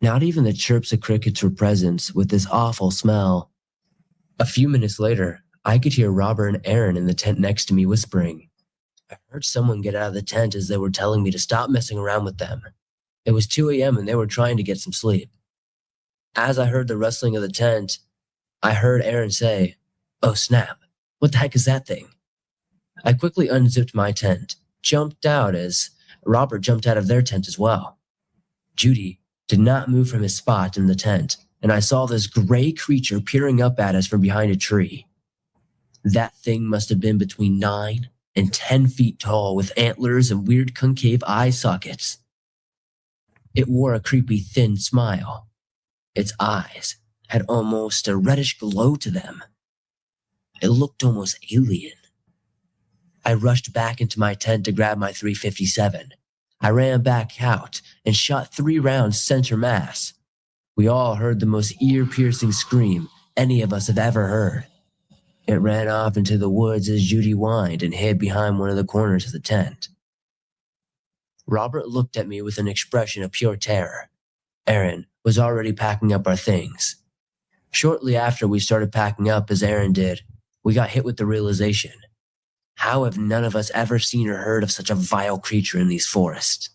Not even the chirps of crickets were present with this awful smell. A few minutes later, I could hear Robert and Aaron in the tent next to me whispering. I heard someone get out of the tent as they were telling me to stop messing around with them. It was 2 a.m. and they were trying to get some sleep. As I heard the rustling of the tent, I heard Aaron say, "Oh snap, what the heck is that thing?" I quickly unzipped my tent, jumped out as Robert jumped out of their tent as well. Judy did not move from his spot in the tent, and I saw this gray creature peering up at us from behind a tree. That thing must have been between 9 and 10 feet tall with antlers and weird concave eye sockets. It wore a creepy thin smile. Its eyes had almost a reddish glow to them. It looked almost alien. I rushed back into my tent to grab my .357. I ran back out and shot 3 rounds center mass. We all heard the most ear-piercing scream any of us have ever heard. It ran off into the woods as Judy whined and hid behind one of the corners of the tent. Robert looked at me with an expression of pure terror. Aaron was already packing up our things. Shortly after we started packing up as Aaron did, we got hit with the realization. How have none of us ever seen or heard of such a vile creature in these forests?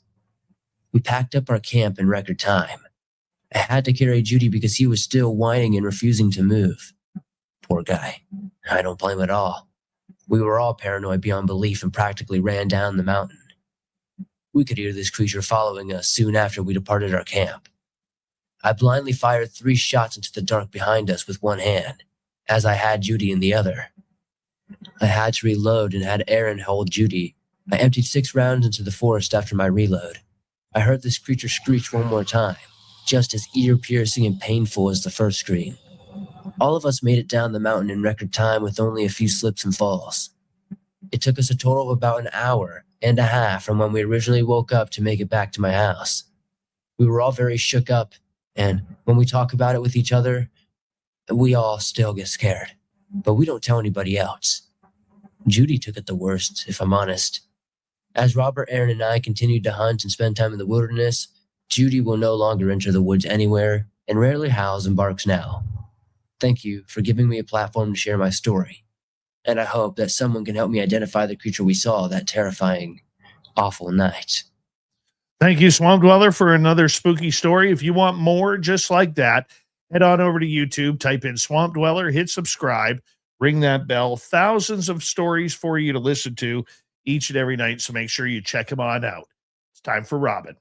We packed up our camp in record time. I had to carry Judy because he was still whining and refusing to move. Poor guy. I don't blame him at all. We were all paranoid beyond belief and practically ran down the mountain. We could hear this creature following us soon after we departed our camp. I blindly fired 3 shots into the dark behind us with one hand, as I had Judy in the other. I had to reload and had Aaron hold Judy. I emptied 6 rounds into the forest after my reload. I heard this creature screech one more time, just as ear-piercing and painful as the first scream. All of us made it down the mountain in record time with only a few slips and falls. It took us a total of about an hour and a half from when we originally woke up to make it back to my house. We were all very shook up, and when we talk about it with each other, we all still get scared, but we don't tell anybody else. Judy took it the worst, if I'm honest. As Robert, Aaron, and I continued to hunt and spend time in the wilderness, Judy will no longer enter the woods anywhere and rarely howls and barks now. Thank you for giving me a platform to share my story, and I hope that someone can help me identify the creature we saw that terrifying, awful night. Thank you, Swamp Dweller, for another spooky story. If you want more just like that, head on over to YouTube, type in Swamp Dweller, hit subscribe, ring that bell. Thousands of stories for you to listen to each and every night, so make sure you check them on out. It's time for Robin.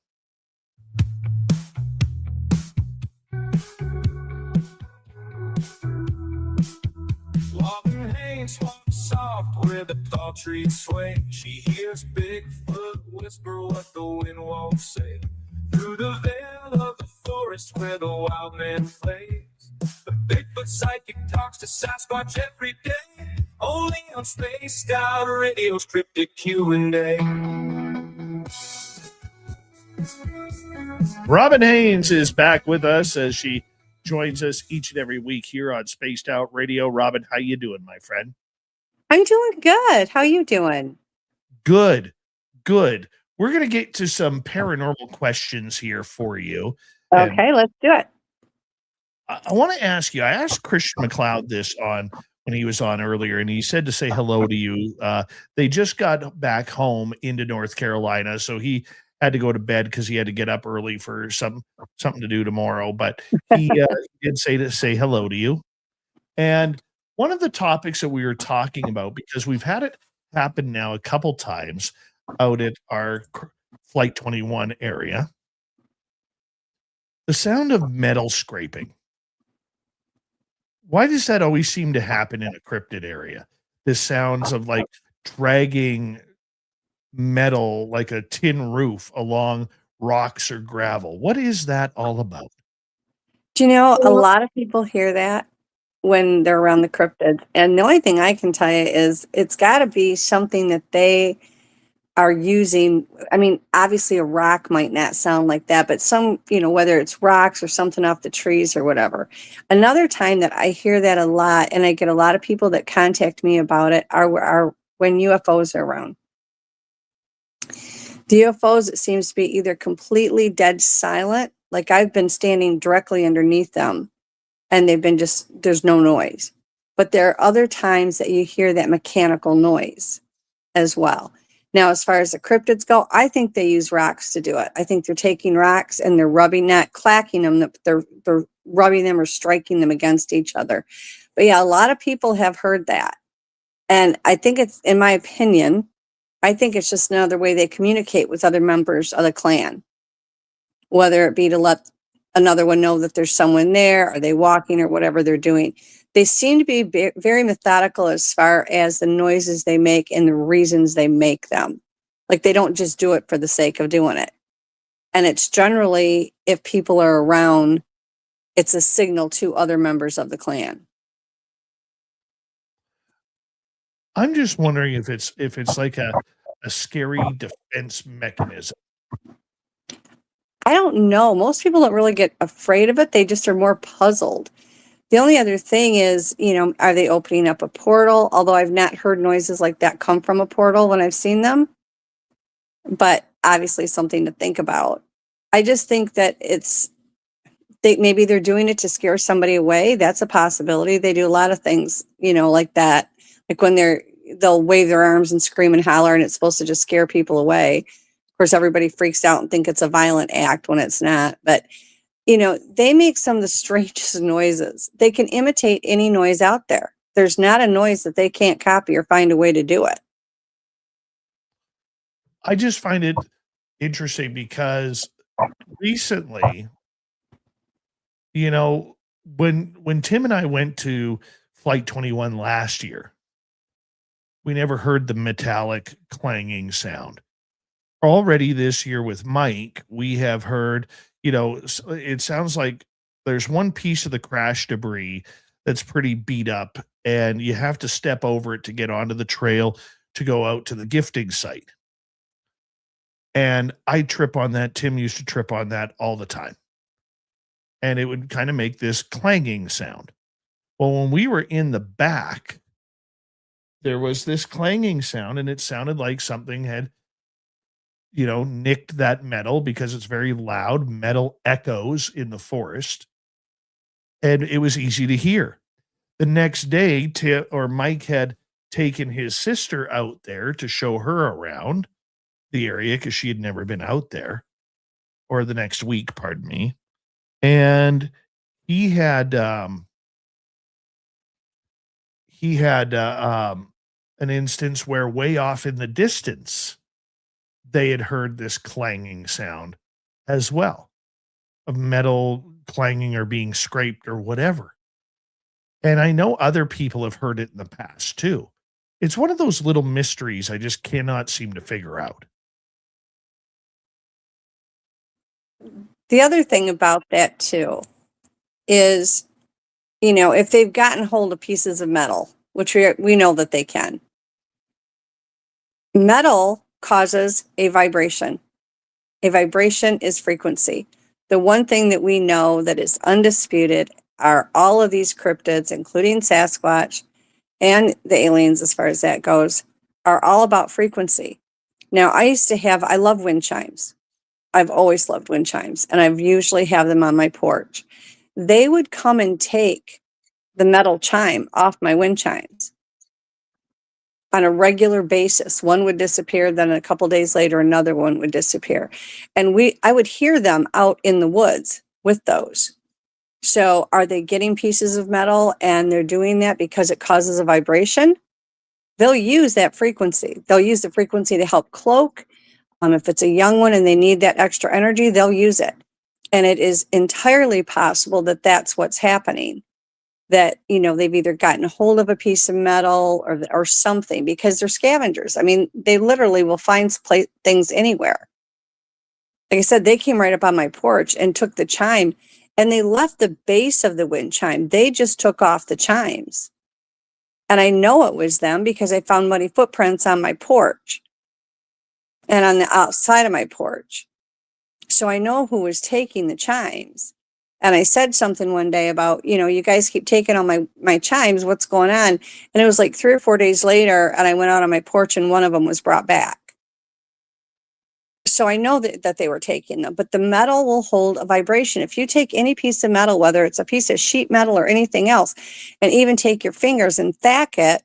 Walks soft where the tall trees sway. She hears Bigfoot whisper what the wind won't say. Through the veil of the forest where the wild man plays, the Bigfoot psychic talks to Sasquatch every day. Only on Spaced Out Radio's Cryptic Q&A. Robin Haynes is back with us as she joins us each and every week here on Spaced Out Radio. Robin, how you doing, my friend? I'm doing good. How are you doing? Good. we're going to get to some paranormal questions here for you. And Okay, let's do it. I want to ask you, I asked Christian MacLeod this on when he was on earlier, and he said to say hello to you. They just got back home into North Carolina, so he had to go to bed because he had to get up early for something to do tomorrow. But he did say hello to you. And one of the topics that we were talking about, because we've had it happen now a couple times out at our Flight 21 area, the sound of metal scraping. Why does that always seem to happen in a cryptid area? The sounds of like dragging metal like a tin roof along rocks or gravel. What is that all about? Do you know, a lot of people hear that when they're around the cryptids. And the only thing I can tell you is it's got to be something that they are using. I mean, obviously a rock might not sound like that, but some, whether it's rocks or something off the trees or whatever. Another time that I hear that a lot, and I get a lot of people that contact me about it, are when UFOs are around. The UFOs, it seems to be either completely dead silent, like I've been standing directly underneath them, and they've been there's no noise. But there are other times that you hear that mechanical noise as well. Now, as far as the cryptids go, I think they use rocks to do it. I think they're taking rocks and they're rubbing, not clacking them, they're rubbing them or striking them against each other. But yeah, a lot of people have heard that. And I think it's, in my opinion, I think it's just another way they communicate with other members of the clan, whether it be to let another one know that there's someone there, are they walking or whatever they're doing. They seem to be very methodical as far as the noises they make and the reasons they make them. Like they don't just do it for the sake of doing it. And it's generally, if people are around, it's a signal to other members of the clan. I'm just wondering if it's like a scary defense mechanism. I don't know. Most people don't really get afraid of it. They just are more puzzled. The only other thing is, are they opening up a portal? Although I've not heard noises like that come from a portal when I've seen them. But obviously something to think about. I just think that maybe they're doing it to scare somebody away. That's a possibility. They do a lot of things, like that. Like when they'll wave their arms and scream and holler, and it's supposed to just scare people away. Of course, everybody freaks out and think it's a violent act when it's not. But they make some of the strangest noises. They can imitate any noise out there. There's not a noise that they can't copy or find a way to do it. I just find it interesting because recently, when Tim and I went to Flight 21 last year, we never heard the metallic clanging sound. Already this year with Mike, we have heard, it sounds like there's one piece of the crash debris that's pretty beat up, and you have to step over it to get onto the trail to go out to the gifting site. And I trip on that. Tim used to trip on that all the time. And it would kind of make this clanging sound. Well, when we were in the back, there was this clanging sound, and it sounded like something had nicked that metal because it's very loud. Metal echoes in the forest. And it was easy to hear. The next day, Mike had taken his sister out there to show her around the area because she had never been out there, or the next week, pardon me. And he had an instance where way off in the distance, they had heard this clanging sound as well, of metal clanging or being scraped or whatever. And I know other people have heard it in the past too. It's one of those little mysteries I just cannot seem to figure out. The other thing about that too is, if they've gotten hold of pieces of metal, which we know that they can, metal causes a vibration. A vibration is frequency. The one thing that we know that is undisputed are all of these cryptids, including Sasquatch and the aliens, as far as that goes, are all about frequency. Now, I love wind chimes. I've always loved wind chimes, and I've usually have them on my porch. They would come and take the metal chime off my wind chimes on a regular basis. One would disappear, then a couple days later, another one would disappear. And I would hear them out in the woods with those. So are they getting pieces of metal and they're doing that because it causes a vibration? They'll use that frequency. They'll use the frequency to help cloak. If it's a young one and they need that extra energy, they'll use it. And it is entirely possible that that's what's happening. That, they've either gotten a hold of a piece of metal or something, because they're scavengers. I mean, they literally will find things anywhere. Like I said, they came right up on my porch and took the chime, and they left the base of the wind chime. They just took off the chimes. And I know it was them because I found muddy footprints on my porch and on the outside of my porch. So I know who was taking the chimes. And I said something one day about, you guys keep taking all my chimes. What's going on? And it was like 3 or 4 days later, and I went out on my porch and one of them was brought back. So I know that they were taking them, but the metal will hold a vibration. If you take any piece of metal, whether it's a piece of sheet metal or anything else, and even take your fingers and thack it,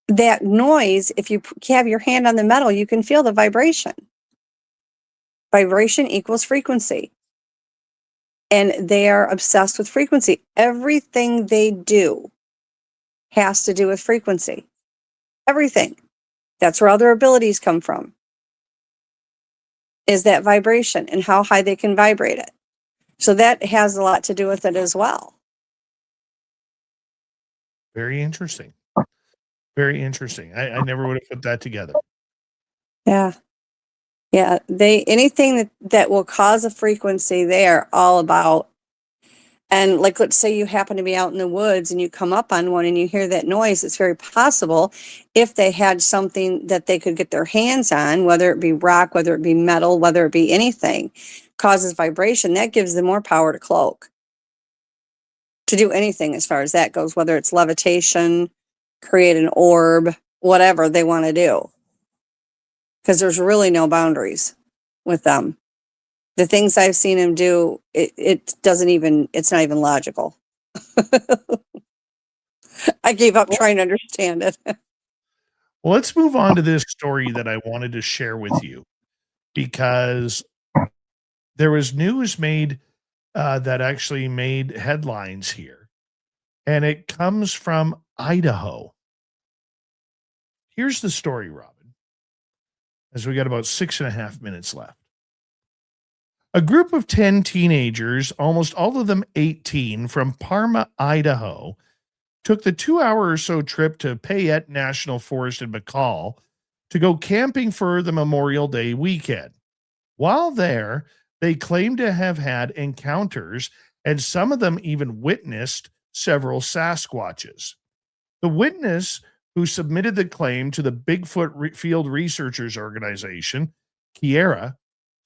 that noise, if you have your hand on the metal, you can feel the vibration. Vibration equals frequency. And they are obsessed with frequency. Everything they do has to do with frequency. Everything. That's where all their abilities come from. Is that vibration and how high they can vibrate it. So that has a lot to do with it as well. Very interesting. Very interesting. I never would have put that together. Yeah. Yeah. Anything that will cause a frequency, they're all about. And like, let's say you happen to be out in the woods and you come up on one and you hear that noise, it's very possible if they had something that they could get their hands on, whether it be rock, whether it be metal, whether it be anything, causes vibration, that gives them more power to cloak. To do anything as far as that goes, whether it's levitation, create an orb, whatever they want to do. Because there's really no boundaries with them. The things I've seen him do, it's not even logical. I gave up trying to understand it. Well, let's move on to this story that I wanted to share with you, because there was news made that actually made headlines here, and it comes from Idaho. Here's the story, Robin, as we got about 6.5 minutes left. A group of 10 teenagers, almost all of them 18, from Parma, Idaho, took the 2-hour or so trip to Payette National Forest in McCall to go camping for the Memorial Day weekend. While there, they claimed to have had encounters, and some of them even witnessed several Sasquatches. The witness who submitted the claim to the Bigfoot Field Researchers Organization, Kiera,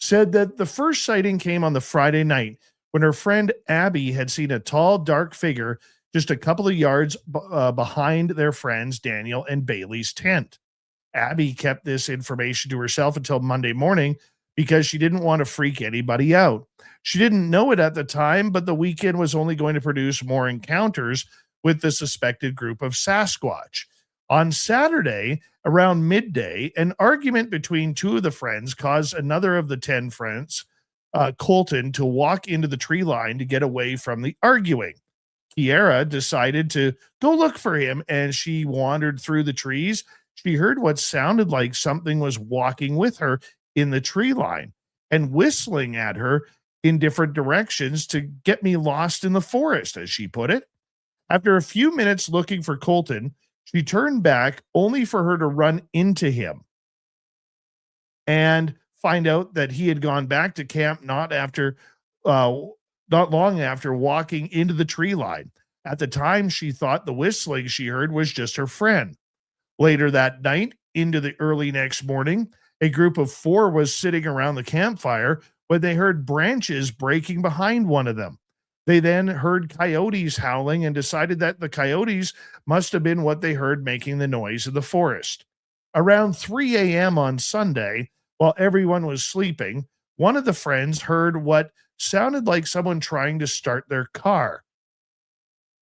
said that the first sighting came on the Friday night when her friend Abby had seen a tall, dark figure just a couple of yards behind their friends Daniel and Bailey's tent. Abby kept this information to herself until Monday morning because she didn't want to freak anybody out. She didn't know it at the time, but the weekend was only going to produce more encounters with the suspected group of Sasquatch. On Saturday, around midday, an argument between two of the friends caused another of the 10 friends, Colton, to walk into the tree line to get away from the arguing. Kiera decided to go look for him, and she wandered through the trees. She heard what sounded like something was walking with her in the tree line and whistling at her in different directions to get me lost in the forest, as she put it. After a few minutes looking for Colton, she turned back only for her to run into him and find out that he had gone back to camp not long after walking into the tree line. At the time, she thought the whistling she heard was just her friend. Later that night, into the early next morning, a group of 4 was sitting around the campfire when they heard branches breaking behind one of them. They then heard coyotes howling and decided that the coyotes must have been what they heard making the noise in the forest. Around 3 a.m. on Sunday, while everyone was sleeping, one of the friends heard what sounded like someone trying to start their car.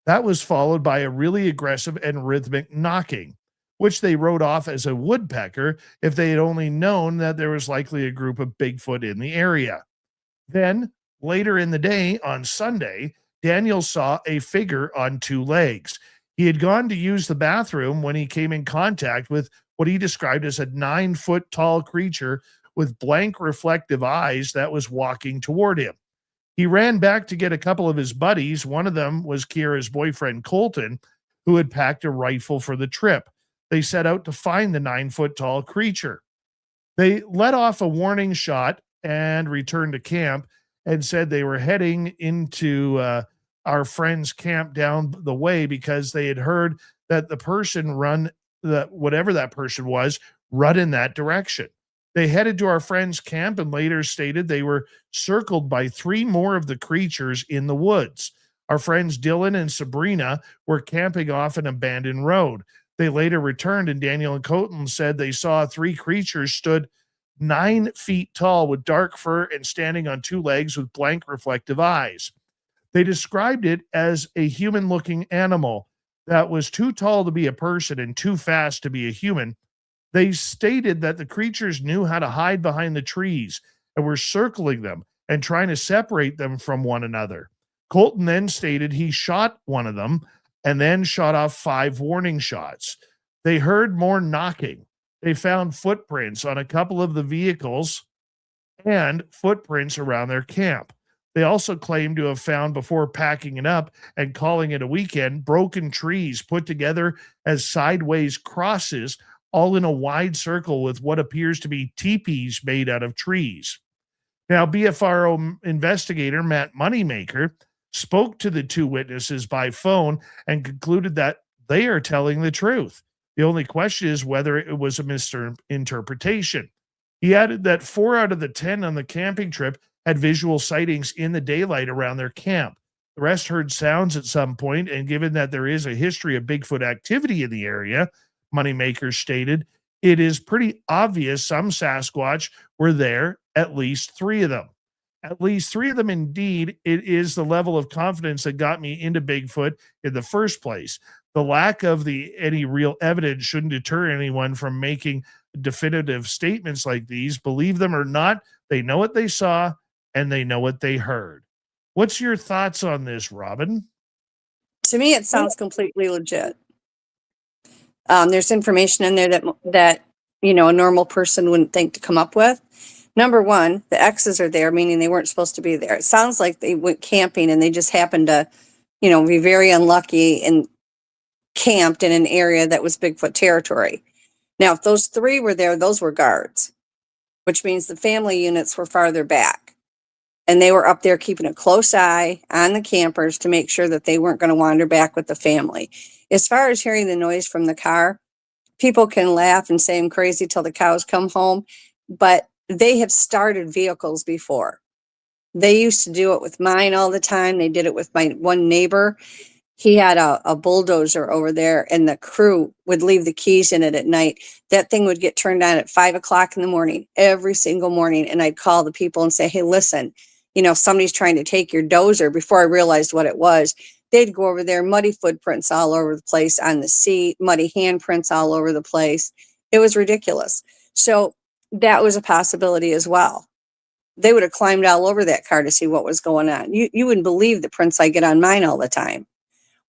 That was followed by a really aggressive and rhythmic knocking, which they wrote off as a woodpecker if they had only known that there was likely a group of Bigfoot in the area. Then, later in the day on Sunday, Daniel saw a figure on two legs. He had gone to use the bathroom when he came in contact with what he described as a 9-foot tall creature with blank reflective eyes that was walking toward him. He ran back to get a couple of his buddies. One of them was Kira's boyfriend, Colton, who had packed a rifle for the trip. They set out to find the 9-foot tall creature. They let off a warning shot and returned to camp and said they were heading into our friend's camp down the way because they had heard that the person whatever that person was, run in that direction. They headed to our friend's camp and later stated they were circled by 3 more of the creatures in the woods. Our friends Dylan and Sabrina were camping off an abandoned road. They later returned, and Daniel and Colton said they saw 3 creatures stood 9 feet tall with dark fur and standing on 2 legs with blank reflective eyes. They described it as a human-looking animal that was too tall to be a person and too fast to be a human. They stated that the creatures knew how to hide behind the trees and were circling them and trying to separate them from one another. Colton then stated he shot one of them and then shot off 5 warning shots. They heard more knocking. They found footprints on a couple of the vehicles and footprints around their camp. They also claimed to have found, before packing it up and calling it a weekend, broken trees put together as sideways crosses, all in a wide circle with what appears to be teepees made out of trees. Now, BFRO investigator Matt Moneymaker spoke to the 2 witnesses by phone and concluded that they are telling the truth. The only question is whether it was a misinterpretation. He added that 4 out of the 10 on the camping trip had visual sightings in the daylight around their camp. The rest heard sounds at some point, and given that there is a history of Bigfoot activity in the area, Moneymaker stated, it is pretty obvious some Sasquatch were there, at least 3 of them. At least 3 of them, indeed. It is the level of confidence that got me into Bigfoot in the first place. The lack of any real evidence shouldn't deter anyone from making definitive statements like these. Believe them or not, they know what they saw and they know what they heard. What's your thoughts on this, Robin? To me, it sounds completely legit. There's information in there that a normal person wouldn't think to come up with. Number one, the X's are there, meaning they weren't supposed to be there. It sounds like they went camping and they just happened to, be very unlucky and camped in an area that was Bigfoot territory. Now, if those 3 were there, those were guards, which means the family units were farther back. And they were up there keeping a close eye on the campers to make sure that they weren't going to wander back with the family. As far as hearing the noise from the car, people can laugh and say I'm crazy till the cows come home, but they have started vehicles before. They used to do it with mine all the time. They did it with my one neighbor. He had a bulldozer over there, and the crew would leave the keys in it at night. That thing would get turned on at 5 o'clock in the morning, every single morning. And I'd call the people and say, hey, listen, somebody's trying to take your dozer. Before I realized what it was, they'd go over there, muddy footprints all over the place on the seat, muddy handprints all over the place. It was ridiculous. So that was a possibility as well. They would have climbed all over that car to see what was going on. You wouldn't believe the prints I get on mine all the time.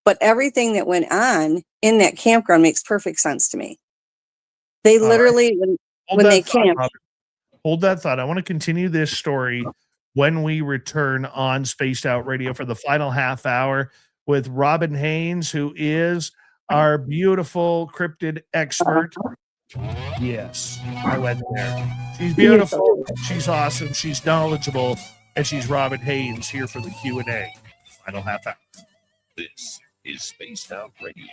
But everything that went on in that campground makes perfect sense to me. They literally, when they camped. Hold that thought. I want to continue this story when we return on Spaced Out Radio for the final half hour with Robin Haynes, who is our beautiful cryptid expert. Yes, I went there. She's beautiful. She's awesome. She's knowledgeable. And she's Robin Haynes here for the Q&A. Final half hour. This is Spaced Out Radio.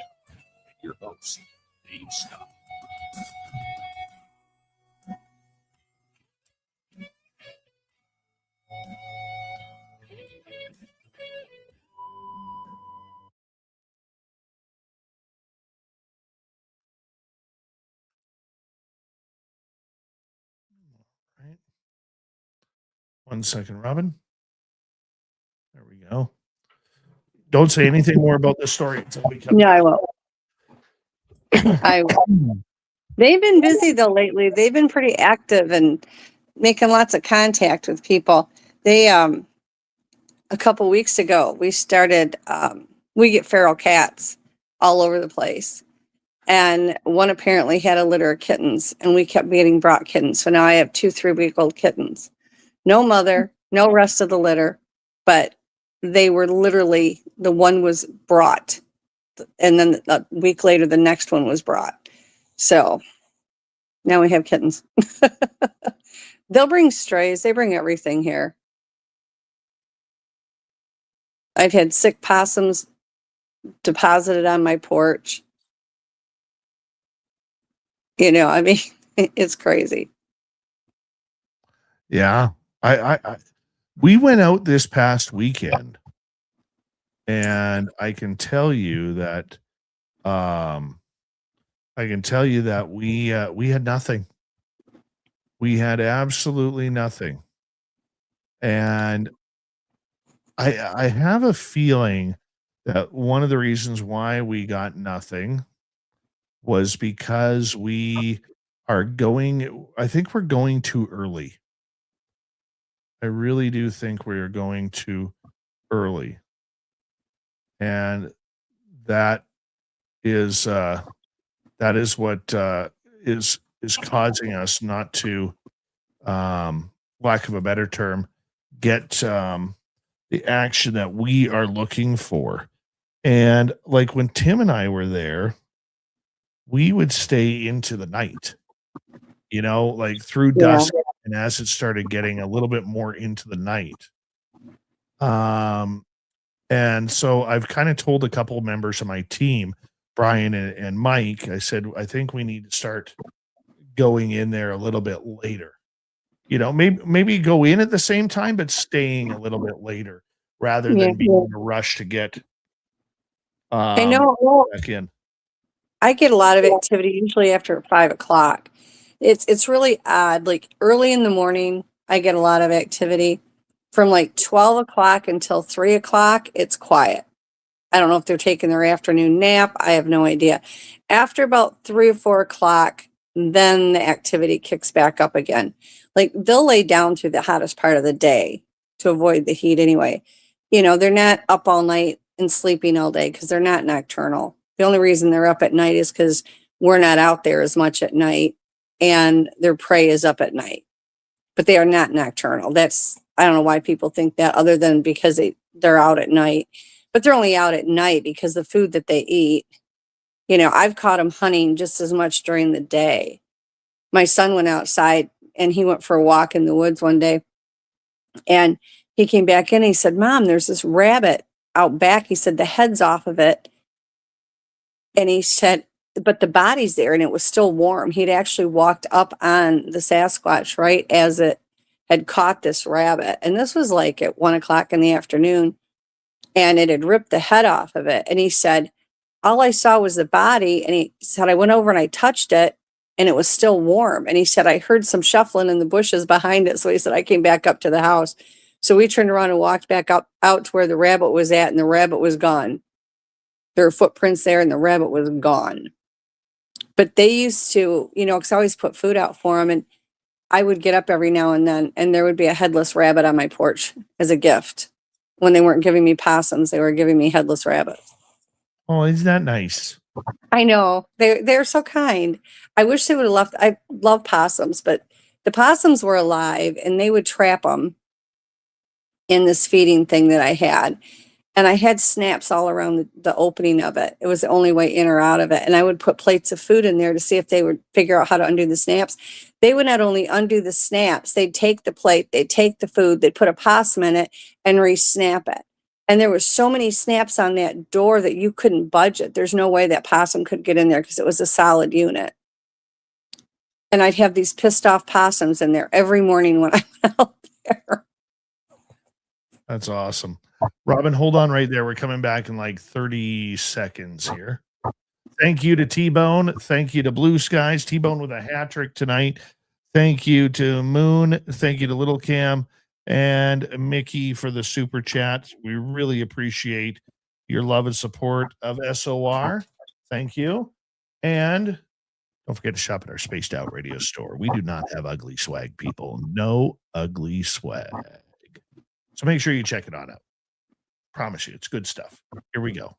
Your host, Dave Scott. 1 second, Robin. There we go. Don't say anything more about this story until we come. No, I won't. I won't. They've been busy though lately. They've been pretty active and making lots of contact with people. They a couple weeks ago we started we get feral cats all over the place. And one apparently had a litter of kittens, and we kept getting brought kittens. So now I have 2 3-week-old kittens. No mother, no rest of the litter, but they were literally, the one was brought. And then a week later, the next one was brought. So now we have kittens. They'll bring strays. They bring everything here. I've had sick possums deposited on my porch. You know, I mean, it's crazy. Yeah. We went out this past weekend, and I can tell you that we had nothing. We had absolutely nothing. And I have a feeling that one of the reasons why we got nothing was because I think we're going too early. I really do think we are going too early. And that is what is causing us not to, lack of a better term, get the action that we are looking for. And like when Tim and I were there, we would stay into the night, like through dusk, and as it started getting a little bit more into the night. And so I've kind of told a couple of members of my team, Brian and Mike, I said, I think we need to start going in there a little bit later. Maybe go in at the same time, but staying a little bit later rather than being in a rush to get I know. back in. I get a lot of activity usually after 5 o'clock. It's really odd. Like early in the morning, I get a lot of activity. From like 12 o'clock until 3 o'clock, it's quiet. I don't know if they're taking their afternoon nap. I have no idea. After about 3 or 4 o'clock, then the activity kicks back up again. Like they'll lay down through the hottest part of the day to avoid the heat anyway. They're not up all night and sleeping all day because they're not nocturnal. The only reason they're up at night is because we're not out there as much at night and their prey is up at night. But they are not nocturnal. I don't know why people think that other than because they're out at night. But they're only out at night because the food that they eat. I've caught them hunting just as much during the day. My son went outside and he went for a walk in the woods one day. And he came back in and he said, Mom, there's this rabbit out back. He said, the head's off of it. And he said, but the body's there and it was still warm. He'd actually walked up on the Sasquatch right as it had caught this rabbit. And this was like at 1 o'clock in the afternoon. And it had ripped the head off of it. And he said, all I saw was the body. And he said, I went over and I touched it and it was still warm. And he said, I heard some shuffling in the bushes behind it. So he said, I came back up to the house. So we turned around and walked back out to where the rabbit was at, and the rabbit was gone. There were footprints there and the rabbit was gone. But they used to, because I always put food out for them, and I would get up every now and then and there would be a headless rabbit on my porch as a gift. When they weren't giving me possums, they were giving me headless rabbits. Oh, isn't that nice? I know. They're so kind. I wish they would have left. I love possums, but the possums were alive and they would trap them in this feeding thing that I had. And I had snaps all around the opening of it. It was the only way in or out of it. And I would put plates of food in there to see if they would figure out how to undo the snaps. They would not only undo the snaps, they'd take the plate, they'd take the food, they'd put a possum in it and re-snap it. And there was so many snaps on that door that you couldn't budge it. There's no way that possum could get in there because it was a solid unit. And I'd have these pissed off possums in there every morning when I went out there. That's awesome. Robin, hold on right there. We're coming back in like 30 seconds here. Thank you to T-Bone. Thank you to Blue Skies. T-Bone with a hat trick tonight. Thank you to Moon. Thank you to Little Cam. and Mickey for the super chat. We really appreciate your love and support of SOR. Thank you. And don't forget to shop at our Spaced Out Radio store. We do not have ugly swag, people. No ugly swag. So make sure you check it on out. Promise you, it's good stuff. Here we go.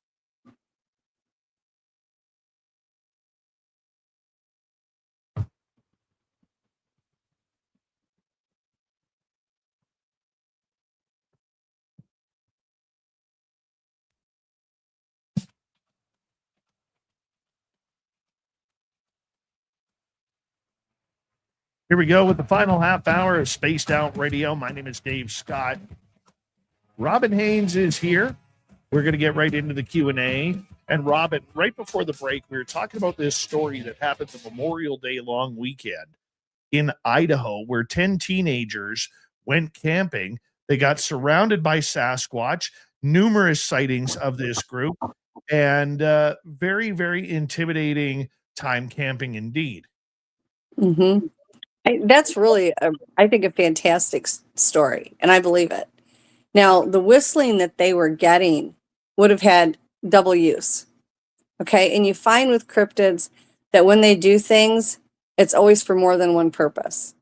Here we go with the final half hour of Spaced Out Radio. My name is Dave Scott. Robin Haynes is here. We're going to get right into the Q&A. And Robin, right before the break, we were talking about this story that happened the Memorial Day long weekend in Idaho, where 10 teenagers went camping. They got surrounded by Sasquatch, numerous sightings of this group, and very, very intimidating time camping indeed. Mm-hmm. That's really, I think, a fantastic story, and I believe it. Now, the whistling that they were getting would have had double use, okay? And you find with cryptids that when they do things, it's always for more than one purpose.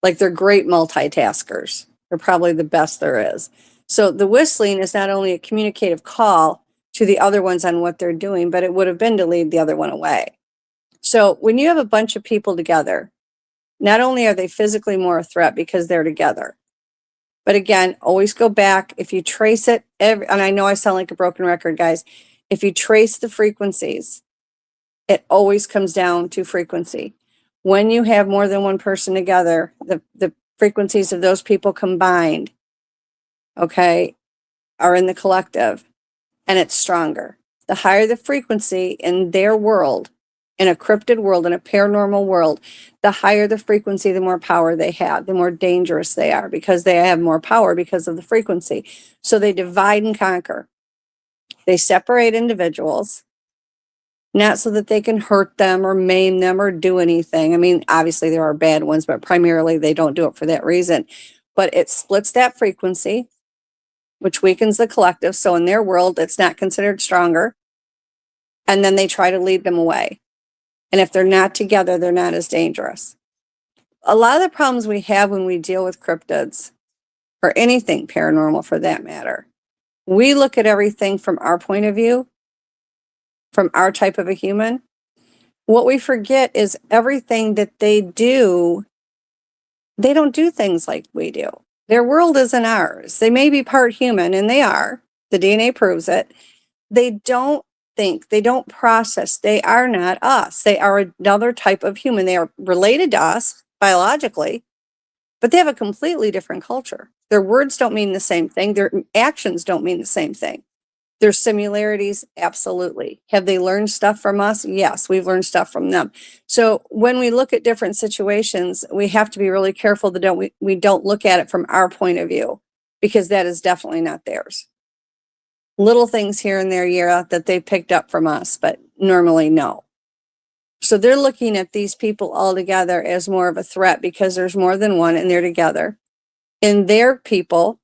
Like, they're great multitaskers. They're probably the best there is. So the whistling is not only a communicative call to the other ones on what they're doing, but it would have been to lead the other one away. So when you have a bunch of people together, not only are they physically more a threat because they're together, but again, always go back. If you trace it, and I know I sound like a broken record, guys. If you trace the frequencies, it always comes down to frequency. When you have more than one person together, the frequencies of those people combined, okay, are in the collective, and it's stronger. The higher the frequency in their world, in a cryptid world, in a paranormal world, the higher the frequency, the more power they have, the more dangerous they are, because they have more power because of the frequency. So they divide and conquer. They separate individuals, not so that they can hurt them or maim them or do anything. I mean, obviously there are bad ones, but primarily they don't do it for that reason. But it splits that frequency, which weakens the collective. So in their world, it's not considered stronger. And then they try to lead them away. And if they're not together, they're not as dangerous. A lot of the problems we have when we deal with cryptids, or anything paranormal for that matter, we look at everything from our point of view, from our type of a human. What we forget is everything that they do, they don't do things like we do. Their world isn't ours. They may be part human, and they are. The DNA proves it. They don't think, they don't process, they are not us. They are another type of human. They are related to us biologically, but they have a completely different culture. Their words don't mean the same thing. Their actions don't mean the same thing. There's similarities, absolutely. Have they learned stuff from us? Yes, we've learned stuff from them. So when we look at different situations, we have to be really careful that we don't look at it from our point of view, because that is definitely not theirs. Little things here and there, yeah, that they picked up from us, but normally no. So they're looking at these people all together as more of a threat because there's more than one and they're together. In their people,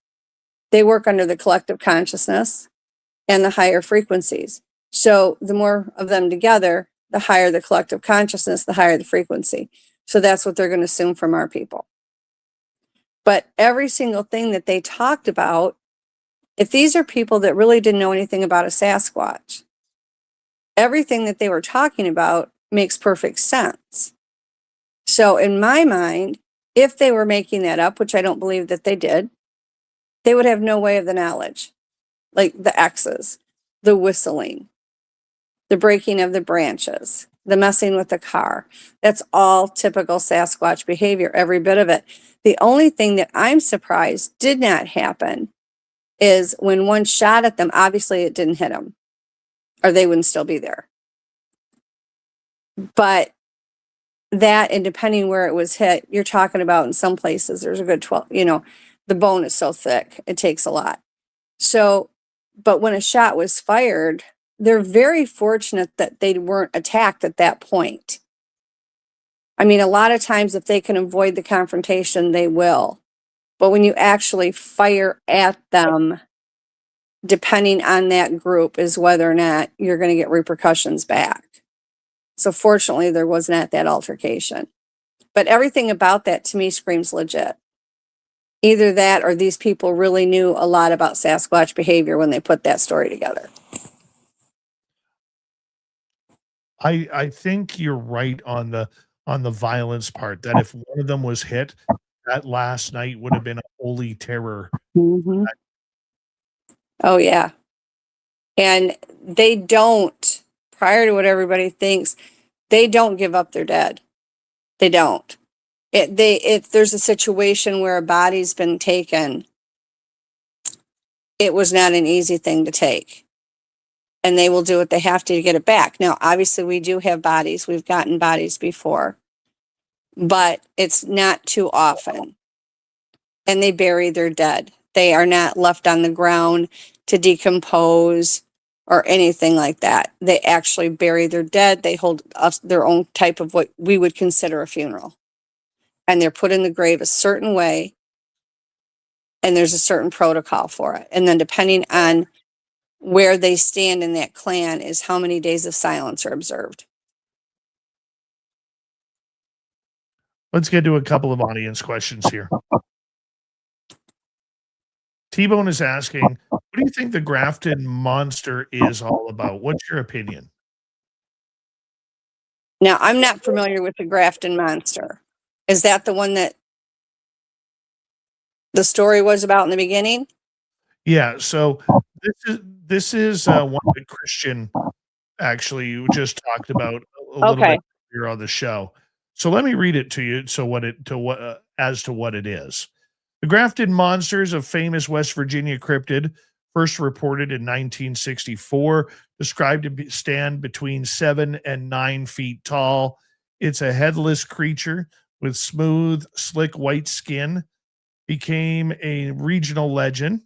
they work under the collective consciousness and the higher frequencies. So the more of them together, the higher the collective consciousness, the higher the frequency. So that's what they're going to assume from our people. But every single thing that they talked about, if these are people that really didn't know anything about a Sasquatch, everything that they were talking about makes perfect sense. So in my mind, if they were making that up, which I don't believe that they did, they would have no way of the knowledge. Like the X's, the whistling, the breaking of the branches, the messing with the car. That's all typical Sasquatch behavior, every bit of it. The only thing that I'm surprised did not happen is when one shot at them, obviously it didn't hit them, or they wouldn't still be there. But that, and depending where it was hit, you're talking about in some places, there's a good 12, the bone is so thick, it takes a lot. So, but when a shot was fired, they're very fortunate that they weren't attacked at that point. I mean, a lot of times if they can avoid the confrontation, they will. But when you actually fire at them, depending on that group is whether or not you're going to get repercussions back. So fortunately, there was not that altercation. But everything about that to me screams legit. Either that or these people really knew a lot about Sasquatch behavior when they put that story together. I think you're right on the violence part, that if one of them was hit, that last night would have been a holy terror. Mm-hmm. Oh, yeah. And they don't, prior to what everybody thinks, they don't give up their dead. They don't. If there's a situation where a body's been taken, it was not an easy thing to take. And they will do what they have to get it back. Now, obviously, we do have bodies. We've gotten bodies before, but it's not too often. And they bury their dead. They are not left on the ground to decompose or anything like that. They actually bury their dead. They hold their own type of what we would consider a funeral. And they're put in the grave a certain way. And there's a certain protocol for it. And then depending on where they stand in that clan is how many days of silence are observed. Let's get to a couple of audience questions here. T-Bone is asking, what do you think the grafted monster is all about? What's your opinion? Now, I'm not familiar with the Grafton monster. Is that the one that the story was about in the beginning? Yeah, so this is one that Christian actually just talked about a little bit here on the show. So let me read it to you. So as to what it is. The grafted monsters of famous West Virginia cryptid, first reported in 1964, described to stand between 7 and 9 feet tall. It's a headless creature with smooth, slick white skin. Became a regional legend.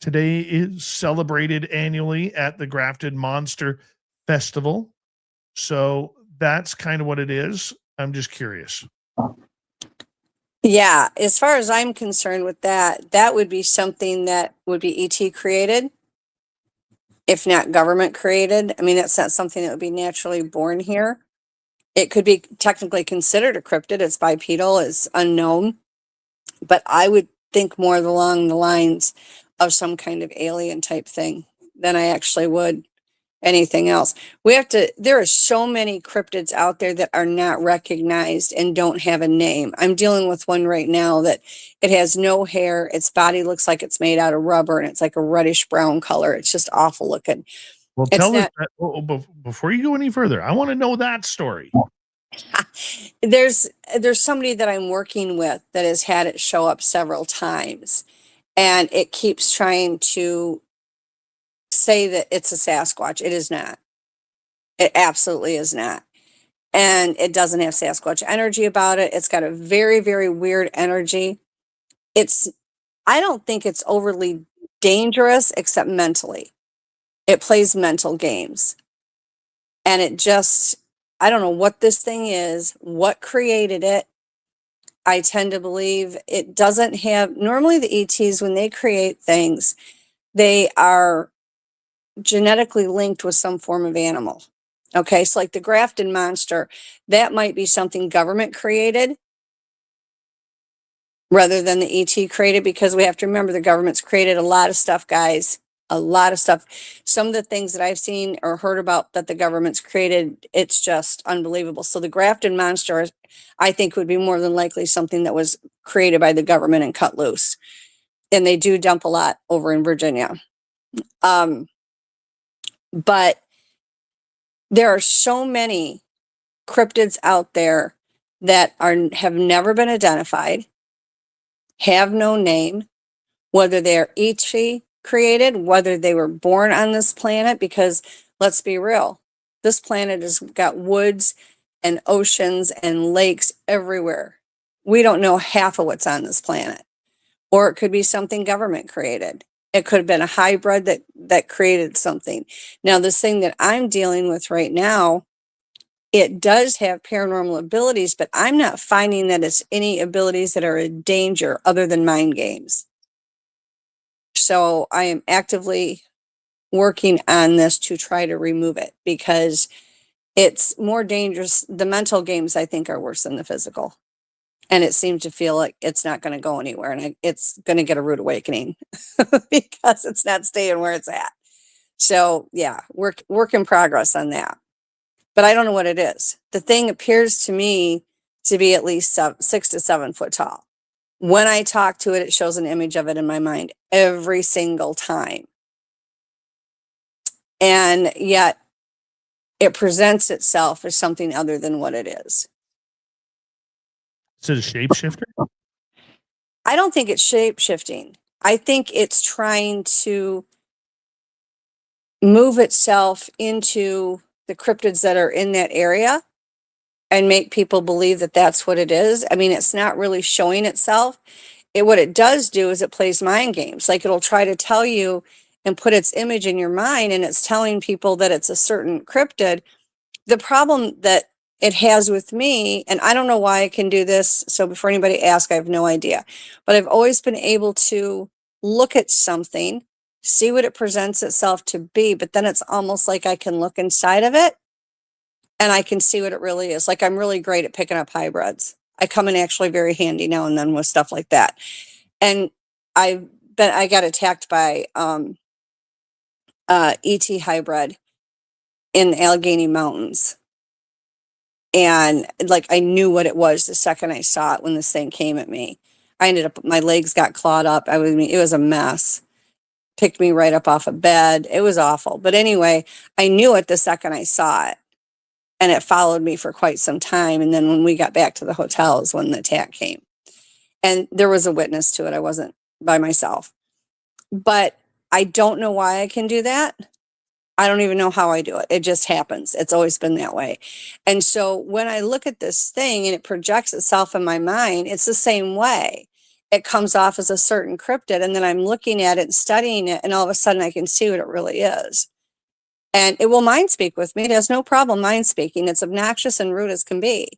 Today is celebrated annually at the Grafted Monster Festival. So that's kind of what it is. I'm just curious. Yeah, as far as I'm concerned with that, that would be something that would be ET created, if not government created. I mean, that's not something that would be naturally born here. It could be technically considered a cryptid. It's bipedal, it's unknown. But I would think more along the lines of some kind of alien type thing than I actually would anything else. There are so many cryptids out there that are not recognized and don't have a name. I'm dealing with one right now that it has no hair. Its body looks like it's made out of rubber and it's like a reddish brown color. It's just awful looking. Well, tell us that, before you go any further, I want to know that story. There's somebody that I'm working with that has had it show up several times, and it keeps trying to say that it's a Sasquatch. It is not. It absolutely is not. And it doesn't have Sasquatch energy about it. It's got a very, very weird energy. I don't think it's overly dangerous except mentally. It plays mental games. And I don't know what this thing is, what created it. I tend to believe it doesn't have, normally the ETs, when they create things, they are genetically linked with some form of animal. Okay, so like the grafted monster, that might be something government created rather than the ET created, because we have to remember the government's created a lot of stuff, guys. A lot of stuff. Some of the things that I've seen or heard about that the government's created, it's just unbelievable. So the grafted monster, I think, would be more than likely something that was created by the government and cut loose. And they do dump a lot over in Virginia. But there are so many cryptids out there that have never been identified, have no name, whether they're ET created, whether they were born on this planet, because let's be real, this planet has got woods and oceans and lakes everywhere. We don't know half of what's on this planet. Or it could be something government created. It could have been a hybrid that created something. Now, this thing that I'm dealing with right now, it does have paranormal abilities, but I'm not finding that it's any abilities that are a danger other than mind games. So I am actively working on this to try to remove it because it's more dangerous. The mental games, I think, are worse than the physical. And it seems to feel like it's not going to go anywhere, and it's going to get a rude awakening because it's not staying where it's at. So yeah, work in progress on that. But I don't know what it is. The thing appears to me to be at least 6 to 7 foot tall. When I talk to it, it shows an image of it in my mind every single time. And yet it presents itself as something other than what it is. Is it a shapeshifter? I don't think it's shape shifting. I think it's trying to move itself into the cryptids that are in that area and make people believe that that's what it is. I mean, it's not really showing itself. What it does do is it plays mind games. Like it'll try to tell you and put its image in your mind, and it's telling people that it's a certain cryptid. The problem that it has with me, and I don't know why I can do this, so before anybody asks, I have no idea, but I've always been able to look at something, see what it presents itself to be, but then it's almost like I can look inside of it and I can see what it really is. Like I'm really great at picking up hybrids. I come in actually very handy now and then with stuff like that. And I got attacked by ET hybrid in the Allegheny Mountains. And like I knew what it was the second I saw it when this thing came at me. I ended up, my legs got clawed up. It was a mess. Picked me right up off of bed. It was awful. But anyway, I knew it the second I saw it. And it followed me for quite some time. And then when we got back to the hotel is when the attack came. And there was a witness to it. I wasn't by myself. But I don't know why I can do that. I don't even know how I do it. It just happens. It's always been that way. And so when I look at this thing and it projects itself in my mind, it's the same way. It comes off as a certain cryptid, and then I'm looking at it and studying it, and all of a sudden I can see what it really is. And it will mind speak with me. It has no problem mind speaking. It's obnoxious and rude as can be.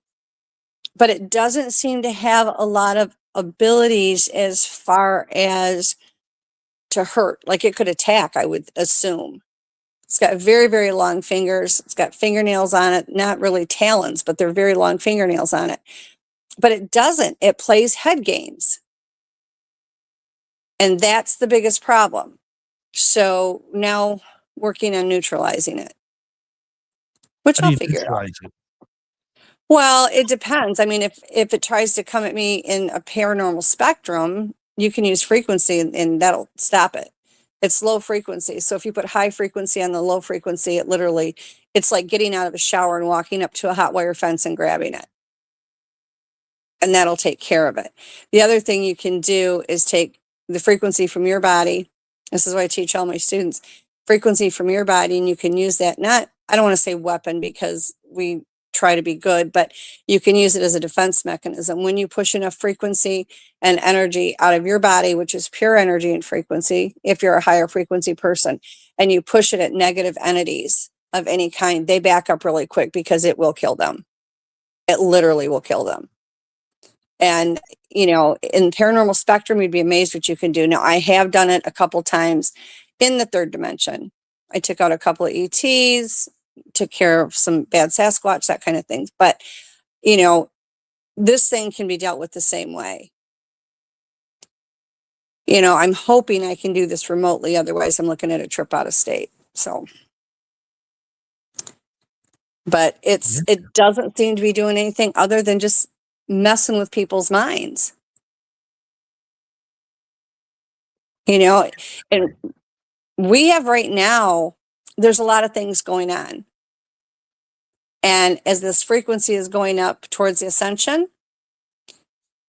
But it doesn't seem to have a lot of abilities as far as to hurt. Like it could attack, I would assume. It's got very, very long fingers. It's got fingernails on it, not really talons, but they're very long fingernails on it. But it doesn't. It plays head games. And that's the biggest problem. So now working on neutralizing it, which I'll figure out. Well, it depends. I mean, if it tries to come at me in a paranormal spectrum, you can use frequency and that'll stop it. It's low frequency. So if you put high frequency on the low frequency, it's like getting out of a shower and walking up to a hot wire fence and grabbing it. And that'll take care of it. The other thing you can do is take the frequency from your body. This is what I teach all my students. Frequency from your body, and you can use that, I don't want to say weapon because we try to be good, but you can use it as a defense mechanism. When you push enough frequency and energy out of your body, which is pure energy and frequency, if you're a higher frequency person, and you push it at negative entities of any kind, they back up really quick because it will kill them. It literally will kill them. And, in paranormal spectrum, you'd be amazed what you can do. Now, I have done it a couple times in the third dimension. I took out a couple of ETs, took care of some bad Sasquatch, that kind of thing. But, this thing can be dealt with the same way. I'm hoping I can do this remotely. Otherwise, I'm looking at a trip out of state. So, but it doesn't seem to be doing anything other than just messing with people's minds. And we have right now, there's a lot of things going on. And as this frequency is going up towards the ascension,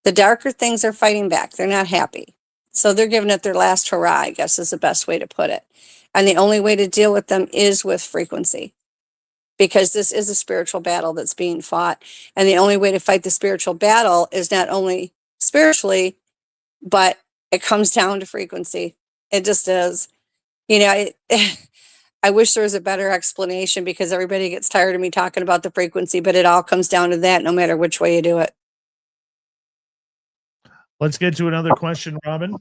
the darker things are fighting back. They're not happy. So they're giving it their last hurrah, I guess is the best way to put it. And the only way to deal with them is with frequency, because this is a spiritual battle that's being fought. And the only way to fight the spiritual battle is not only spiritually, but it comes down to frequency. It just is. I wish there was a better explanation because everybody gets tired of me talking about the frequency, but it all comes down to that no matter which way you do it. Let's get to another question, Robin.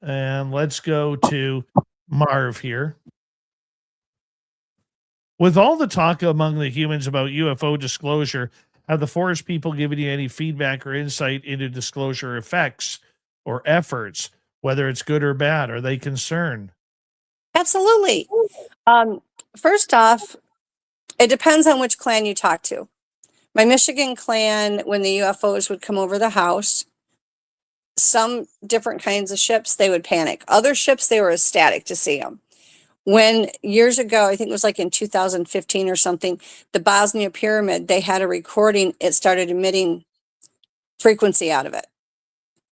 And let's go to Marv here. With all the talk among the humans about UFO disclosure, have the forest people given you any feedback or insight into disclosure effects or efforts, whether it's good or bad? Are they concerned? Absolutely. First off, it depends on which clan you talk to. My Michigan clan, when the UFOs would come over the house, some different kinds of ships, they would panic. Other ships, they were ecstatic to see them. When years ago, I think it was like in 2015 or something, the Bosnia Pyramid, they had a recording, it started emitting frequency out of it.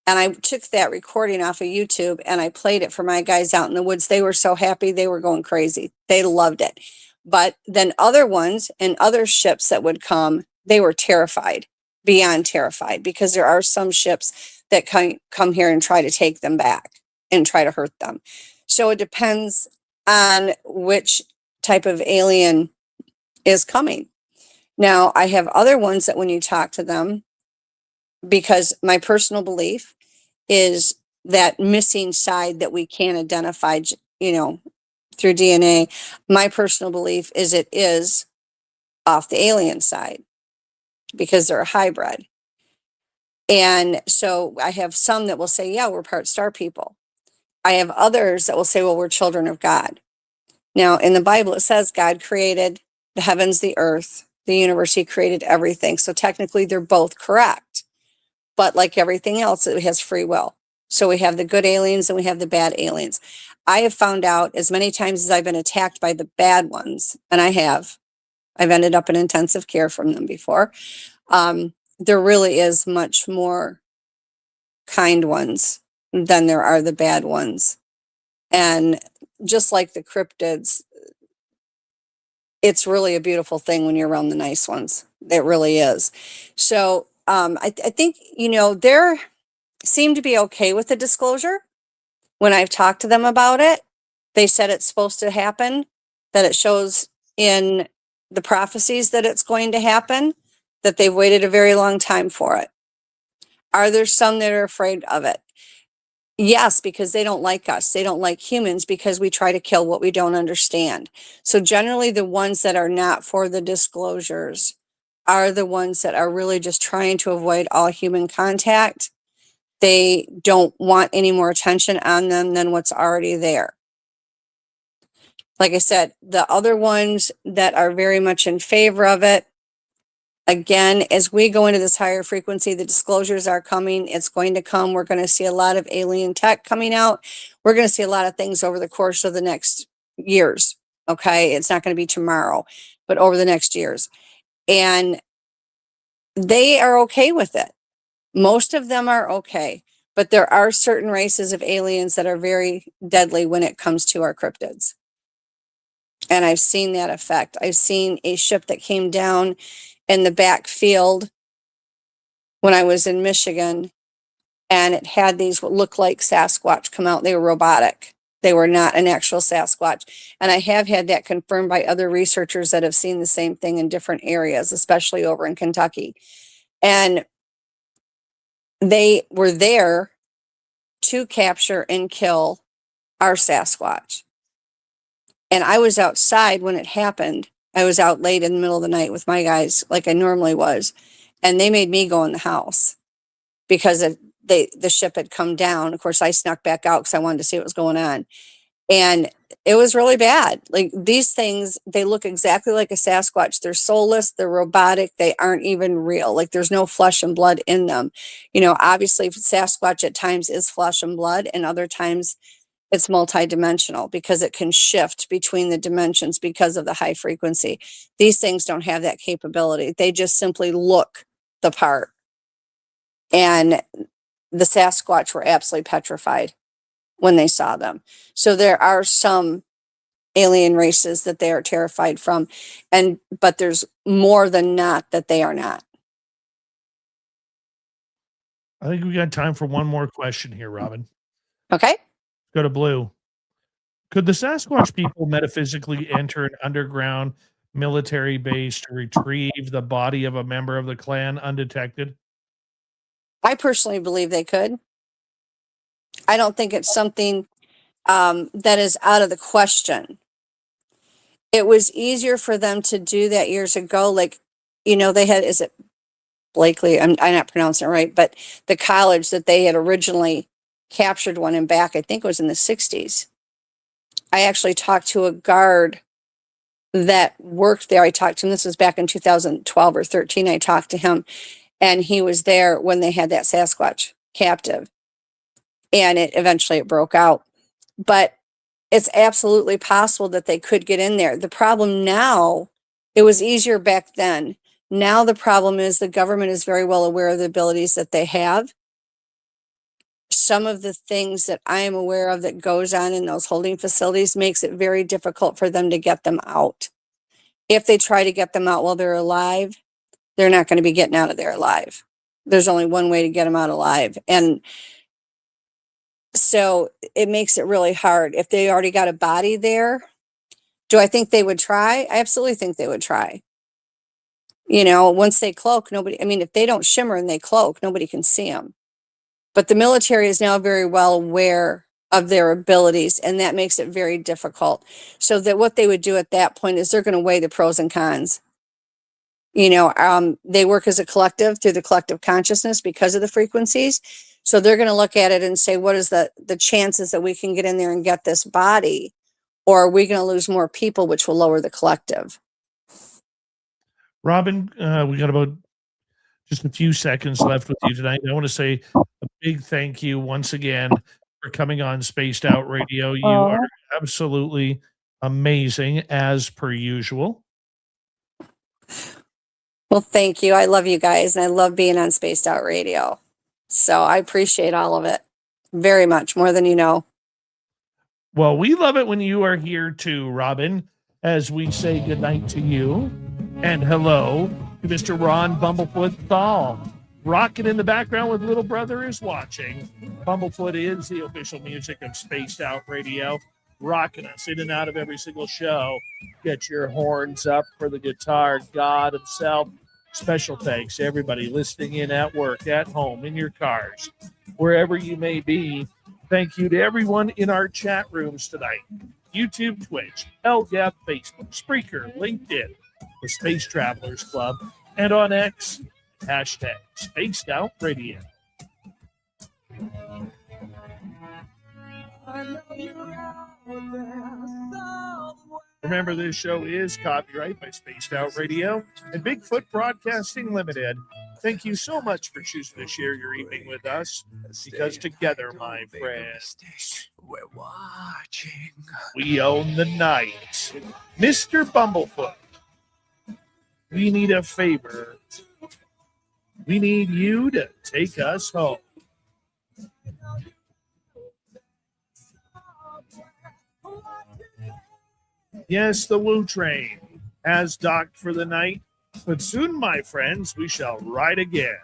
And I took that recording off of YouTube and I played it for my guys out in the woods. They were so happy, they were going crazy. They loved it. But then other ones and other ships that would come, they were terrified, beyond terrified, because there are some ships that come here and try to take them back and try to hurt them. So it depends on which type of alien is coming. Now, I have other ones that when you talk to them, because my personal belief is that missing side that we can't identify, through DNA. My personal belief is it is off the alien side because they're a hybrid. And so I have some that will say, yeah, we're part star people. I have others that will say, well, we're children of God. Now, in the Bible, it says God created the heavens, the earth, the universe. He created everything. So technically, they're both correct. But like everything else, it has free will. So we have the good aliens and we have the bad aliens. I have found out as many times as I've been attacked by the bad ones, and I've ended up in intensive care from them before. There really is much more kind ones than there are the bad ones. And just like the cryptids, it's really a beautiful thing when you're around the nice ones. It really is. So I think, they're seem to be okay with the disclosure. When I've talked to them about it, they said it's supposed to happen, that it shows in the prophecies that it's going to happen, that they've waited a very long time for it. Are there some that are afraid of it? Yes, because they don't like us. They don't like humans because we try to kill what we don't understand. So generally the ones that are not for the disclosures are the ones that are really just trying to avoid all human contact. They don't want any more attention on them than what's already there. Like I said, the other ones that are very much in favor of it, again, as we go into this higher frequency, the disclosures are coming. It's going to come. We're going to see a lot of alien tech coming out. We're going to see a lot of things over the course of the next years. Okay. It's not going to be tomorrow, but over the next years. And they are okay with it. Most of them are okay, but there are certain races of aliens that are very deadly when it comes to our cryptids. And I've seen that effect. I've seen a ship that came down in the back field when I was in Michigan, and it had these what looked like Sasquatch come out. They were robotic. They were not an actual Sasquatch. And I have had that confirmed by other researchers that have seen the same thing in different areas, especially over in Kentucky. And they were there to capture and kill our Sasquatch. And I was outside when it happened. I was out late in the middle of the night with my guys, like I normally was. And they made me go in the house because the ship had come down. Of course, I snuck back out because I wanted to see what was going on. And it was really bad. Like these things, they look exactly like a Sasquatch. They're soulless, they're robotic, they aren't even real. Like there's no flesh and blood in them. Obviously Sasquatch at times is flesh and blood, and other times it's multidimensional because it can shift between the dimensions because of the high frequency. These things don't have that capability. They just simply look the part. And the Sasquatch were absolutely petrified when they saw them. So there are some alien races that they are terrified from, but there's more than not that they are not. I think we got time for one more question here, Robin. Okay. Go to Blue. Could the Sasquatch people metaphysically enter an underground military base to retrieve the body of a member of the clan undetected? I personally believe they could. I don't think it's something that is out of the question. It was easier for them to do that years ago. Like, they had, is it Blakely? I'm not pronouncing it right, but the college that they had originally captured one in back, I think it was in the 60s. I actually talked to a guard that worked there. I talked to him, this was back in 2012 or 13. I talked to him, and he was there when they had that Sasquatch captive, and it broke out. But it's absolutely possible that they could get in there. The problem now, it was easier back then. Now the problem is the government is very well aware of the abilities that they have. Some of the things that I am aware of that goes on in those holding facilities makes it very difficult for them to get them out. If they try to get them out while they're alive, they're not going to be getting out of there alive. There's only one way to get them out alive. And so it makes it really hard. If they already got a body there, do I think they would try? I absolutely think they would try. Once they cloak, if they don't shimmer and they cloak, nobody can see them. But the military is now very well aware of their abilities, and that makes it very difficult. So that what they would do at that point is they're going to weigh the pros and cons. They work as a collective through the collective consciousness because of the frequencies. So they're going to look at it and say, what is the chances that we can get in there and get this body? Or are we going to lose more people, which will lower the collective? Robin, we got about just a few seconds left with you tonight. I want to say a big thank you once again for coming on Spaced Out Radio. You are absolutely amazing as per usual. Well, thank you. I love you guys, and I love being on Spaced Out Radio. So I appreciate all of it very much, more than you know. Well, we love it when you are here too, Robin, as we say goodnight to you and hello to Mr. Ron Bumblefoot Thal. Rocking in the background with Little Brother is Watching. Bumblefoot is the official music of Spaced Out Radio, rocking us in and out of every single show. Get your horns up for the guitar god himself. Special thanks to everybody listening in at work, at home, in your cars, wherever you may be. Thank you to everyone in our chat rooms tonight. YouTube, Twitch, LGAP, Facebook, Spreaker, LinkedIn, the Space Travelers Club, and on X, hashtag Spaced Out Radio. Remember, this show is copyright by Spaced Out Radio and Bigfoot Broadcasting Limited. Thank you so much for choosing to share your evening with us, because together, my friends, we're watching. We own the night. Mr. Bumblefoot, we need a favor. We need you to take us home. Yes, the Woo Train has docked for the night, but soon, my friends, we shall ride again.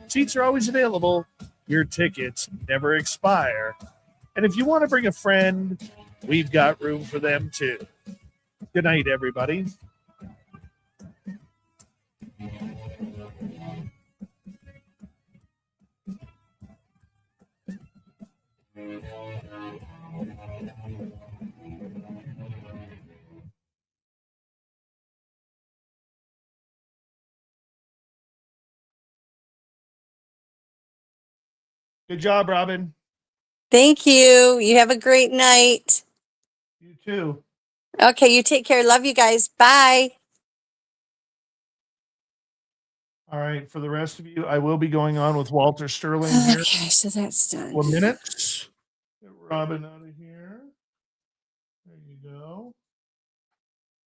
Seats are always available. Your tickets never expire. And if you want to bring a friend, we've got room for them too. Good night, everybody. Good job, Robin. Thank you. You have a great night. You too. Okay, you take care. Love you guys. Bye. All right, for the rest of you, I will be going on with Walter Sterling here. Okay, so that's done. 1 minute. Get Robin out of here. There you go.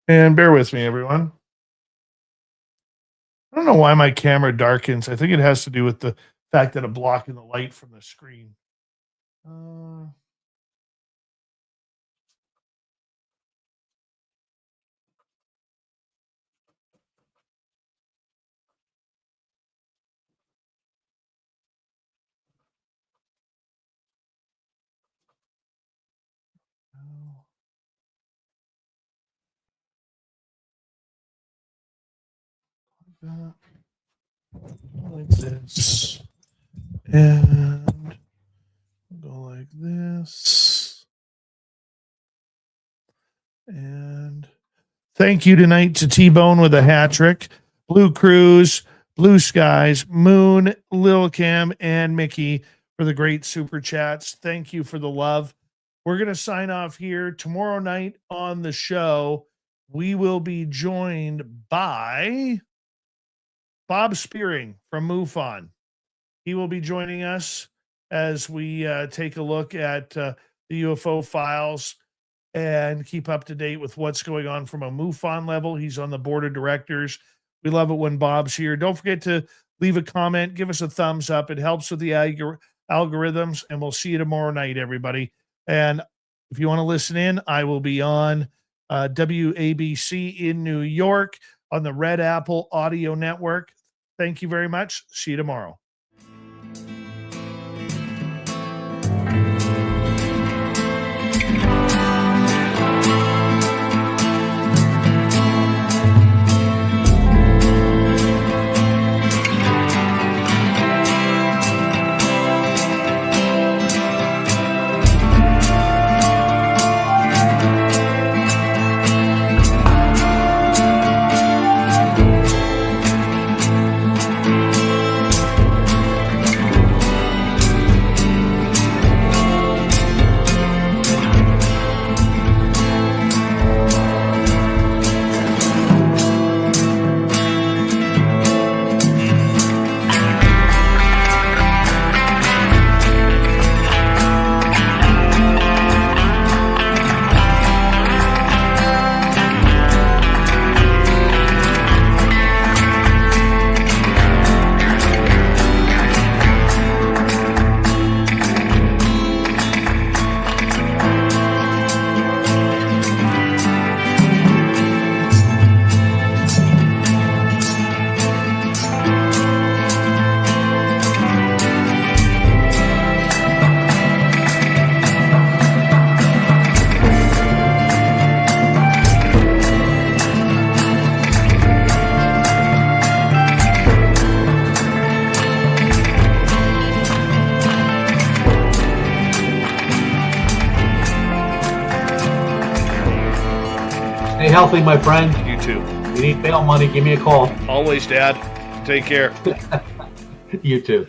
And bear with me, everyone. I don't know why my camera darkens. I think it has to do with the fact that I'm blocking the light from the screen. Like this. And go like this. And thank you tonight to T-Bone with a hat trick. Blue Cruise, Blue Skies, Moon, Lil Cam, and Mickey for the great super chats. Thank you for the love. We're going to sign off here. Tomorrow night on the show, we will be joined by Bob Spearing from MUFON. He will be joining us as we take a look at the UFO files and keep up to date with what's going on from a MUFON level. He's on the board of directors. We love it when Bob's here. Don't forget to leave a comment. Give us a thumbs up. It helps with the algorithms, and we'll see you tomorrow night, everybody. And if you want to listen in, I will be on WABC in New York on the Red Apple Audio Network. Thank you very much. See you tomorrow. Stay healthy, my friend. You too. If you need bail money, give me a call. Always, Dad. Take care. You too.